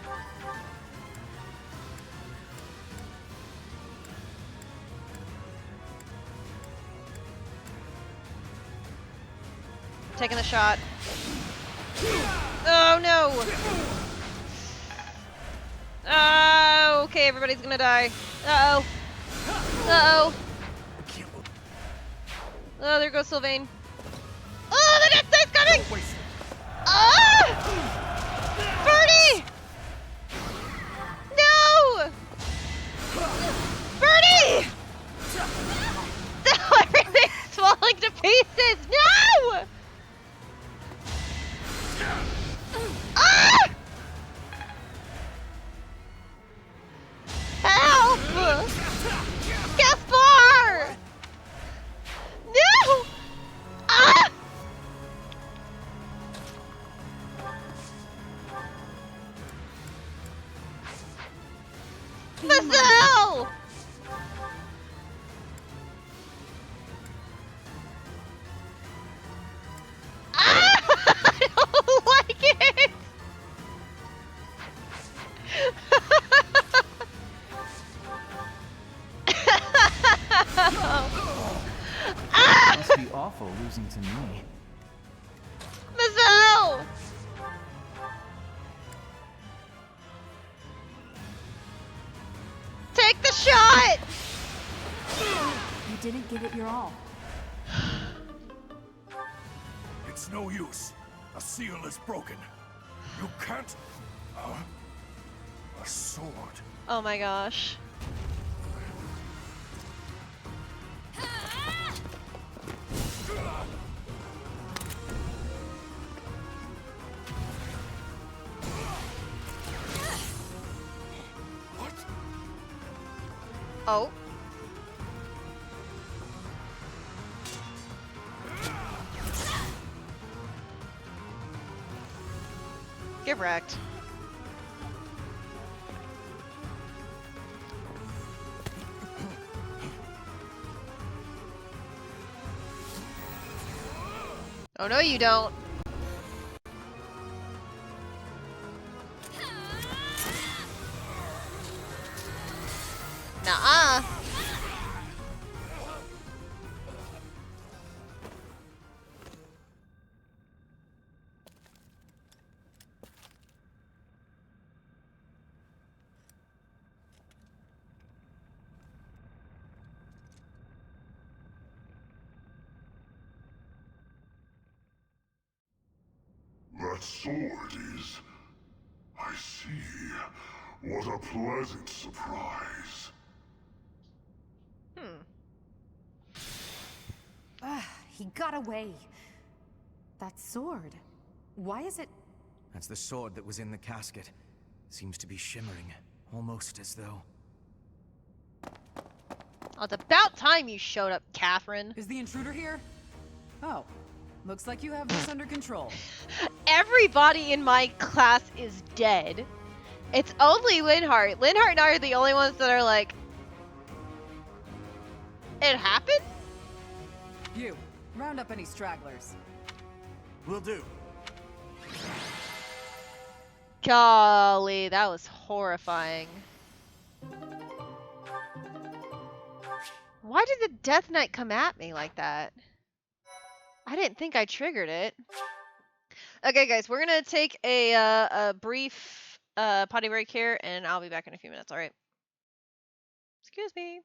Taking the shot. Oh no! Oh, okay, everybody's gonna die. Uh-oh. Uh-oh. Oh, there goes Sylvain. Oh, the Death State's coming! Ah! Birdie! No! Birdie! No, everything's falling to pieces! No! Ah! Help! Gaspar! No! Ah! Marcel! Ah! I don't like it! It must be awful losing to me. Marcel! Take the shot! You didn't give it your all. It's no use. A seal is broken. You can't... a sword. Oh my gosh. Oh. Get wrecked. Oh no, you don't. Nuh-uh. That sword is... I see. What a pleasant surprise. He got away. That sword. Why is it... That's the sword that was in the casket. Seems to be shimmering, almost as though... Oh, it's about time you showed up, Catherine. Is the intruder here? Oh, looks like you have this under control. Everybody in my class is dead. It's only Linhart. Linhart and I are the only ones that are like, it happened? You, round up any stragglers. Will do. Golly, that was horrifying. Why did the Death Knight come at me like that? I didn't think I triggered it. Okay, guys, we're gonna take a brief potty break here, and I'll be back in a few minutes. All right. Excuse me.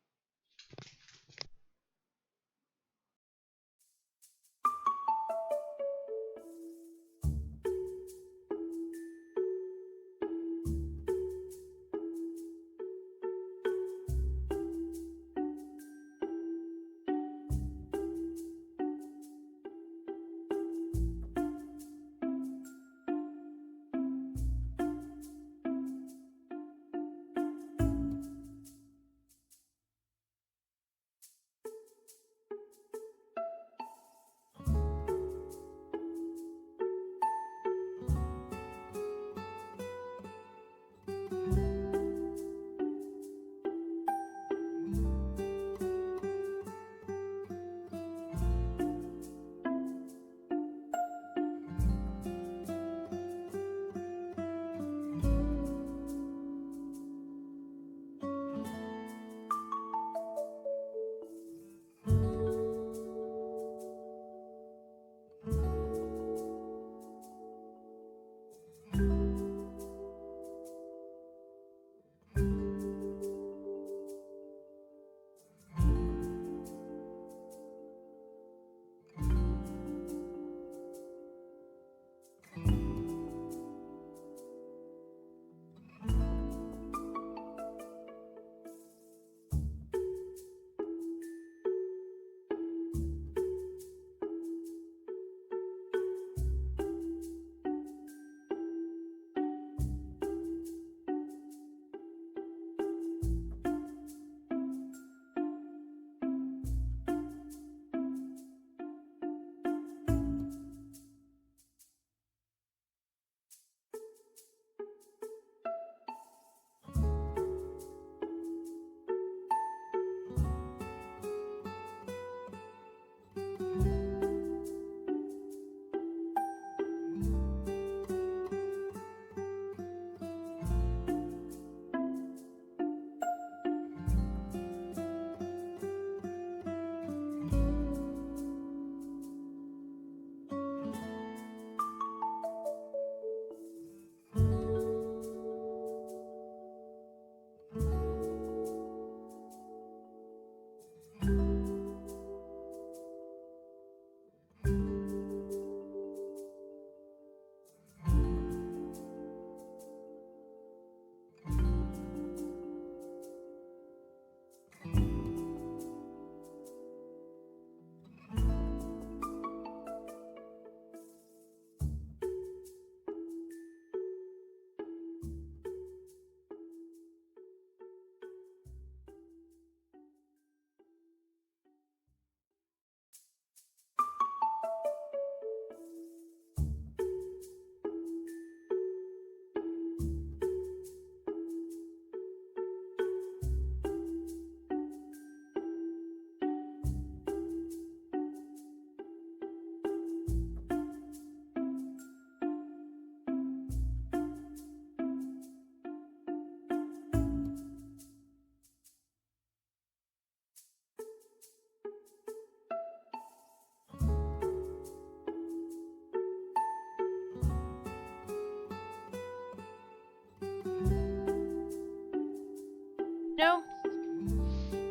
No.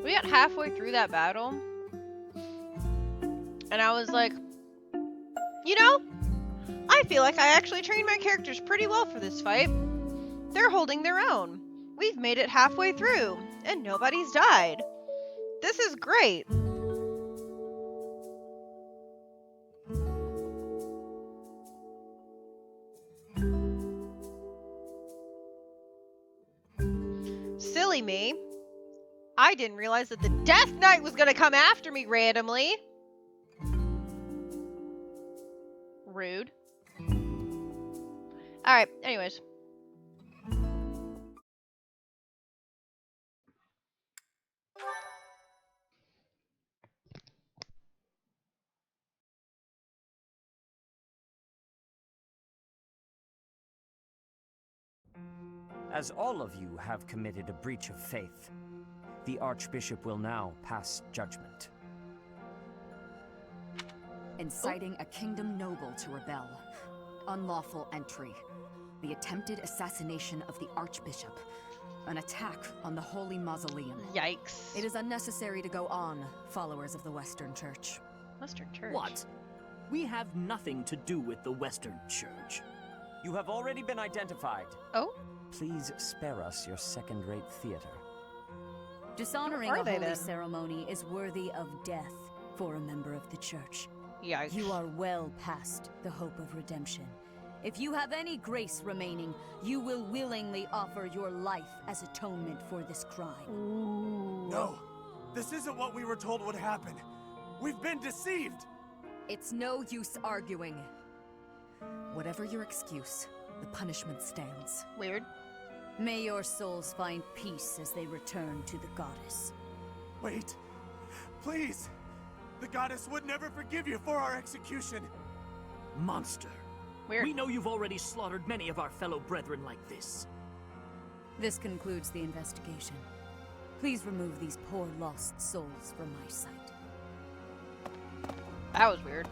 We got halfway through that battle, and I was like, you know, I feel like I actually trained my characters pretty well for this fight. They're holding their own. We've made it halfway through, and nobody's died. This is great. Silly me. I didn't realize that the Death Knight was gonna come after me randomly. Rude. Alright, anyways. As all of you have committed a breach of faith, the Archbishop will now pass judgment. Inciting a kingdom noble to rebel. Unlawful entry. The attempted assassination of the Archbishop. An attack on the Holy Mausoleum. Yikes. It is unnecessary to go on, followers of the Western Church. Western Church? What? We have nothing to do with the Western Church. You have already been identified. Oh? Please spare us your second-rate theater. Dishonoring Who are a they, holy then? ceremony is worthy of death for a member of the Church. Yikes. You are well past the hope of redemption. If you have any grace remaining, you will willingly offer your life as atonement for this crime. Ooh. No, this isn't what we were told would happen. We've been deceived. It's no use arguing. Whatever your excuse, the punishment stands. Weird. May your souls find peace as they return to the goddess. Wait, please. The goddess would never forgive you for our execution. Monster. Weird. We know you've already slaughtered many of our fellow brethren like this. This concludes the investigation. Please remove these poor lost souls from my sight. That was weird.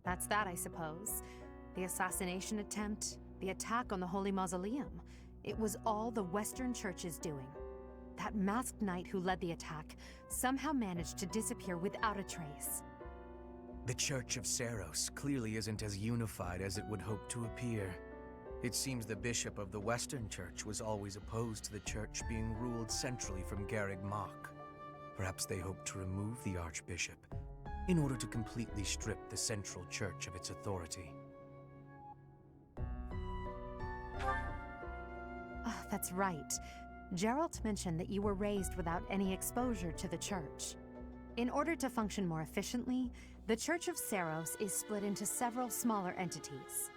That's that, I suppose. The assassination attempt, the attack on the Holy Mausoleum. It was all the Western Church's doing. That masked knight who led the attack somehow managed to disappear without a trace. The Church of Seros clearly isn't as unified as it would hope to appear. It seems the bishop of the Western Church was always opposed to the church being ruled centrally from Garreg Mach. Perhaps they hope to remove the Archbishop in order to completely strip the Central Church of its authority. Oh, that's right. Geralt mentioned that you were raised without any exposure to the Church. In order to function more efficiently, the Church of Seros is split into several smaller entities.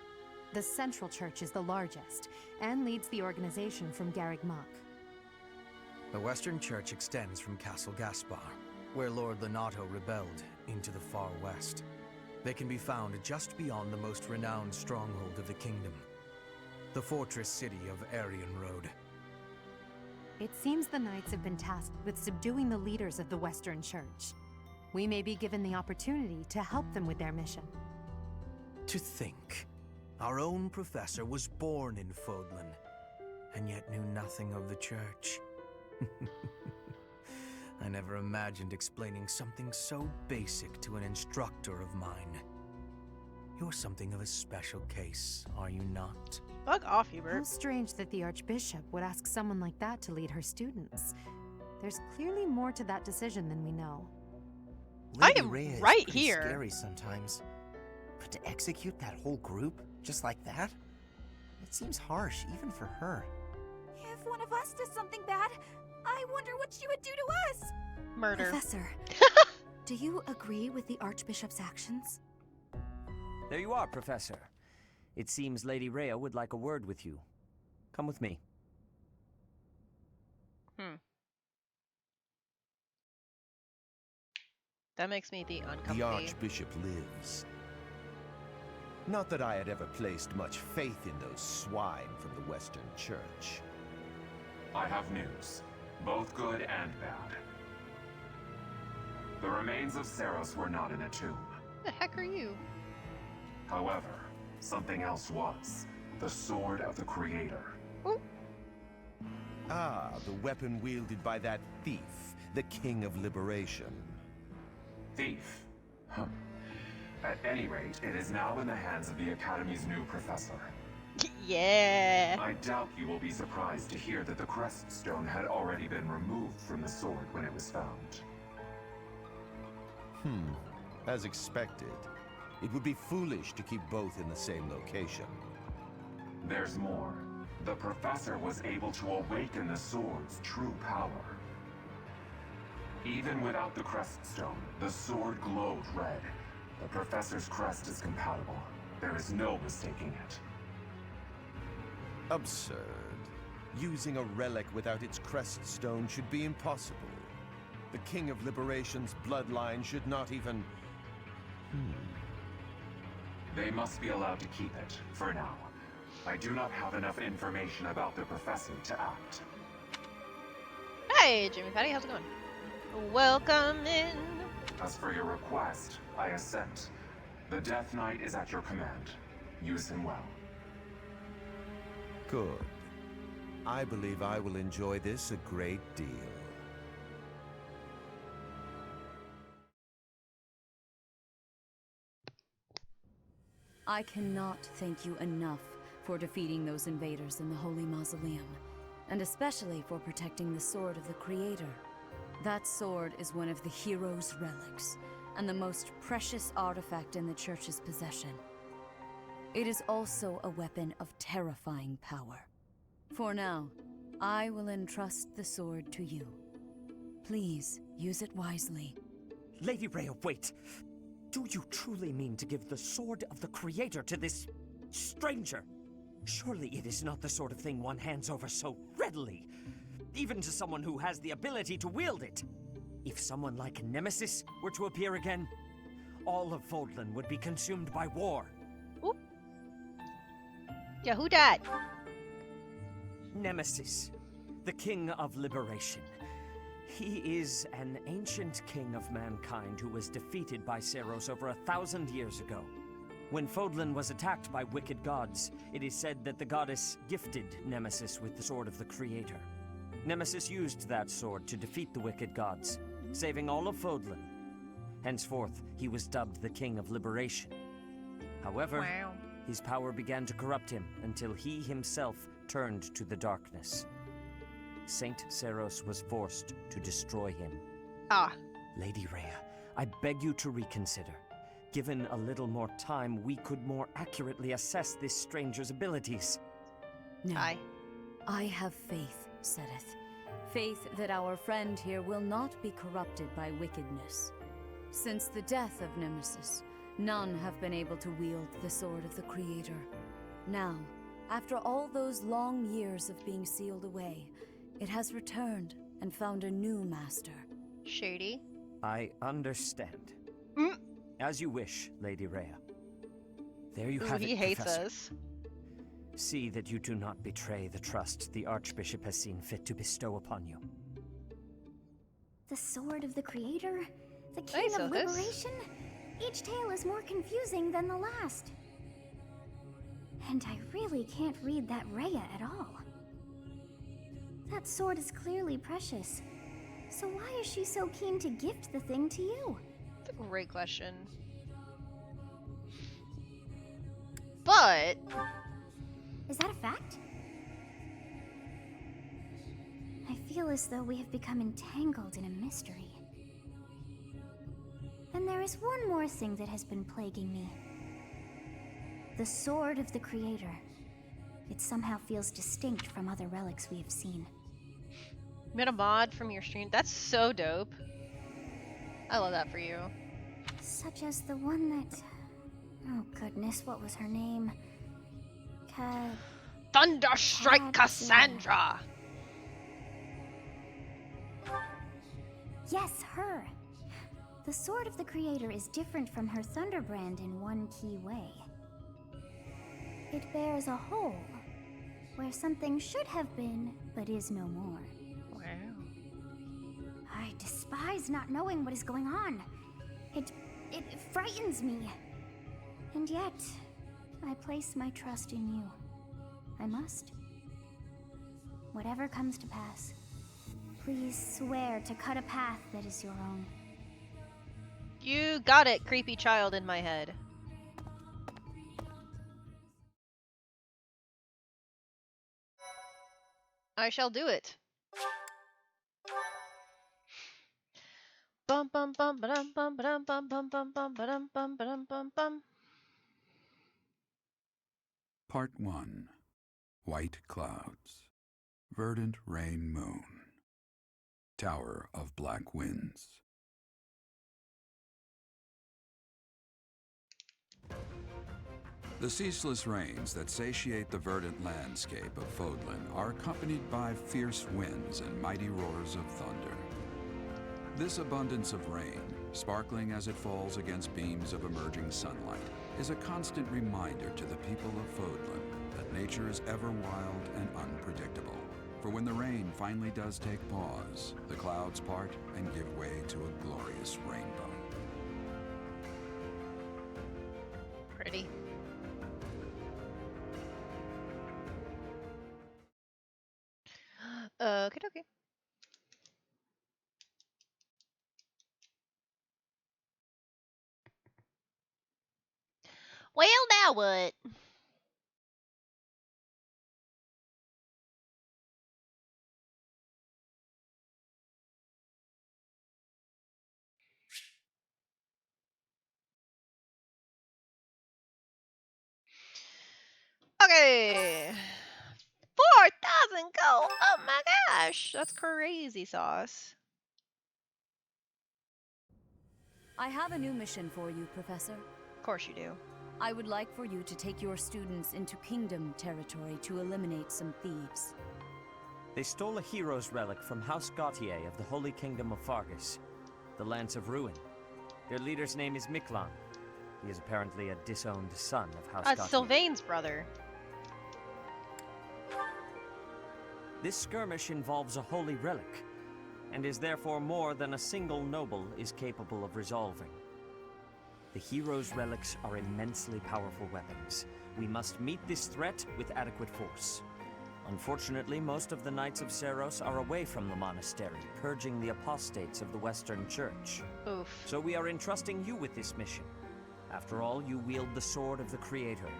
The Central Church is the largest, and leads the organization from Garreg Mach. The Western Church extends from Castle Gaspar, where Lord Lenato rebelled, into the far west. They can be found just beyond the most renowned stronghold of the kingdom, the fortress city of Aryan Road. It seems the Knights have been tasked with subduing the leaders of the Western Church. We may be given the opportunity to help them with their mission. To think, our own professor was born in Fodlan, and yet knew nothing of the church. I never imagined explaining something so basic to an instructor of mine. You're something of a special case, are you not? Bug off, Hubert. How strange that the Archbishop would ask someone like that to lead her students. There's clearly more to that decision than we know. Lady I am Rhea is right pretty here. Scary sometimes, but to execute that whole group just like that, it seems harsh even for her. If one of us does something bad, I wonder what she would do to us. Murder. Professor, do you agree with the Archbishop's actions? There you are, Professor. It seems Lady Rhea would like a word with you. Come with me. That makes me the uncomfy. The Archbishop lives. Not that I had ever placed much faith in those swine from the Western Church. I have news, both good and bad. The remains of Seros were not in a tomb. Who the heck are you? However, something else was. The Sword of the Creator. Ooh. Ah, the weapon wielded by that thief, the King of Liberation. Thief? Huh. At any rate, it is now in the hands of the Academy's new professor. Yeah. I doubt you will be surprised to hear that the crest stone had already been removed from the sword when it was found. As expected. It would be foolish to keep both in the same location. There's more. The professor was able to awaken the sword's true power. Even without the crest stone, the sword glowed red. The professor's crest is compatible. There is no mistaking it. Absurd. Using a relic without its crest stone should be impossible. The King of Liberation's bloodline should not even... They must be allowed to keep it, for now. I do not have enough information about the professor to act. Hey, Jimmy Patty, how's it going? Welcome in. As for your request, I assent. The Death Knight is at your command. Use him well. Good. I believe I will enjoy this a great deal. I cannot thank you enough for defeating those invaders in the Holy Mausoleum, and especially for protecting the Sword of the Creator. That sword is one of the hero's relics, and the most precious artifact in the Church's possession. It is also a weapon of terrifying power. For now, I will entrust the sword to you. Please, use it wisely. Lady Rhea, wait! Do you truly mean to give the Sword of the Creator to this stranger? Surely it is not the sort of thing one hands over so readily, even to someone who has the ability to wield it. If someone like Nemesis were to appear again, all of Fodlan would be consumed by war. Oop. Yeah, who died? Nemesis, the King of Liberation. He is an ancient king of mankind who was defeated by Seiros over 1,000 years ago. When Fodlan was attacked by wicked gods, it is said that the goddess gifted Nemesis with the Sword of the Creator. Nemesis used that sword to defeat the wicked gods, saving all of Fodlan. Henceforth, he was dubbed the King of Liberation. However, his power began to corrupt him until he himself turned to the darkness. Saint Seiros was forced to destroy him. Lady Rhea, I beg you to reconsider. Given a little more time, we could more accurately assess this stranger's abilities. No. I have faith, Sedith. Faith that our friend here will not be corrupted by wickedness. Since the death of Nemesis, none have been able to wield the Sword of the Creator. Now, after all those long years of being sealed away, it has returned and found a new master. Shady. I understand. As you wish, Lady Rhea. There you Ooh, have it, he hates Professor. us. See that you do not betray the trust the Archbishop has seen fit to bestow upon you. The Sword of the Creator? The King of Liberation? Each tale is more confusing than the last. And I really can't read that Rhea at all. That sword is clearly precious. So why is she so keen to gift the thing to you? That's a great question. But... Is that a fact? I feel as though we have become entangled in a mystery. Then there is one more thing that has been plaguing me. The Sword of the Creator. It somehow feels distinct from other relics we have seen. You made a mod from your stream? That's so dope. I love that for you. Such as the one that... Oh goodness, what was her name? Thunderstrike Cassandra! Yes, her! The Sword of the Creator is different from her Thunderbrand in one key way. It bears a hole, where something should have been, but is no more. Wow. I despise not knowing what is going on. It frightens me. And yet, I place my trust in you. I must. Whatever comes to pass, please swear to cut a path that is your own. You got it, creepy child in my head. I shall do it. Bum bum bum ba-dum bum ba-dum bum bum bum bum ba-dum bum ba-dum bum bum. Part 1. White Clouds. Verdant Rain Moon. Tower of Black Winds. The ceaseless rains that satiate the verdant landscape of Fodlan are accompanied by fierce winds and mighty roars of thunder. This abundance of rain, sparkling as it falls against beams of emerging sunlight, is a constant reminder to the people of Fodlan that nature is ever wild and unpredictable. For when the rain finally does take pause, the clouds part and give way to a glorious rainbow. Pretty. Okay. Well, now what? Okay. 4,000 gold. Oh my gosh. That's crazy sauce. I have a new mission for you, Professor. Of course you do. I would like for you to take your students into Kingdom territory to eliminate some thieves. They stole a hero's relic from House Gautier of the Holy Kingdom of Fargus, the Lance of Ruin. Their leader's name is Miklan. He is apparently a disowned son of House Gautier. Sylvain's brother. This skirmish involves a holy relic, and is therefore more than a single noble is capable of resolving. The hero's relics are immensely powerful weapons. We must meet this threat with adequate force. Unfortunately, most of the Knights of Seiros are away from the monastery, purging the apostates of the Western Church. Oof. So we are entrusting you with this mission. After all, you wield the Sword of the Creator,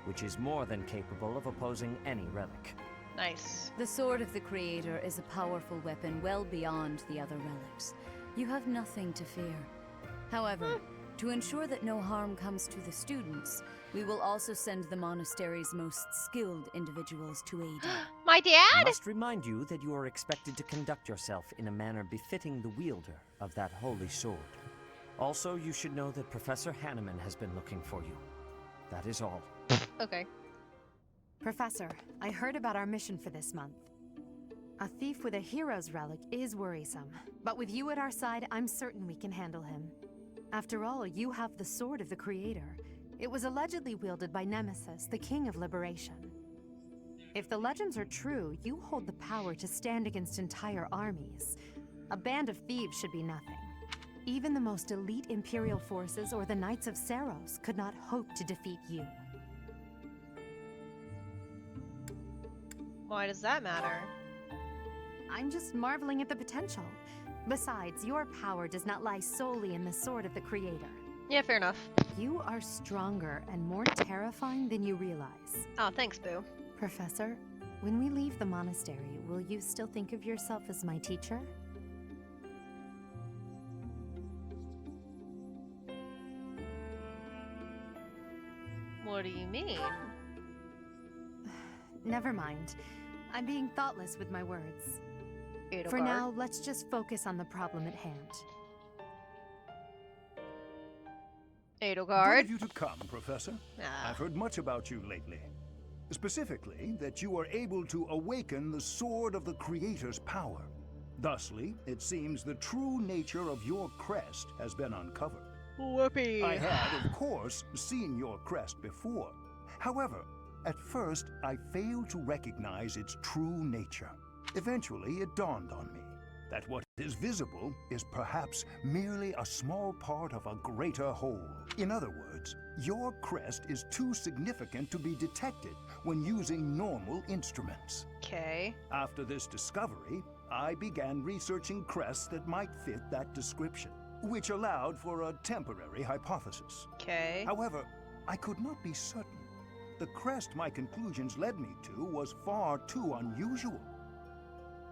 which is more than capable of opposing any relic. Nice. The Sword of the Creator is a powerful weapon well beyond the other relics. You have nothing to fear. However, to ensure that no harm comes to the students, we will also send the monastery's most skilled individuals to aid you. My dad? I must remind you that you are expected to conduct yourself in a manner befitting the wielder of that holy sword. Also, you should know that Professor Hanneman has been looking for you. That is all. Okay. Professor, I heard about our mission for this month. A thief with a hero's relic is worrisome, but with you at our side, I'm certain we can handle him. After all, you have the Sword of the Creator. It was allegedly wielded by Nemesis, the King of Liberation. If the legends are true, you hold the power to stand against entire armies. A band of thieves should be nothing. Even the most elite Imperial forces or the Knights of Seiros could not hope to defeat you. Why does that matter? I'm just marveling at the potential. Besides, your power does not lie solely in the Sword of the Creator. Yeah, fair enough. You are stronger and more terrifying than you realize. Oh, thanks, Boo. Professor, when we leave the monastery, will you still think of yourself as my teacher? What do you mean? Never mind. I'm being thoughtless with my words. Edelgard. For now, let's just focus on the problem at hand. Edelgard. Good of you to come, Professor. I've heard much about you lately. Specifically, that you are able to awaken the Sword of the Creator's power. Thusly, it seems the true nature of your crest has been uncovered. Whoopee. I had, of course, seen your crest before. However, at first, I failed to recognize its true nature. Eventually, it dawned on me that what is visible is perhaps merely a small part of a greater whole. In other words, your crest is too significant to be detected when using normal instruments. Okay. After this discovery, I began researching crests that might fit that description, which allowed for a temporary hypothesis. Okay. However, I could not be certain. The crest my conclusions led me to was far too unusual.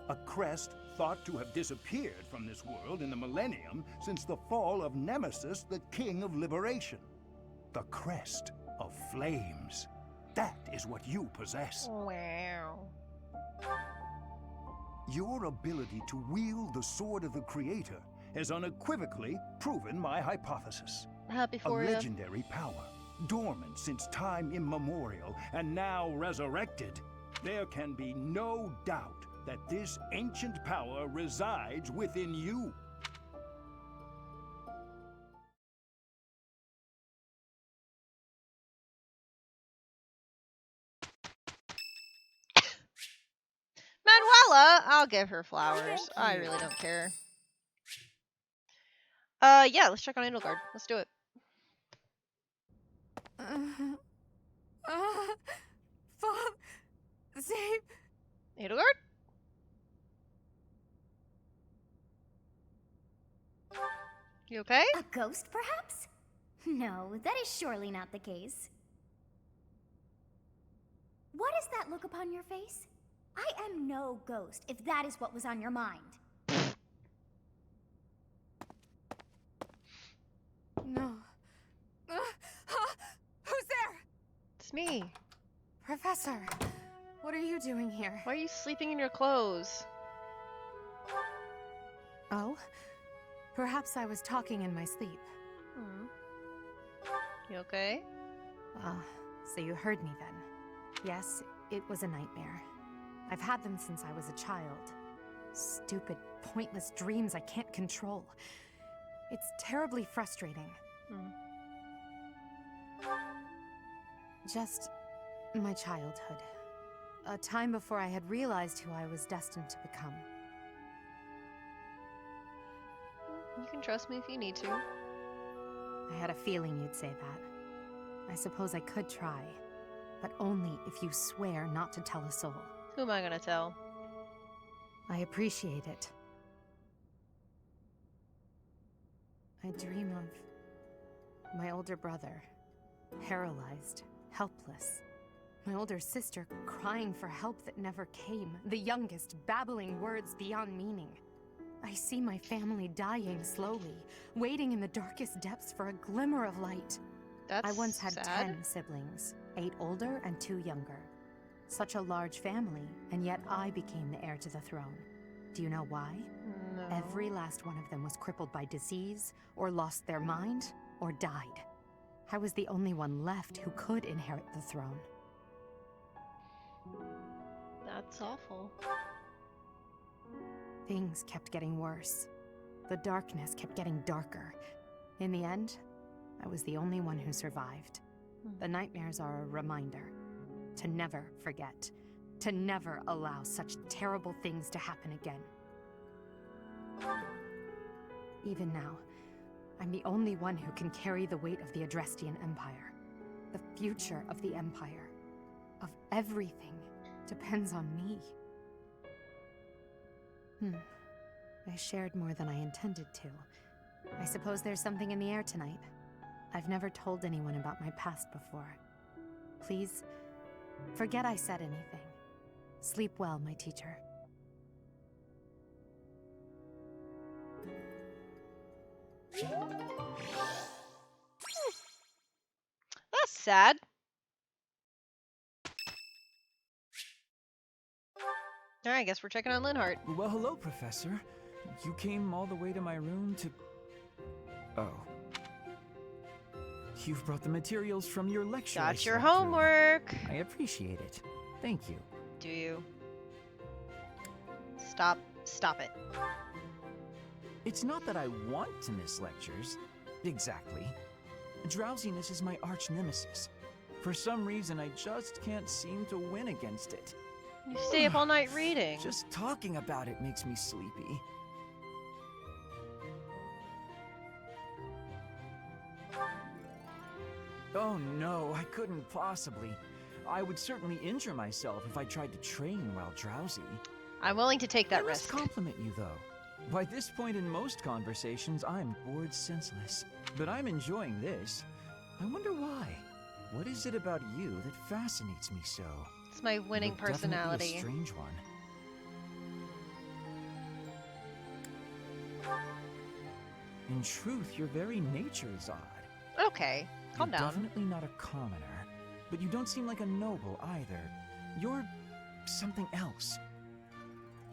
A crest thought to have disappeared from this world in the millennium since the fall of Nemesis, the King of Liberation. The crest of flames. That is what you possess. Wow. Your ability to wield the Sword of the Creator has unequivocally proven my hypothesis. Happy A for you. legendary power, dormant since time immemorial, and now resurrected. There can be no doubt that this ancient power resides within you. Ella, I'll give her flowers. I really don't care. Yeah, let's check on Edelgard. Let's do it. Save Edelgard? You okay? A ghost, perhaps? No, that is surely not the case. What is that look upon your face? I am no ghost, if that is what was on your mind. No. Who's there? It's me. Professor, what are you doing here? Why are you sleeping in your clothes? Oh? Perhaps I was talking in my sleep. You okay? So you heard me then. Yes, it was a nightmare. I've had them since I was a child. Stupid, pointless dreams I can't control. It's terribly frustrating. Just my childhood. A time before I had realized who I was destined to become. You can trust me if you need to. I had a feeling you'd say that. I suppose I could try, but only if you swear not to tell a soul. Who am I gonna tell? I appreciate it. I dream of my older brother, paralyzed, helpless. My older sister crying for help that never came. The youngest babbling words beyond meaning. I see my family dying slowly, waiting in the darkest depths for a glimmer of light. I once had sad. 10 siblings, 8 older and 2 younger. Such a large family, and yet I became the heir to the throne. Do you know why? No. Every last one of them was crippled by disease, or lost their mind, or died. I was the only one left who could inherit the throne. That's awful. Things kept getting worse. The darkness kept getting darker. In the end, I was the only one who survived. The nightmares are a reminder to never forget, to never allow such terrible things to happen again. Even now, I'm the only one who can carry the weight of the Adrestian Empire. The future of the Empire, of everything, depends on me. I shared more than I intended to. I suppose there's something in the air tonight. I've never told anyone about my past before. Please, forget I said anything. Sleep well, my teacher. That's sad. Alright, I guess we're checking on Linhardt. Well, hello, Professor. You came all the way to my room to... Oh. You've brought the materials from your lecture. Got your homework. I appreciate it. Thank you. Do you? Stop it. It's not that I want to miss lectures. Exactly. Drowsiness is my arch nemesis. For some reason, I just can't seem to win against it. You stay up all night reading. Just talking about it makes me sleepy. Oh no, I couldn't possibly. I would certainly injure myself if I tried to train while drowsy. I'm willing to take that I risk. must compliment you, though. By this point in most conversations, I'm bored senseless. But I'm enjoying this. I wonder why. What is it about you that fascinates me so? It's my winning You're definitely personality. a strange one. In truth, your very nature is odd. Okay, calm You're down. Definitely not a commoner, but you don't seem like a noble either. You're something else.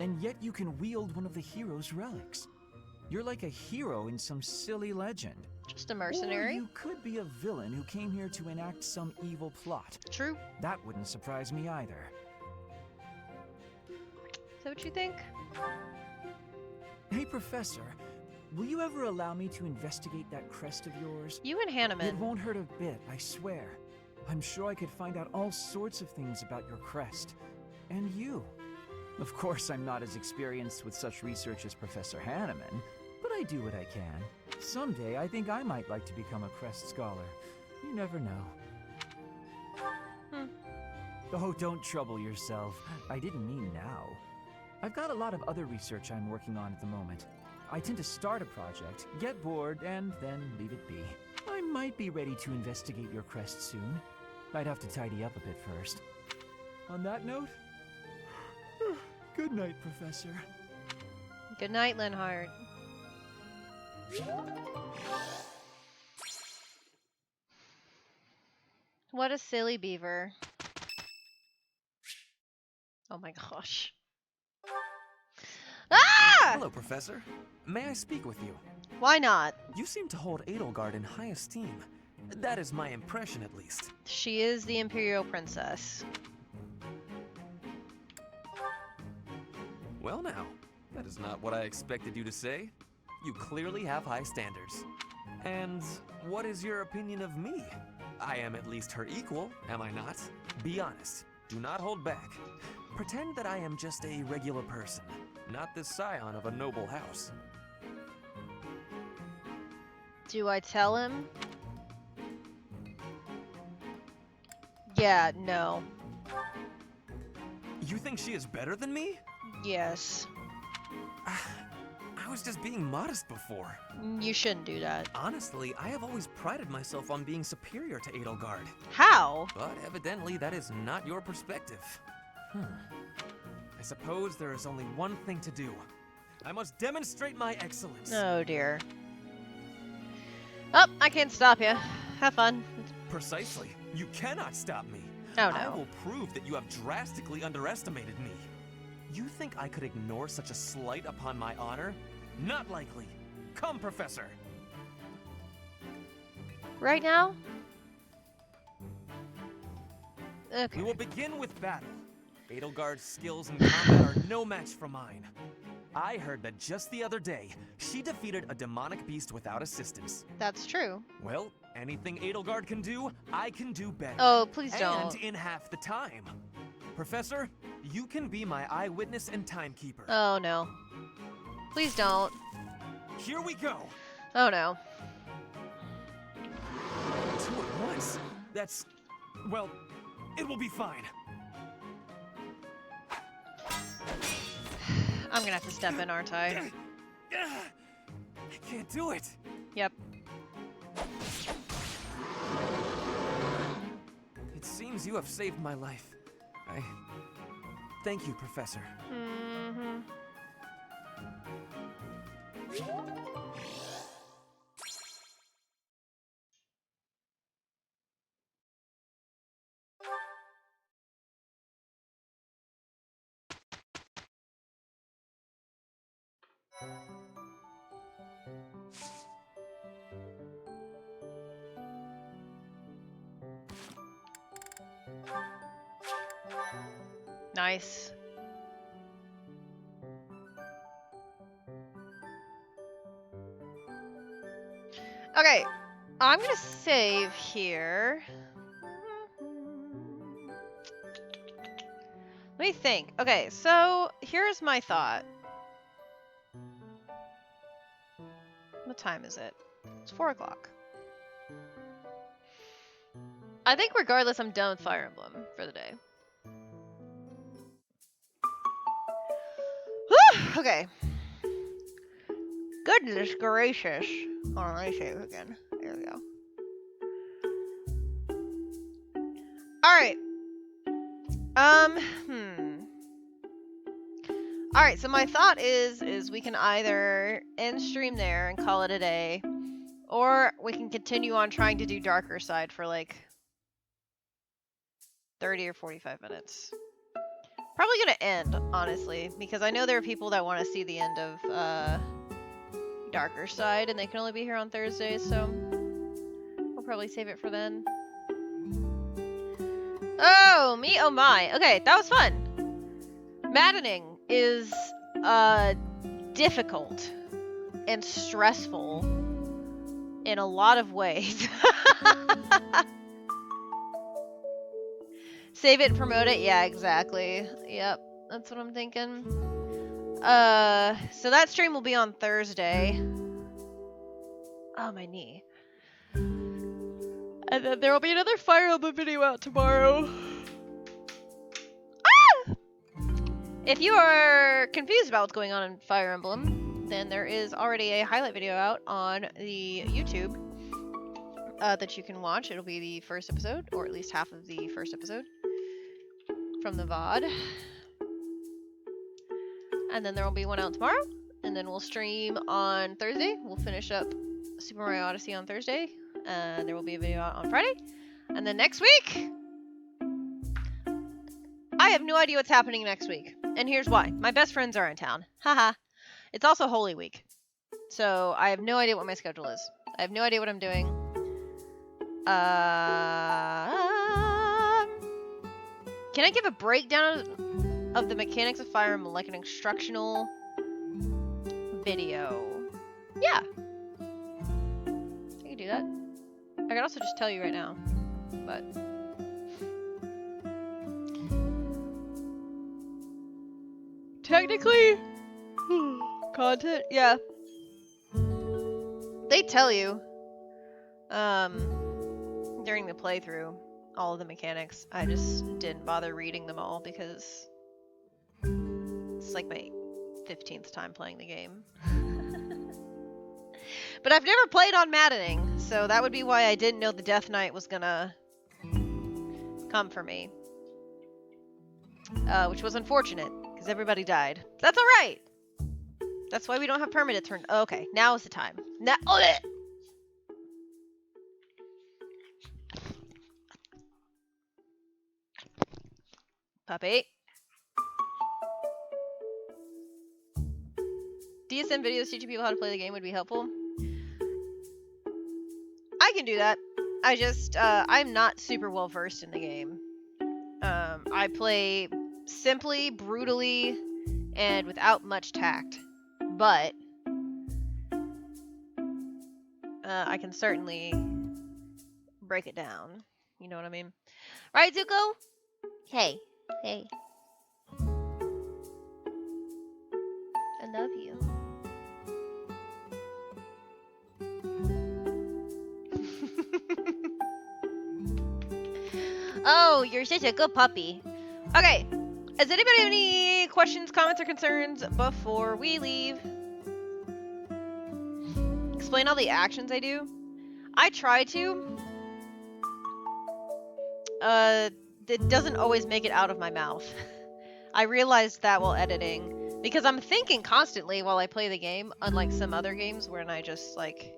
And yet you can wield one of the hero's relics. You're like a hero in some silly legend. Just a mercenary. Or you could be a villain who came here to enact some evil plot. True. That wouldn't surprise me either. Is that what you think? Hey, Professor, will you ever allow me to investigate that crest of yours? You and Hanneman. It won't hurt a bit, I swear. I'm sure I could find out all sorts of things about your crest. And you. Of course, I'm not as experienced with such research as Professor Hanneman, but I do what I can. Someday, I think I might like to become a Crest Scholar. You never know. Oh, don't trouble yourself. I didn't mean now. I've got a lot of other research I'm working on at the moment. I tend to start a project, get bored, and then leave it be. I might be ready to investigate your crest soon. I'd have to tidy up a bit first. On that note, good night, Professor. Good night, Linhardt. What a silly beaver. Oh my gosh. Ah! Hello, Professor. May I speak with you? Why not? You seem to hold Edelgard in high esteem. That is my impression, at least. She is the Imperial Princess. Well now, that is not what I expected you to say. You clearly have high standards. And what is your opinion of me? I am at least her equal, am I not? Be honest. Do not hold back. Pretend that I am just a regular person, not the scion of a noble house. Do I tell him? Yeah, no. You think she is better than me? Yes. I was just being modest before. You shouldn't do that. Honestly, I have always prided myself on being superior to Edelgard. How? But evidently that is not your perspective. I suppose there is only one thing to do. I must demonstrate my excellence. Oh dear. Oh, I can't stop you. Have fun. Precisely. You cannot stop me. Oh no. I will prove that you have drastically underestimated me. You think I could ignore such a slight upon my honor? Not likely. Come, Professor. Right now? Okay. We will begin with battle. Edelgard's skills in combat are no match for mine. I heard that just the other day, she defeated a demonic beast without assistance. That's true. Well, anything Edelgard can do, I can do better. Oh, please don't. And in half the time. Professor, you can be my eyewitness and timekeeper. Oh no. Please don't. Here we go. Oh no. 2 at once? That's... well, it will be fine. I'm gonna have to step in, aren't I? I can't do it. Yep. It seems you have saved my life. Thank you, Professor. Mm-hmm. Nice. Okay, I'm gonna save here. Let me think. Okay, so here's my thought. What time is it? It's 4 o'clock. I think regardless, I'm done with Fire Emblem for the day. Whew, okay. Goodness gracious. Hold on, let me save again. There we go. Alright. Alright, so my thought is we can either end stream there and call it a day, or we can continue on trying to do Darker Side for like 30 or 45 minutes. Probably gonna end, honestly, because I know there are people that want to see the end of Darker Side, and they can only be here on Thursdays, so we'll probably save it for then. Oh, me, oh my. Okay, that was fun. Maddening is difficult and stressful in a lot of ways. Save it and promote it? Yeah, exactly. Yep. That's what I'm thinking. So that stream will be on Thursday. Oh, my knee. And then there will be another Fire Emblem video out tomorrow. Ah! If you are confused about what's going on in Fire Emblem, then there is already a highlight video out on the YouTube that you can watch. It'll be the first episode, or at least half of the first episode from the VOD. And then there will be one out tomorrow, and then we'll stream on Thursday. We'll finish up Super Mario Odyssey on Thursday, and there will be a video out on Friday. And then next week, I have no idea what's happening next week. And here's why. My best friends are in town. Haha. It's also Holy Week. So I have no idea what my schedule is. I have no idea what I'm doing. Can I give a breakdown of the mechanics of Fire Emblem, like an instructional video? Yeah. I can do that. I can also just tell you right now. But technically, content, yeah. They tell you during the playthrough all of the mechanics. I just didn't bother reading them all because it's like my 15th time playing the game. But I've never played on Maddening, so that would be why I didn't know the Death Knight was gonna come for me. Which was unfortunate, because everybody died. That's alright! That's why we don't have permanent turn. Okay, now is the time. Now. Puppy. DSM videos teaching people how to play the game would be helpful. I can do that. I just, I'm not super well versed in the game. I play simply, brutally, and without much tact. But I can certainly break it down. You know what I mean? Right, Zuko? Hey. Hey. I love you. Oh, you're such a good puppy. Okay. Does anybody have any questions, comments, or concerns before we leave? Explain all the actions I do. I try to. It doesn't always make it out of my mouth. I realized that while editing. Because I'm thinking constantly while I play the game, unlike some other games where I just, like,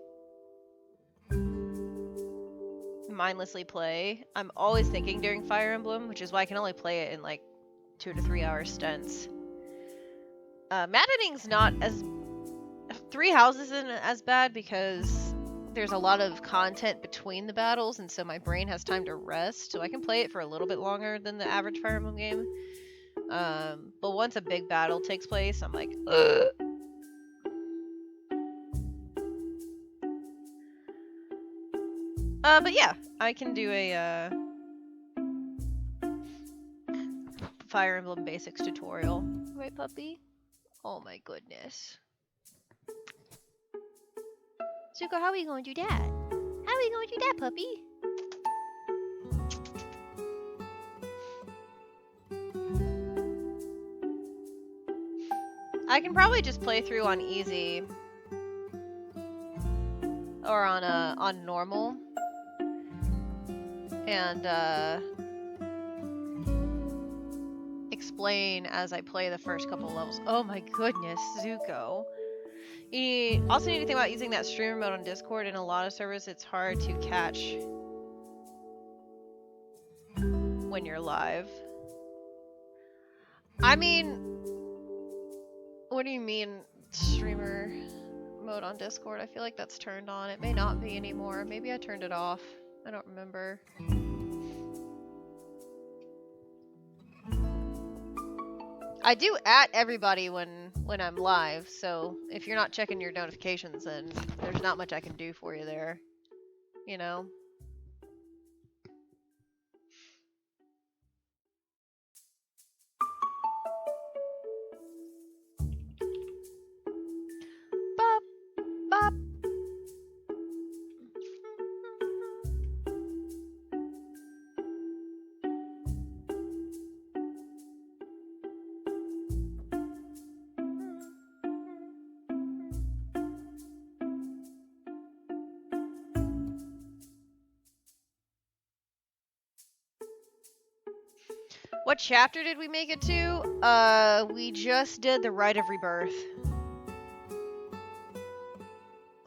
mindlessly play. I'm always thinking during Fire Emblem, which is why I can only play it in, like, 2 to 3 hour stints. Maddening's not as... 3 Houses isn't as bad because there's a lot of content between the battles, and so my brain has time to rest, so I can play it for a little bit longer than the average Fire Emblem game. But once a big battle takes place, I'm like, ugh. But yeah, I can do a Fire Emblem Basics tutorial. Right, puppy? Oh my goodness. Zuko, how are we going to do that? How are we going to do that, puppy? I can probably just play through on easy. Or on normal. And, explain as I play the first couple levels. Oh my goodness, Zuko. You also need to think about using that streamer mode on Discord. In a lot of servers, it's hard to catch when you're live. I mean, what do you mean streamer mode on Discord? I feel like that's turned on. It may not be anymore. Maybe I turned it off. I don't remember. I do at everybody when I'm live, so if you're not checking your notifications, then there's not much I can do for you there. You know? What chapter did we make it to? We just did the Rite of Rebirth.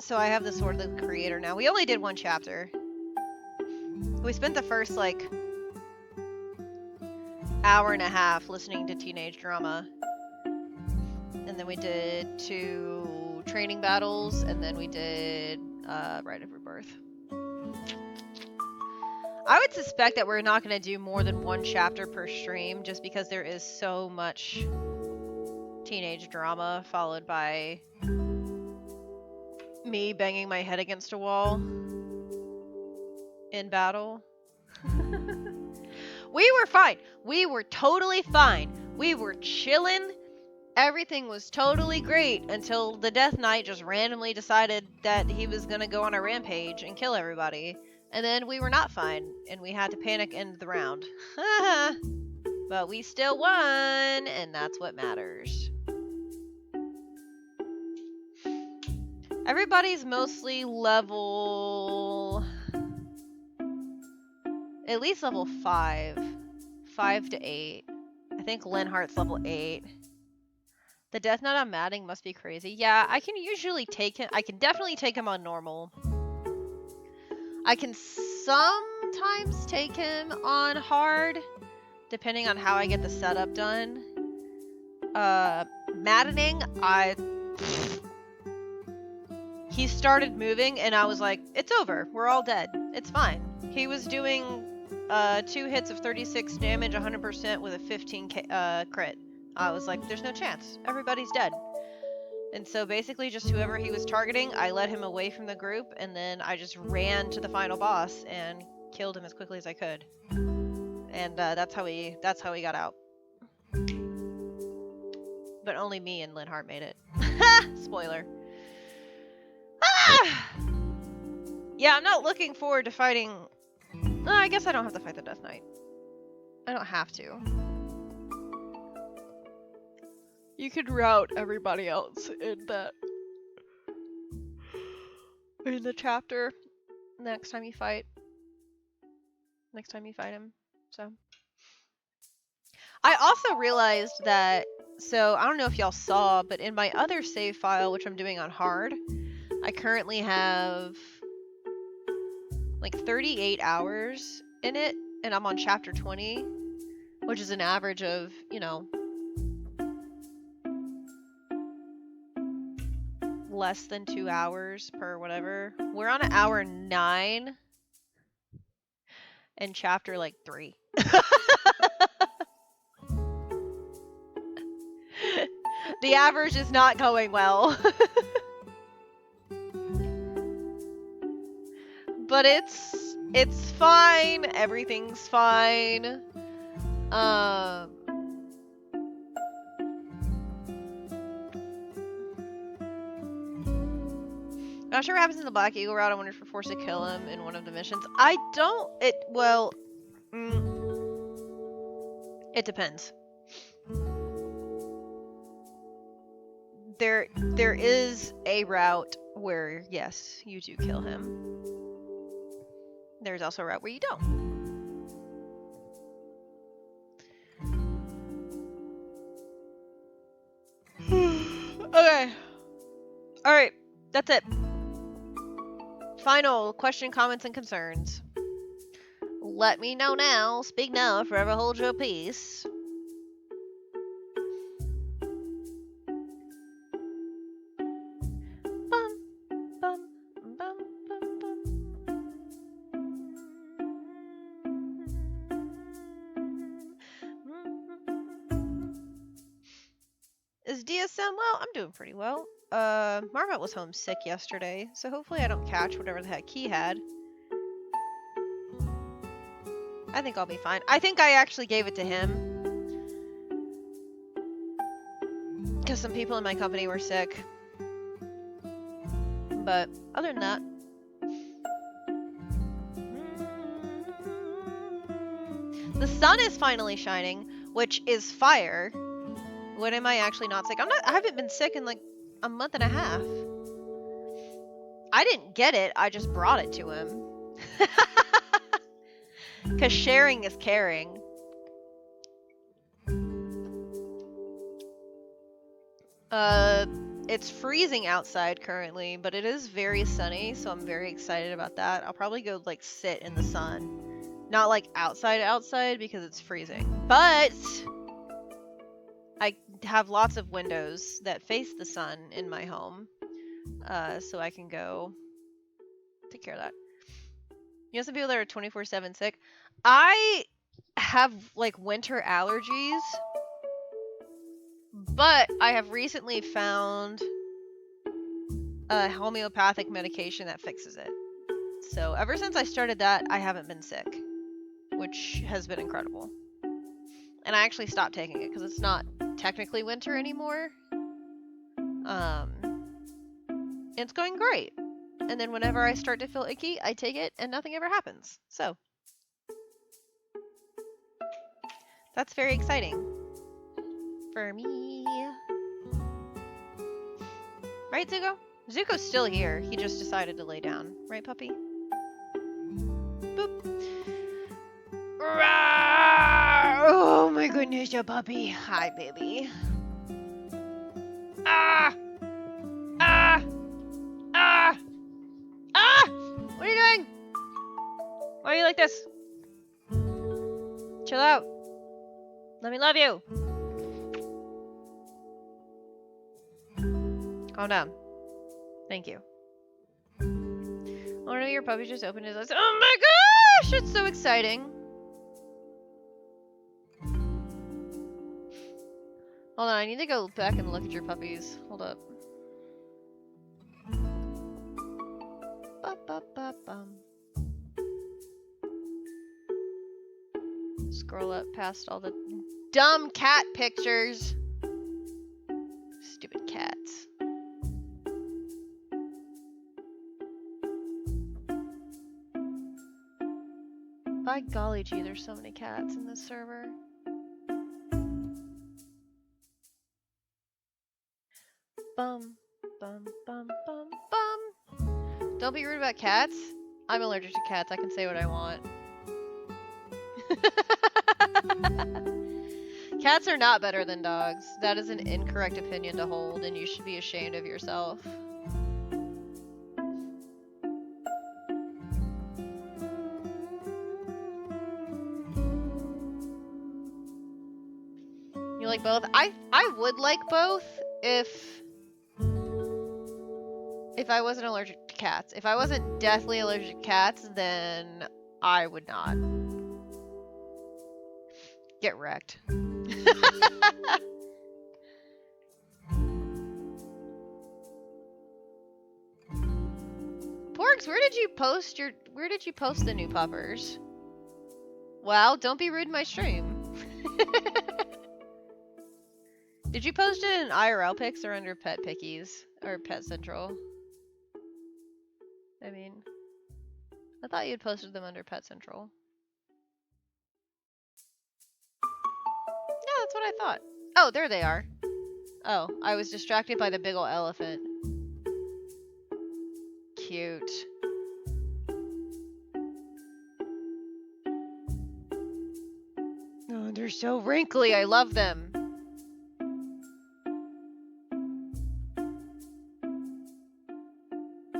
So I have the Sword of the Creator now. We only did one chapter. We spent the first, like, hour and a half listening to teenage drama. And then we did 2 training battles, and then we did Rite of Rebirth. I would suspect that we're not going to do more than 1 chapter per stream, just because there is so much teenage drama, followed by me banging my head against a wall in battle. We were fine. We were totally fine. We were chilling. Everything was totally great until the Death Knight just randomly decided that he was going to go on a rampage and kill everybody. And then we were not fine, and we had to panic end the round. But we still won, and that's what matters. Everybody's mostly level... at least level 5. 5 to 8. I think Linhart's level 8. The Death Knight on Maddening must be crazy. Yeah, I can usually take him... I can definitely take him on normal. I can sometimes take him on hard, depending on how I get the setup done. Maddening, he started moving, and I was like, it's over. We're all dead. It's fine. He was doing 2 hits of 36 damage, 100% with a 15 crit. I was like, there's no chance. Everybody's dead. And so basically just whoever he was targeting, I led him away from the group, and then I just ran to the final boss and killed him as quickly as I could. And that's how we got out. But only me and Linhart made it. Spoiler. Ah! Yeah, I'm not looking forward to fighting... I guess I don't have to fight the Death Knight. I don't have to. You could route everybody else in the chapter next time you fight him. So I also realized that, so I don't know if y'all saw, but in my other save file, which I'm doing on hard, I currently have like 38 hours in it, and I'm on chapter 20, which is an average of, you know, less than 2 hours per whatever. We're on an hour 9 in chapter like 3. The average is not going well. But it's fine. Everything's fine. Not sure what happens in the Black Eagle route. I wonder if we're forced to kill him in one of the missions. I don't... It depends. There is a route where, yes, you do kill him. There's also a route where you don't. Okay. Alright. That's it. Final question, comments, and concerns. Let me know now. Speak now. Forever hold your peace. Is DSM well? I'm doing pretty well. Marmot was homesick yesterday, so hopefully I don't catch whatever the heck he had. I think I'll be fine. I think I actually gave it to him. Because some people in my company were sick. But other than that... The sun is finally shining, which is fire. When am I actually not sick? I haven't been sick in like a month and a half. I didn't get it, I just brought it to him. Because sharing is caring. It's freezing outside currently, but it is very sunny, so I'm very excited about that. I'll probably go like sit in the sun. Not like outside because it's freezing. But I have lots of windows that face the sun in my home. So I can go take care of that. You know some people that are 24/7 sick? I have like winter allergies, but I have recently found a homeopathic medication that fixes it. So ever since I started that, I haven't been sick, which has been incredible. And I actually stopped taking it because it's not technically winter anymore. It's going great. And then whenever I start to feel icky, I take it and nothing ever happens. So that's very exciting for me. Right, Zuko? Zuko's still here. He just decided to lay down. Right, puppy? Boop. Rawr! Oh my goodness, your puppy. Hi, baby. Ah! Ah! Ah! Ah! What are you doing? Why are you like this? Chill out. Let me love you. Calm down. Thank you. One of your puppies just opened his eyes. Oh my gosh! It's so exciting. Hold on, I need to go back and look at your puppies. Hold up. Scroll up past all the dumb cat pictures. Stupid cats. By golly gee, there's so many cats in this server. Bum, bum, bum, bum, bum. Don't be rude about cats. I'm allergic to cats. I can say what I want. Cats are not better than dogs. That is an incorrect opinion to hold, and you should be ashamed of yourself. You like both? I would like both if I wasn't allergic to cats. If I wasn't deathly allergic to cats, then I would not. Get wrecked. Porgs, where did you post the new puppers? Well, don't be rude in my stream. Did you post it in IRL pics or under Pet Pickies or Pet Central? I mean, I thought you had posted them under Pet Central. Yeah, that's what I thought. Oh, there they are. Oh, I was distracted by the big ol' elephant. Cute. Oh, they're so wrinkly. I love them.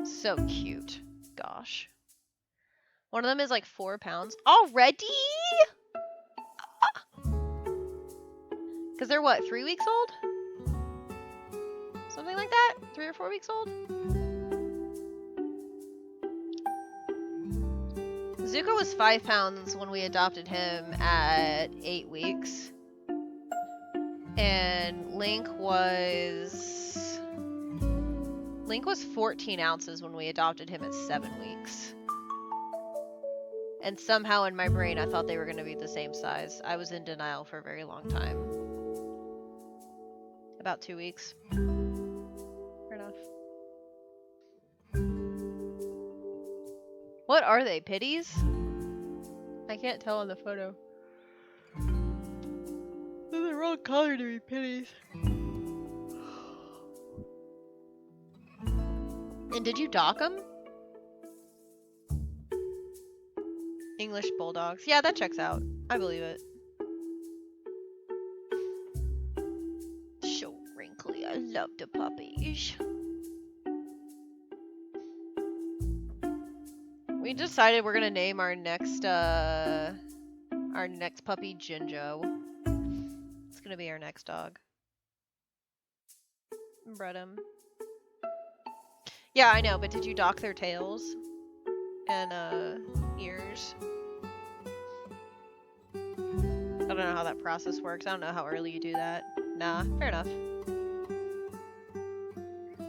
So cute. Gosh. One of them is like 4 pounds. Already? Because they're what, 3 weeks old? Something like that? 3 or 4 weeks old? Zuko was 5 pounds when we adopted him at 8 weeks. And Link was 14 ounces when we adopted him at 7 weeks. And somehow in my brain I thought they were going to be the same size. I was in denial for a very long time. About 2 weeks. Fair enough. What are they, pitties? I can't tell on the photo. They're the wrong color to be pitties. And did you dock them? English bulldogs. Yeah, that checks out. I believe it. So wrinkly. I love Sheesh. We decided we're gonna name our next puppy Jinjo. It's gonna be our next dog. Bred him. Yeah, I know, but did you dock their tails? And ears? I don't know how that process works. I don't know how early you do that. Nah, fair enough.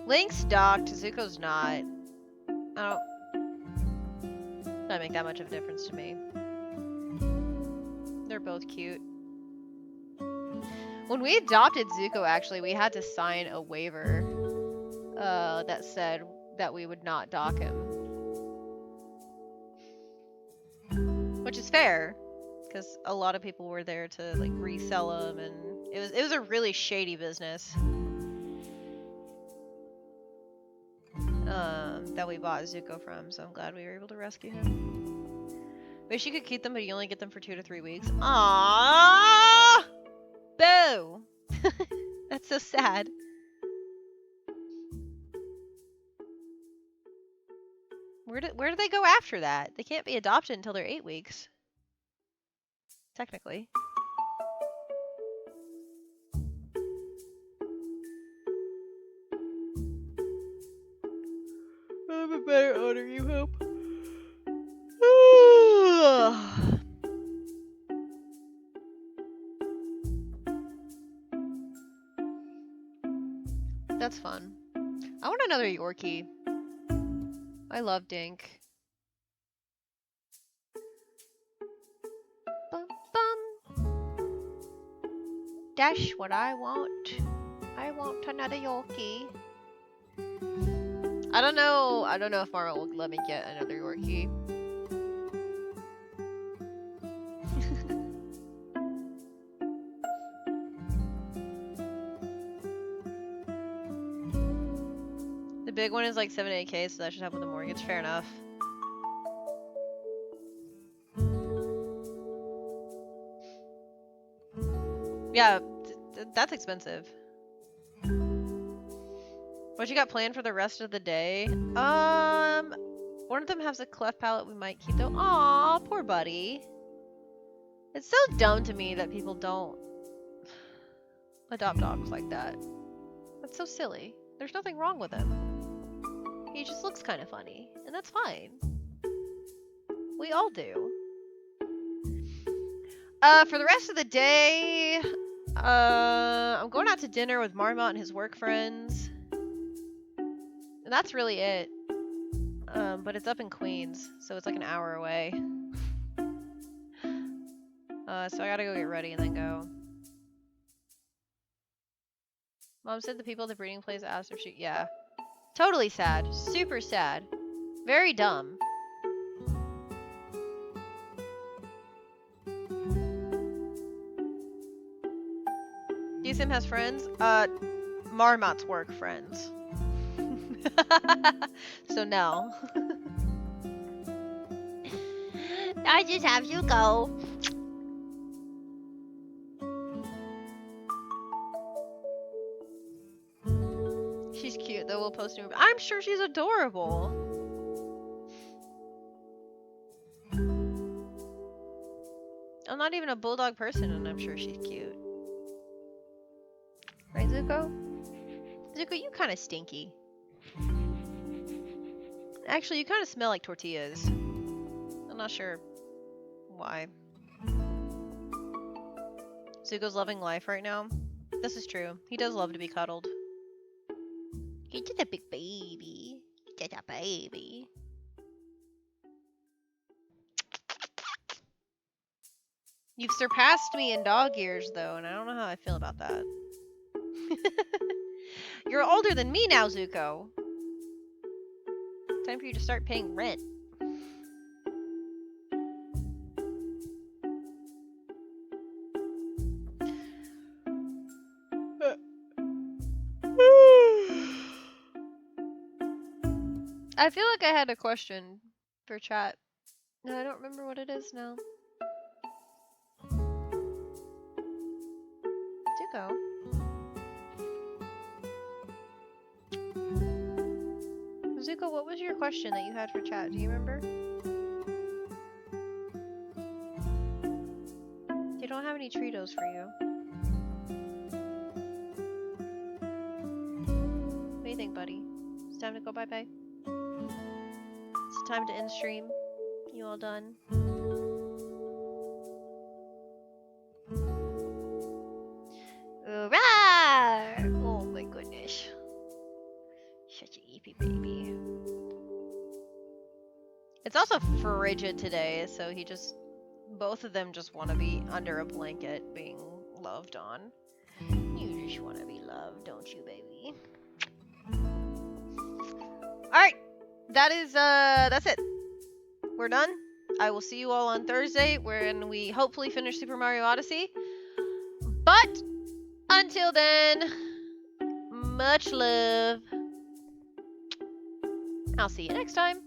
Link's docked, Zuko's not. Doesn't make that much of a difference to me. They're both cute. When we adopted Zuko, actually, we had to sign a waiver that said that we would not dock him. Which is fair, because a lot of people were there to like resell him, and it was a really shady business. That we bought Zuko from, so I'm glad we were able to rescue him. Wish you could keep them, but you only get them for 2 to 3 weeks. Aww! Boo! That's so sad. Where do they go after that? They can't be adopted until they're 8 weeks. Technically. I'm a better owner, you hope. That's fun. I want another Yorkie. I love Dink. Bum, bum. That's what I want. I want another Yorkie. I don't know if Mara will let me get another Yorkie. The big one is like 7-8K, so that should help with the mortgage. Fair enough. Yeah, that's expensive. What you got planned for the rest of the day? One of them has a cleft palate we might keep though. Aw, poor buddy. It's so dumb to me that people don't adopt dogs like that. That's so silly. There's nothing wrong with him. He just looks kind of funny, and that's fine. We all do. For the rest of the day, I'm going out to dinner with Marmot and his work friends. And that's really it. But it's up in Queens, so it's like an hour away. So I gotta go get ready and then go. Mom said the people at the breeding place asked if she... Yeah. Totally sad. Super sad. Very dumb. DSM has friends? Marmot's work friends. So no. I just have you go. She's cute though, we'll post her. I'm sure she's adorable. I'm not even a bulldog person and I'm sure she's cute. Right, Zuko? Zuko, you kind of stinky. Actually, you kind of smell like tortillas. I'm not sure why. Zuko's loving life right now. This is true. He does love to be cuddled. He's just a big baby. He's just a baby. You've surpassed me in dog years, though, and I don't know how I feel about that. You're older than me now, Zuko. Time for you to start paying rent. I feel like I had a question for chat. No, I don't remember what it is now. Zuko. Zuko, what was your question that you had for chat? Do you remember? They don't have any Tritos for you. What do you think, buddy? It's time to go bye-bye. It's time to end stream. You all done? Hurrah! Oh my goodness. Such a eepy baby. It's also frigid today, so both of them just want to be under a blanket being loved on. You just want to be loved, don't you, baby? Alright, that's it. We're done. I will see you all on Thursday when we hopefully finish Super Mario Odyssey. But until then, much love. I'll see you next time.